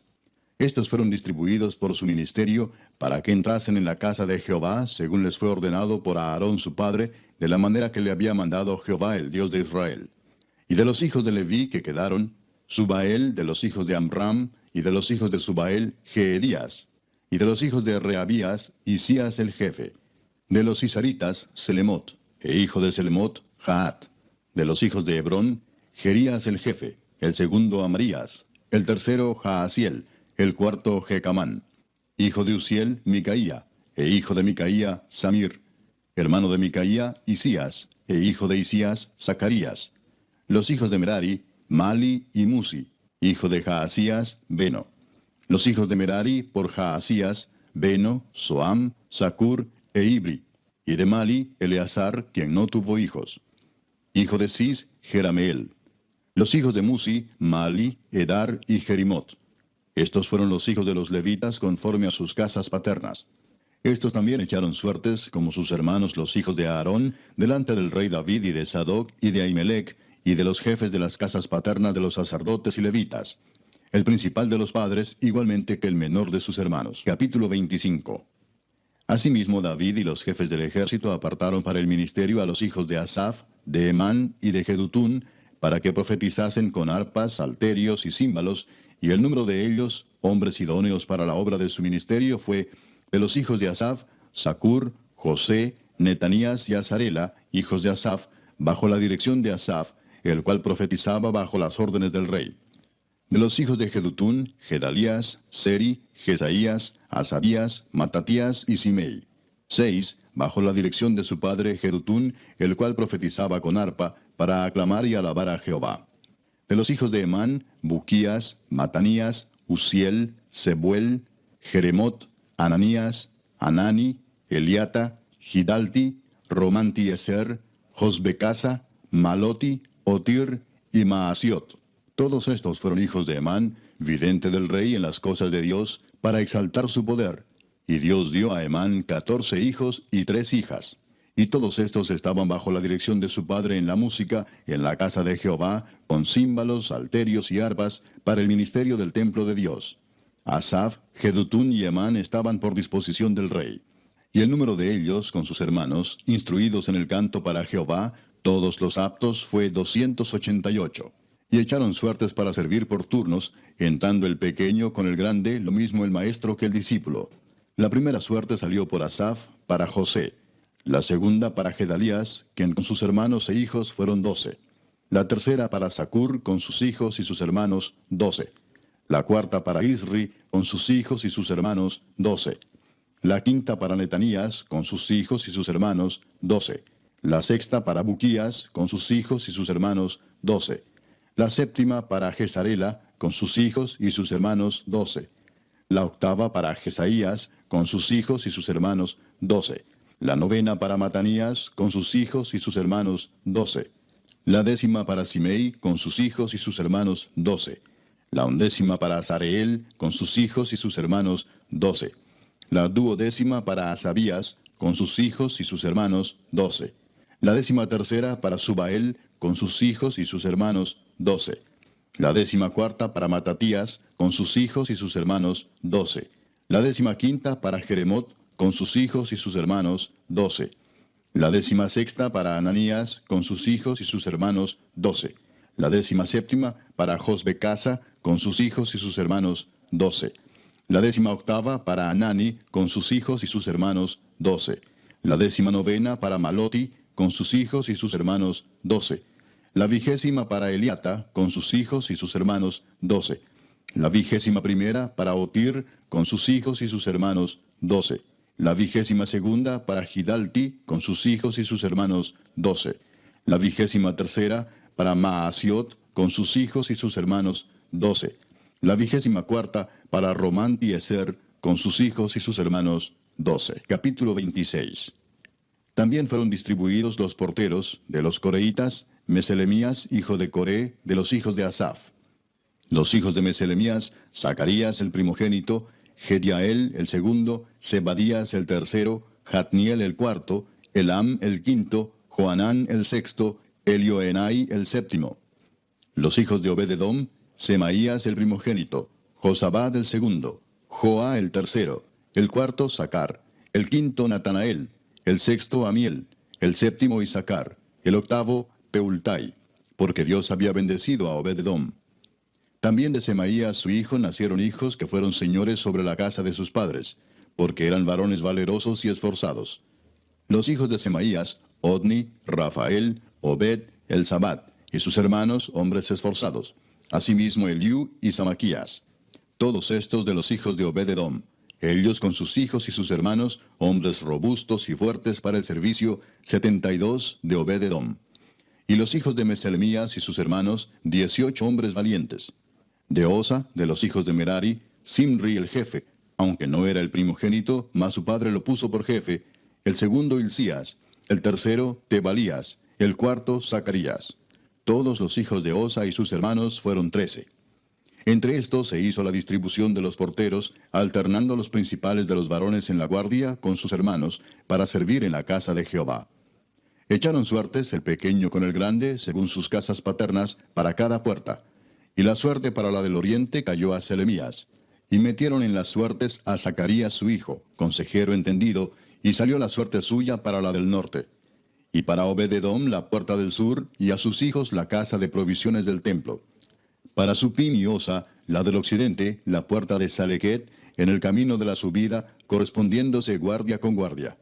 Estos fueron distribuidos por su ministerio para que entrasen en la casa de Jehová, según les fue ordenado por Aarón su padre, de la manera que le había mandado Jehová, el Dios de Israel. Y de los hijos de Leví que quedaron, Subael, de los hijos de Amram, y de los hijos de Subael, Jeedías. Y de los hijos de Reabías, Isías el jefe. De los Isaritas, Selemot, e hijo de Selemot, Jaat. De los hijos de Hebrón, Jerías el jefe, el segundo Amarías, el tercero Jaasiel, el cuarto Jecamán. Hijo de Uziel, Micaía, e hijo de Micaía, Samir. Hermano de Micaía, Isías, e hijo de Isías, Zacarías. Los hijos de Merari, Mali y Musi, hijo de Jaasías, Beno. Los hijos de Merari por Jaasías, Beno, Soam, Zacur e Ibri. Y de Mali, Eleazar, quien no tuvo hijos. Hijo de Cis, Jerameel. Los hijos de Musi, Mali, Edar y Jerimot. Estos fueron los hijos de los levitas conforme a sus casas paternas. Estos también echaron suertes, como sus hermanos los hijos de Aarón, delante del rey David y de Sadoc y de Ahimelech, y de los jefes de las casas paternas de los sacerdotes y levitas. El principal de los padres, igualmente que el menor de sus hermanos. Capítulo 25. Asimismo David y los jefes del ejército apartaron para el ministerio a los hijos de Asaf, de Emán y de Jedutún, para que profetizasen con arpas, salterios y címbalos, y el número de ellos, hombres idóneos para la obra de su ministerio, fue de los hijos de Asaf, Zacur, José, Netanías y Azarela, hijos de Asaf, bajo la dirección de Asaf, el cual profetizaba bajo las órdenes del rey. De los hijos de Jedutún, Gedalías, Seri, Jesaías, Asabías, Matatías y Simei. 6, bajo la dirección de su padre Jedutún, el cual profetizaba con arpa, para aclamar y alabar a Jehová. De los hijos de Emán, Buquías, Matanías, Uziel, Sebuel, Jeremot, Ananías, Anani, Eliata, Gidalti, Romantieser, Josbecasa, Maloti, Otir y Maasiot. Todos estos fueron hijos de Emán, vidente del rey en las cosas de Dios, para exaltar su poder. Y Dios dio a Emán 14 hijos y 3 hijas. Y todos estos estaban bajo la dirección de su padre en la música, en la casa de Jehová, con címbalos, salterios y arpas, para el ministerio del templo de Dios. Asaf, Jedutún y Emán estaban por disposición del rey. Y el número de ellos, con sus hermanos, instruidos en el canto para Jehová, todos los aptos, fue 288. Y echaron suertes para servir por turnos, entrando el pequeño con el grande, lo mismo el maestro que el discípulo. La primera suerte salió por Asaf, para José. La segunda para Gedalías, quien con sus hermanos e hijos fueron 12. La tercera para Zacur, con sus hijos y sus hermanos, 12. La cuarta para Isri, con sus hijos y sus hermanos, 12. La quinta para Netanías, con sus hijos y sus hermanos, 12. La sexta para Buquías, con sus hijos y sus hermanos, 12. La séptima para Jezarela, con sus hijos y sus hermanos, 12. La octava para Jesaías, con sus hijos y sus hermanos, 12. La novena para Matanías, con sus hijos y sus hermanos, 12. La décima para Simei, con sus hijos y sus hermanos, 12. La undécima para Azareel, con sus hijos y sus hermanos, 12. La duodécima para Asabías, con sus hijos y sus hermanos, 12. La 13ª para Subael, con sus hijos y sus hermanos, 12. La 14ª para Matatías, con sus hijos y sus hermanos, 12. La 15ª para Jeremot, con sus hijos y sus hermanos, 12. La 16ª para Ananías, con sus hijos y sus hermanos, 12. La 17ª para Josbecasa, con sus hijos y sus hermanos, 12. La 18ª para Anani, con sus hijos y sus hermanos, 12. La 19ª para Maloti, con sus hijos y sus hermanos, 12. La 20ª para Eliata, con sus hijos y sus hermanos, 12. La 21ª para Otir, con sus hijos y sus hermanos, 12. La 22ª para Gidalti, con sus hijos y sus hermanos, 12. La 23ª para Maasiot, con sus hijos y sus hermanos, 12. La 24ª para Román-Tieser, con sus hijos y sus hermanos, 12. Capítulo 26. También fueron distribuidos los porteros de los coreitas, Meselemías, hijo de Coré, de los hijos de Asaf. Los hijos de Meselemías, Zacarías el primogénito, Gediael el segundo, Zebadías el tercero, Jatniel el cuarto, Elam el quinto, Joanán el sexto, Elioenai el séptimo. Los hijos de Obed-edom, Semaías el primogénito, Josabad el segundo, Joa el tercero, el cuarto Sacar, el quinto Natanael, el sexto Amiel, el séptimo Isacar, el octavo Peultai, porque Dios había bendecido a Obed-edom. También de Semaías su hijo nacieron hijos que fueron señores sobre la casa de sus padres, porque eran varones valerosos y esforzados. Los hijos de Semaías, Odni, Rafael, Obed, Elzabat, y sus hermanos, hombres esforzados. Asimismo Eliú y Samaquías. Todos estos de los hijos de Obed-edom, ellos con sus hijos y sus hermanos, hombres robustos y fuertes para el servicio, 72 de Obed-edom. Y los hijos de Meselemías y sus hermanos, 18 hombres valientes. De Osa, de los hijos de Merari, Simri el jefe, aunque no era el primogénito, mas su padre lo puso por jefe, el segundo Hilcías, el tercero Tebalías, el cuarto Zacarías. Todos los hijos de Osa y sus hermanos fueron 13. Entre estos se hizo la distribución de los porteros, alternando los principales de los varones en la guardia con sus hermanos, para servir en la casa de Jehová. Echaron suertes el pequeño con el grande, según sus casas paternas, para cada puerta. Y la suerte para la del oriente cayó a Selemías. Y metieron en las suertes a Zacarías su hijo, consejero entendido, y salió la suerte suya para la del norte. Y para Obed-edom la puerta del sur, y a sus hijos la casa de provisiones del templo. Para Supim y Osa, la del occidente, la puerta de Salequet, en el camino de la subida, correspondiéndose guardia con guardia.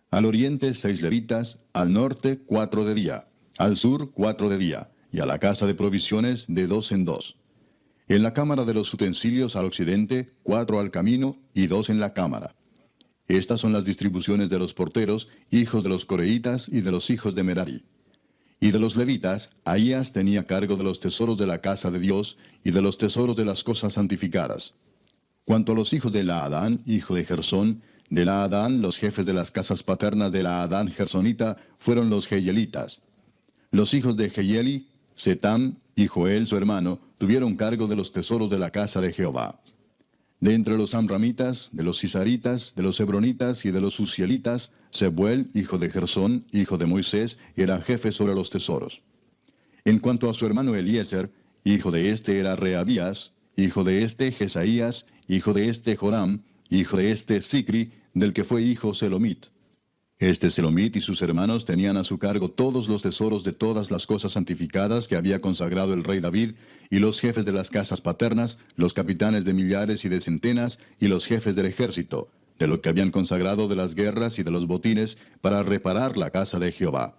Al oriente 6 levitas, al norte 4 de día, al sur 4 de día, y a la casa de provisiones de 2 en 2. En la cámara de los utensilios al occidente, 4 al camino y 2 en la cámara. Estas son las distribuciones de los porteros, hijos de los coreitas y de los hijos de Merari. Y de los levitas, Ahías tenía cargo de los tesoros de la casa de Dios y de los tesoros de las cosas santificadas. Cuanto a los hijos de Laadán, hijo de Gersón, de Laadán los jefes de las casas paternas de Laadán Gersonita fueron los Jeyelitas. Los hijos de Jeyeli, Setam y Joel su hermano, tuvieron cargo de los tesoros de la casa de Jehová. De entre los amramitas, de los cisaritas, de los hebronitas y de los uzielitas, Sebuel, hijo de Gersón, hijo de Moisés, era jefe sobre los tesoros. En cuanto a su hermano Eliezer, hijo de este era Reabías, hijo de este Jesaías, hijo de este Joram, hijo de este Sicri, del que fue hijo Selomit. Este Selomit y sus hermanos tenían a su cargo todos los tesoros de todas las cosas santificadas que había consagrado el rey David, y los jefes de las casas paternas, los capitanes de millares y de centenas, y los jefes del ejército, de lo que habían consagrado de las guerras y de los botines, para reparar la casa de Jehová.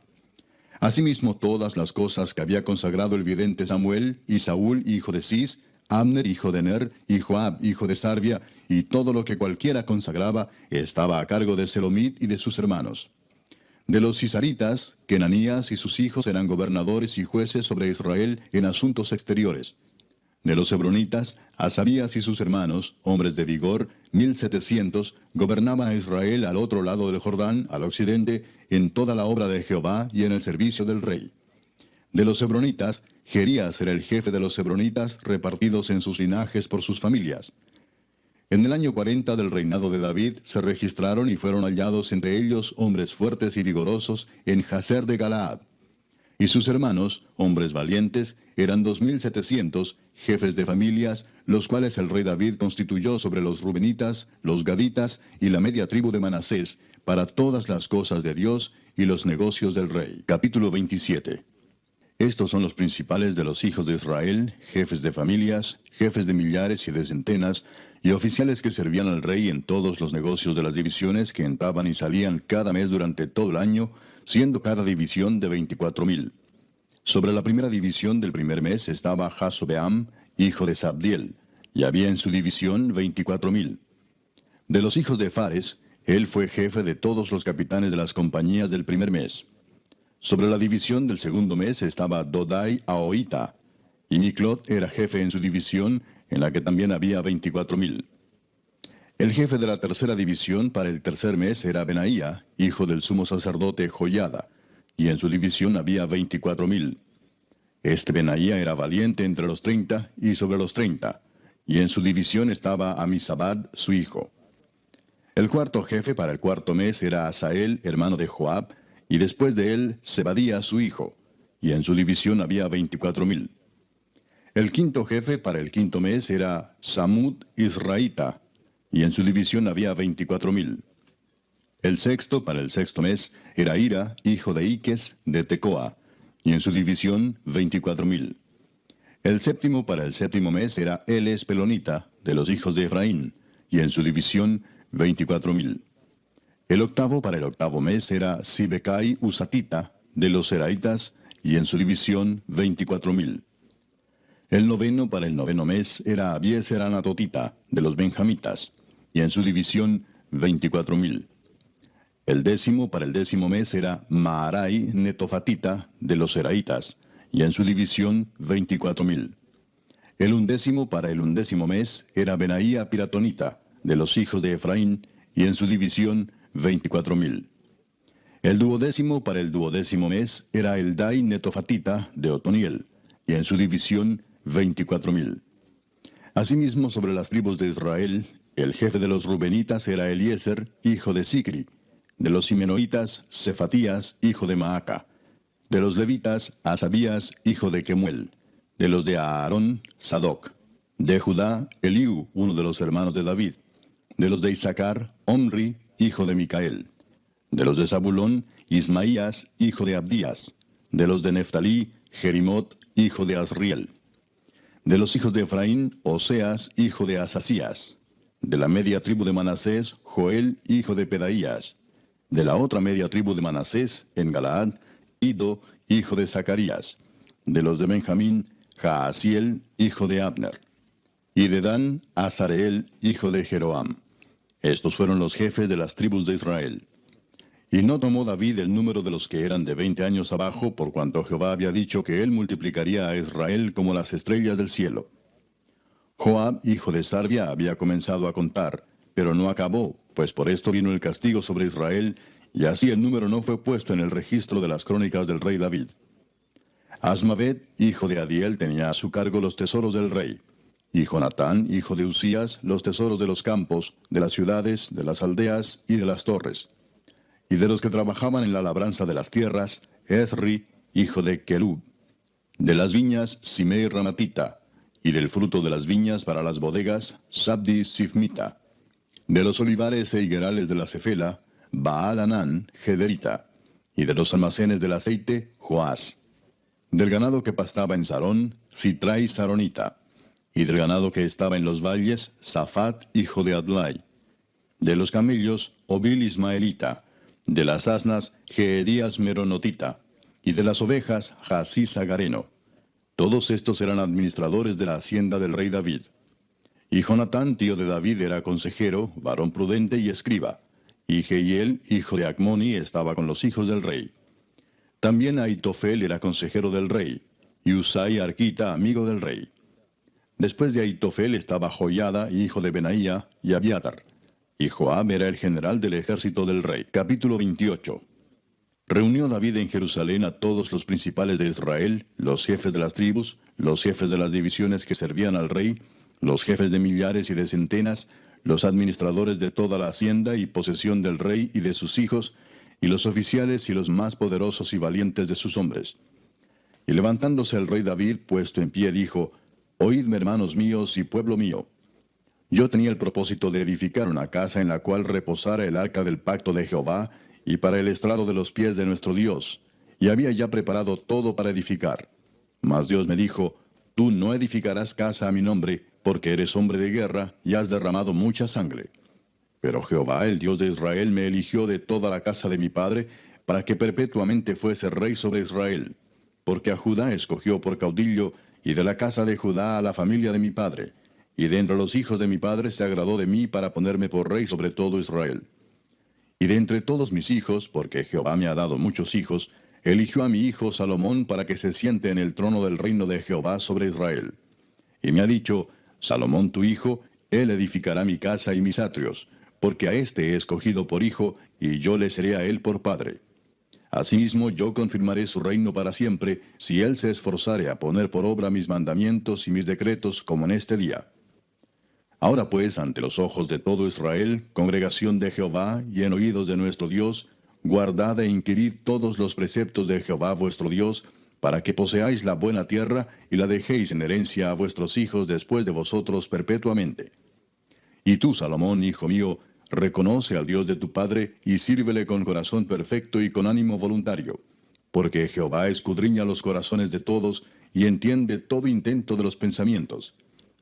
Asimismo todas las cosas que había consagrado el vidente Samuel, y Saúl hijo de Cis, Abner hijo de Ner, y Joab hijo de Sarvia, y todo lo que cualquiera consagraba, estaba a cargo de Selomit y de sus hermanos. De los cisaritas, Kenanías y sus hijos eran gobernadores y jueces sobre Israel en asuntos exteriores. De los hebronitas, Asabías y sus hermanos, hombres de vigor, 1700, gobernaban a Israel al otro lado del Jordán, al occidente, en toda la obra de Jehová y en el servicio del rey. De los hebronitas, Jerías era el jefe de los hebronitas, repartidos en sus linajes por sus familias. En el año 40 del reinado de David se registraron y fueron hallados entre ellos hombres fuertes y vigorosos en Jazer de Galaad. Y sus hermanos, hombres valientes, eran 2700, jefes de familias, los cuales el rey David constituyó sobre los rubenitas, los gaditas y la media tribu de Manasés, para todas las cosas de Dios y los negocios del rey. Capítulo 27. Estos son los principales de los hijos de Israel, jefes de familias, jefes de millares y de centenas, y oficiales que servían al rey en todos los negocios de las divisiones que entraban y salían cada mes durante todo el año, siendo cada división de 24,000. Sobre la primera división del primer mes estaba Jasobeam, hijo de Sabdiel, y había en su división 24,000. De los hijos de Fares, él fue jefe de todos los capitanes de las compañías del primer mes. Sobre la división del segundo mes estaba Dodai Ahoita, y Miclot era jefe en su división, en la que también había 24,000. El jefe de la tercera división para el tercer mes era Benaía, hijo del sumo sacerdote Joiada, y en su división había 24,000. Este Benaía era valiente entre los 30 y sobre los 30, y en su división estaba Amisabad, su hijo. El cuarto jefe para el cuarto mes era Asael, hermano de Joab, y después de él Zebadía, su hijo, y en su división había 24,000. El quinto jefe para el quinto mes era Samud Israelita, y en su división había 24,000. El sexto para el sexto mes era Ira, hijo de Iques, de Tecoa, y en su división 24,000. El séptimo para el séptimo mes era Eles Pelonita, de los hijos de Efraín, y en su división 24,000. El octavo para el octavo mes era Sibecai Usatita, de los Seraitas, y en su división 24,000. El noveno para el noveno mes era Abieser Anatotita, de los Benjamitas, y en su división 24,000. El décimo para el décimo mes era Maarai Netofatita, de los Seraitas, y en su división 24,000. El undécimo para el undécimo mes era Benaía Piratonita, de los hijos de Efraín, y en su división 24,000. El duodécimo para el duodécimo mes era Eldai Netofatita, de Otoniel, y en su división 24,000. Asimismo, sobre las tribus de Israel, el jefe de los Rubenitas era Eliezer, hijo de Sicri; de los Simenoitas, Cefatías, hijo de Maaca; de los Levitas, Asabías, hijo de Kemuel; de los de Aarón, Sadoc; de Judá, Eliú, uno de los hermanos de David; de los de Isaacar, Omri, hijo de Micael; de los de Zabulón, Ismaías, hijo de Abdías; de los de Neftalí, Jerimot, hijo de Asriel; de los hijos de Efraín, Oseas, hijo de Asasías; de la media tribu de Manasés, Joel, hijo de Pedaías; de la otra media tribu de Manasés, en Galaad, Ido, hijo de Zacarías; de los de Benjamín, Jaasiel, hijo de Abner; y de Dan, Azareel, hijo de Jeroam. Estos fueron los jefes de las tribus de Israel. Y no tomó David el número de los que eran de 20 años abajo, por cuanto Jehová había dicho que él multiplicaría a Israel como las estrellas del cielo. Joab, hijo de Sarvia, había comenzado a contar, pero no acabó, pues por esto vino el castigo sobre Israel, y así el número no fue puesto en el registro de las crónicas del rey David. Asmavet, hijo de Adiel, tenía a su cargo los tesoros del rey, y Jonatán, hijo de Usías, los tesoros de los campos, de las ciudades, de las aldeas y de las torres. Y de los que trabajaban en la labranza de las tierras, Esri, hijo de Kelub; de las viñas, Simei Ramatita; y del fruto de las viñas para las bodegas, Sabdi Sifmita; de los olivares e higuerales de la Cefela, Baal Anán, Gederita; y de los almacenes del aceite, Joás; del ganado que pastaba en Sarón, Sitrai Saronita; y del ganado que estaba en los valles, Safat, hijo de Adlai; de los camellos, Obil Ismaelita; de las asnas, Geedías Meronotita; y de las ovejas, Jasís Agareno. Todos estos eran administradores de la hacienda del rey David. Y Jonatán, tío de David, era consejero, varón prudente y escriba. Y Jehiel, hijo de Acmoni, estaba con los hijos del rey. También Aitofel era consejero del rey, y Usai Arquita, amigo del rey. Después de Aitofel estaba Joiada, hijo de Benaía, y Abiatar. Y Joab era el general del ejército del rey. Capítulo 28. Reunió David en Jerusalén a todos los principales de Israel, los jefes de las tribus, los jefes de las divisiones que servían al rey, los jefes de millares y de centenas, los administradores de toda la hacienda y posesión del rey y de sus hijos, y los oficiales y los más poderosos y valientes de sus hombres. Y levantándose el rey David, puesto en pie, dijo: Oídme, hermanos míos y pueblo mío. Yo tenía el propósito de edificar una casa en la cual reposara el arca del pacto de Jehová, y para el estrado de los pies de nuestro Dios, y había ya preparado todo para edificar. Mas Dios me dijo: Tú no edificarás casa a mi nombre, porque eres hombre de guerra, y has derramado mucha sangre. Pero Jehová, el Dios de Israel, me eligió de toda la casa de mi padre, para que perpetuamente fuese rey sobre Israel. Porque a Judá escogió por caudillo, y de la casa de Judá a la familia de mi padre. y de entre los hijos de mi padre se agradó de mí para ponerme por rey sobre todo Israel. Y de entre todos mis hijos, porque Jehová me ha dado muchos hijos, eligió a mi hijo Salomón para que se siente en el trono del reino de Jehová sobre Israel. Y me ha dicho, Salomón tu hijo, él edificará mi casa y mis atrios, porque a éste he escogido por hijo, y yo le seré a él por padre. Asimismo yo confirmaré su reino para siempre, si él se esforzare a poner por obra mis mandamientos y mis decretos como en este día. Ahora pues, ante los ojos de todo Israel, congregación de Jehová, y en oídos de nuestro Dios, guardad e inquirid todos los preceptos de Jehová vuestro Dios, para que poseáis la buena tierra, y la dejéis en herencia a vuestros hijos después de vosotros perpetuamente. Y tú, Salomón, hijo mío, reconoce al Dios de tu padre, y sírvele con corazón perfecto y con ánimo voluntario. Porque Jehová escudriña los corazones de todos, y entiende todo intento de los pensamientos.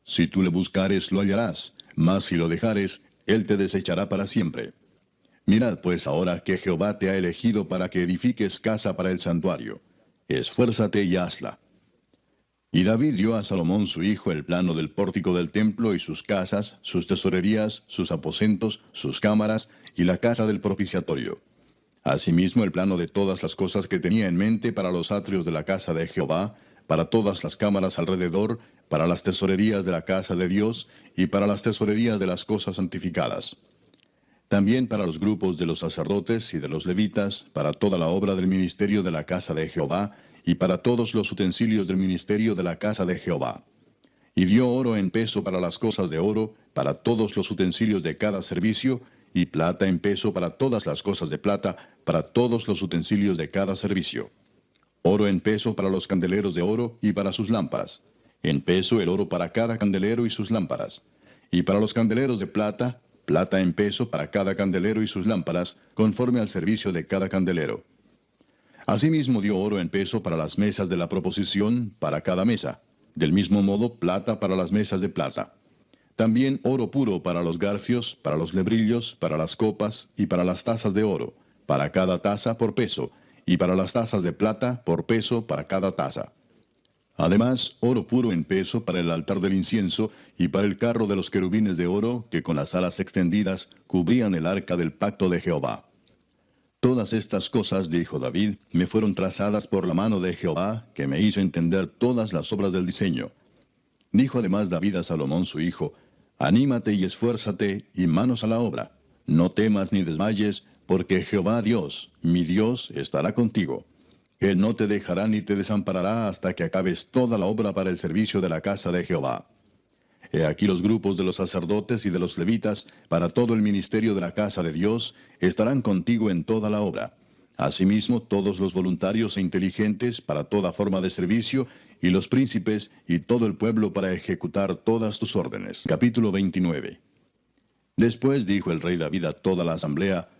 Si tú le buscares, lo hallarás, mas si lo dejares, él te desechará para siempre. Mirad pues ahora que Jehová te ha elegido para que edifiques casa para el santuario. Esfuérzate y hazla. Y David dio a Salomón su hijo el plano del pórtico del templo y sus casas, sus tesorerías, sus aposentos, sus cámaras y la casa del propiciatorio. Asimismo el plano de todas las cosas que tenía en mente para los atrios de la casa de Jehová, para todas las cámaras alrededor, para las tesorerías de la casa de Dios y para las tesorerías de las cosas santificadas. También para los grupos de los sacerdotes y de los levitas, para toda la obra del ministerio de la casa de Jehová, y para todos los utensilios del ministerio de la casa de Jehová. Y dio oro en peso para las cosas de oro, para todos los utensilios de cada servicio, y plata en peso para todas las cosas de plata, para todos los utensilios de cada servicio. Oro en peso para los candeleros de oro y para sus lámparas. En peso el oro para cada candelero y sus lámparas. Y para los candeleros de plata, plata en peso para cada candelero y sus lámparas, conforme al servicio de cada candelero. Asimismo dio oro en peso para las mesas de la proposición, para cada mesa. Del mismo modo, plata para las mesas de plata. También oro puro para los garfios, para los lebrillos, para las copas y para las tazas de oro, para cada taza por peso, y para las tazas de plata por peso para cada taza. Además, oro puro en peso para el altar del incienso y para el carro de los querubines de oro que con las alas extendidas cubrían el arca del pacto de Jehová. Todas estas cosas, dijo David, me fueron trazadas por la mano de Jehová, que me hizo entender todas las obras del diseño. Dijo además David a Salomón su hijo, anímate y esfuérzate, y manos a la obra. No temas ni desmayes, porque Jehová Dios, mi Dios, estará contigo. Él no te dejará ni te desamparará hasta que acabes toda la obra para el servicio de la casa de Jehová. He aquí los grupos de los sacerdotes y de los levitas, para todo el ministerio de la casa de Dios, estarán contigo en toda la obra. Asimismo, todos los voluntarios e inteligentes para toda forma de servicio, y los príncipes y todo el pueblo para ejecutar todas tus órdenes. Capítulo 29. Después dijo el rey David a toda la asamblea,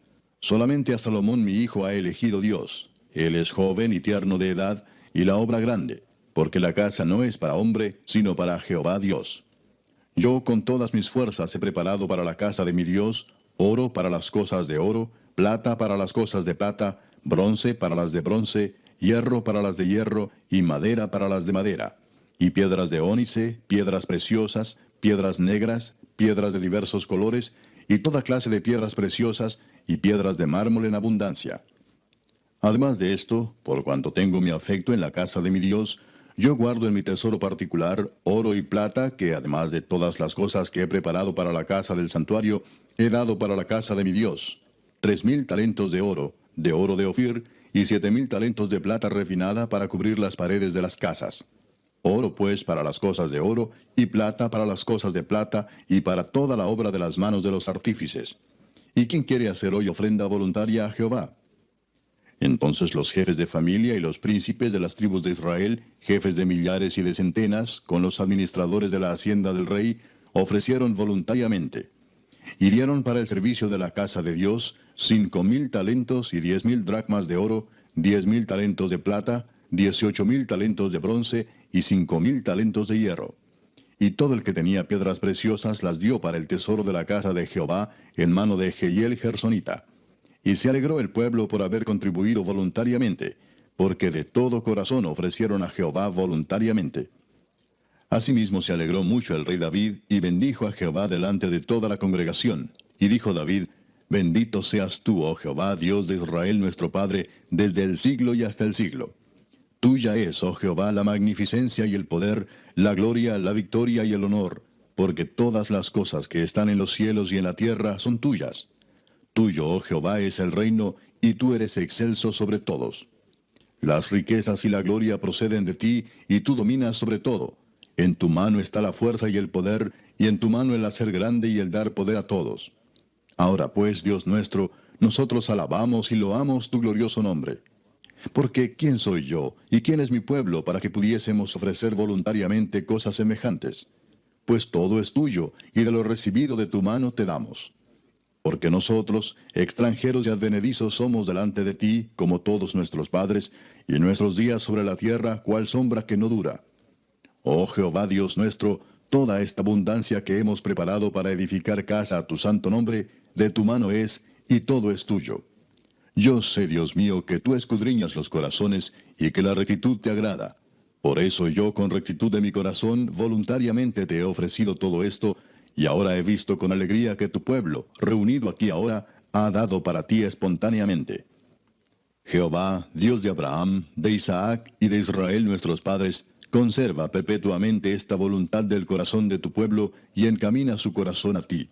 solamente a Salomón mi hijo ha elegido Dios. Él es joven y tierno de edad, y la obra grande, porque la casa no es para hombre, sino para Jehová Dios. Yo con todas mis fuerzas he preparado para la casa de mi Dios, oro para las cosas de oro, plata para las cosas de plata, bronce para las de bronce, hierro para las de hierro, y madera para las de madera, y piedras de ónice, piedras preciosas, piedras negras, piedras de diversos colores, y toda clase de piedras preciosas, y piedras de mármol en abundancia. Además de esto, por cuanto tengo mi afecto en la casa de mi Dios, yo guardo en mi tesoro particular oro y plata, que además de todas las cosas que he preparado para la casa del santuario, he dado para la casa de mi Dios, 3,000 talentos de oro de Ofir, y 7,000 talentos de plata refinada para cubrir las paredes de las casas. Oro pues para las cosas de oro, y plata para las cosas de plata, y para toda la obra de las manos de los artífices. ¿Y quién quiere hacer hoy ofrenda voluntaria a Jehová? Entonces los jefes de familia y los príncipes de las tribus de Israel, jefes de millares y de centenas, con los administradores de la hacienda del rey, ofrecieron voluntariamente. Y dieron para el servicio de la casa de Dios 5,000 talentos y 10,000 dracmas de oro, 10,000 talentos de plata, 18,000 talentos de bronce y 5,000 talentos de hierro. Y todo el que tenía piedras preciosas las dio para el tesoro de la casa de Jehová en mano de Jehiel Gersonita. Y se alegró el pueblo por haber contribuido voluntariamente, porque de todo corazón ofrecieron a Jehová voluntariamente. Asimismo se alegró mucho el rey David, y bendijo a Jehová delante de toda la congregación. Y dijo David: Bendito seas tú, oh Jehová, Dios de Israel nuestro Padre, desde el siglo y hasta el siglo. Tuya es, oh Jehová, la magnificencia y el poder, la gloria, la victoria y el honor, porque todas las cosas que están en los cielos y en la tierra son tuyas. Tuyo, oh Jehová, es el reino, y tú eres excelso sobre todos. Las riquezas y la gloria proceden de ti, y tú dominas sobre todo. En tu mano está la fuerza y el poder, y en tu mano el hacer grande y el dar poder a todos. Ahora pues, Dios nuestro, nosotros alabamos y loamos tu glorioso nombre. Porque ¿quién soy yo, y quién es mi pueblo, para que pudiésemos ofrecer voluntariamente cosas semejantes? Pues todo es tuyo, y de lo recibido de tu mano te damos. Porque nosotros, extranjeros y advenedizos, somos delante de ti, como todos nuestros padres, y nuestros días sobre la tierra, cual sombra que no dura. Oh Jehová Dios nuestro, toda esta abundancia que hemos preparado para edificar casa a tu santo nombre, de tu mano es, y todo es tuyo. Yo sé, Dios mío, que tú escudriñas los corazones, y que la rectitud te agrada. Por eso yo, con rectitud de mi corazón, voluntariamente te he ofrecido todo esto, y ahora he visto con alegría que tu pueblo, reunido aquí ahora, ha dado para ti espontáneamente. Jehová, Dios de Abraham, de Isaac y de Israel nuestros padres, conserva perpetuamente esta voluntad del corazón de tu pueblo, y encamina su corazón a ti.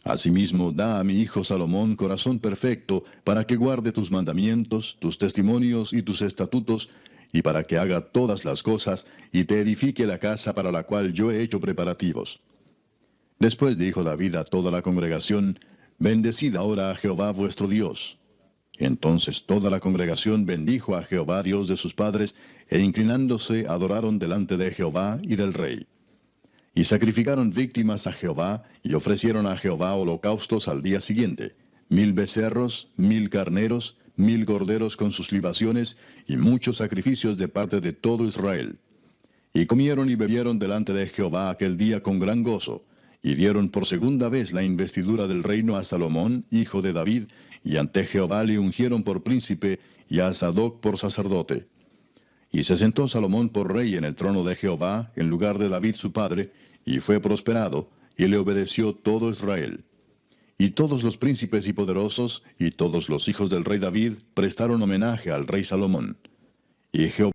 Asimismo, da a mi hijo Salomón corazón perfecto, para que guarde tus mandamientos, tus testimonios y tus estatutos, y para que haga todas las cosas, y te edifique la casa para la cual yo he hecho preparativos. Después dijo David a toda la congregación: Bendecid ahora a Jehová vuestro Dios. Entonces toda la congregación bendijo a Jehová Dios de sus padres, e inclinándose adoraron delante de Jehová y del rey. Y sacrificaron víctimas a Jehová, y ofrecieron a Jehová holocaustos al día siguiente: 1000 becerros, 1000 carneros, 1000 corderos con sus libaciones, y muchos sacrificios de parte de todo Israel. Y comieron y bebieron delante de Jehová aquel día con gran gozo, y dieron por segunda vez la investidura del reino a Salomón, hijo de David, y ante Jehová le ungieron por príncipe, y a Sadoc por sacerdote. Y se sentó Salomón por rey en el trono de Jehová, en lugar de David su padre, y fue prosperado, y le obedeció todo Israel. Y todos los príncipes y poderosos, y todos los hijos del rey David, prestaron homenaje al rey Salomón. Y Jehová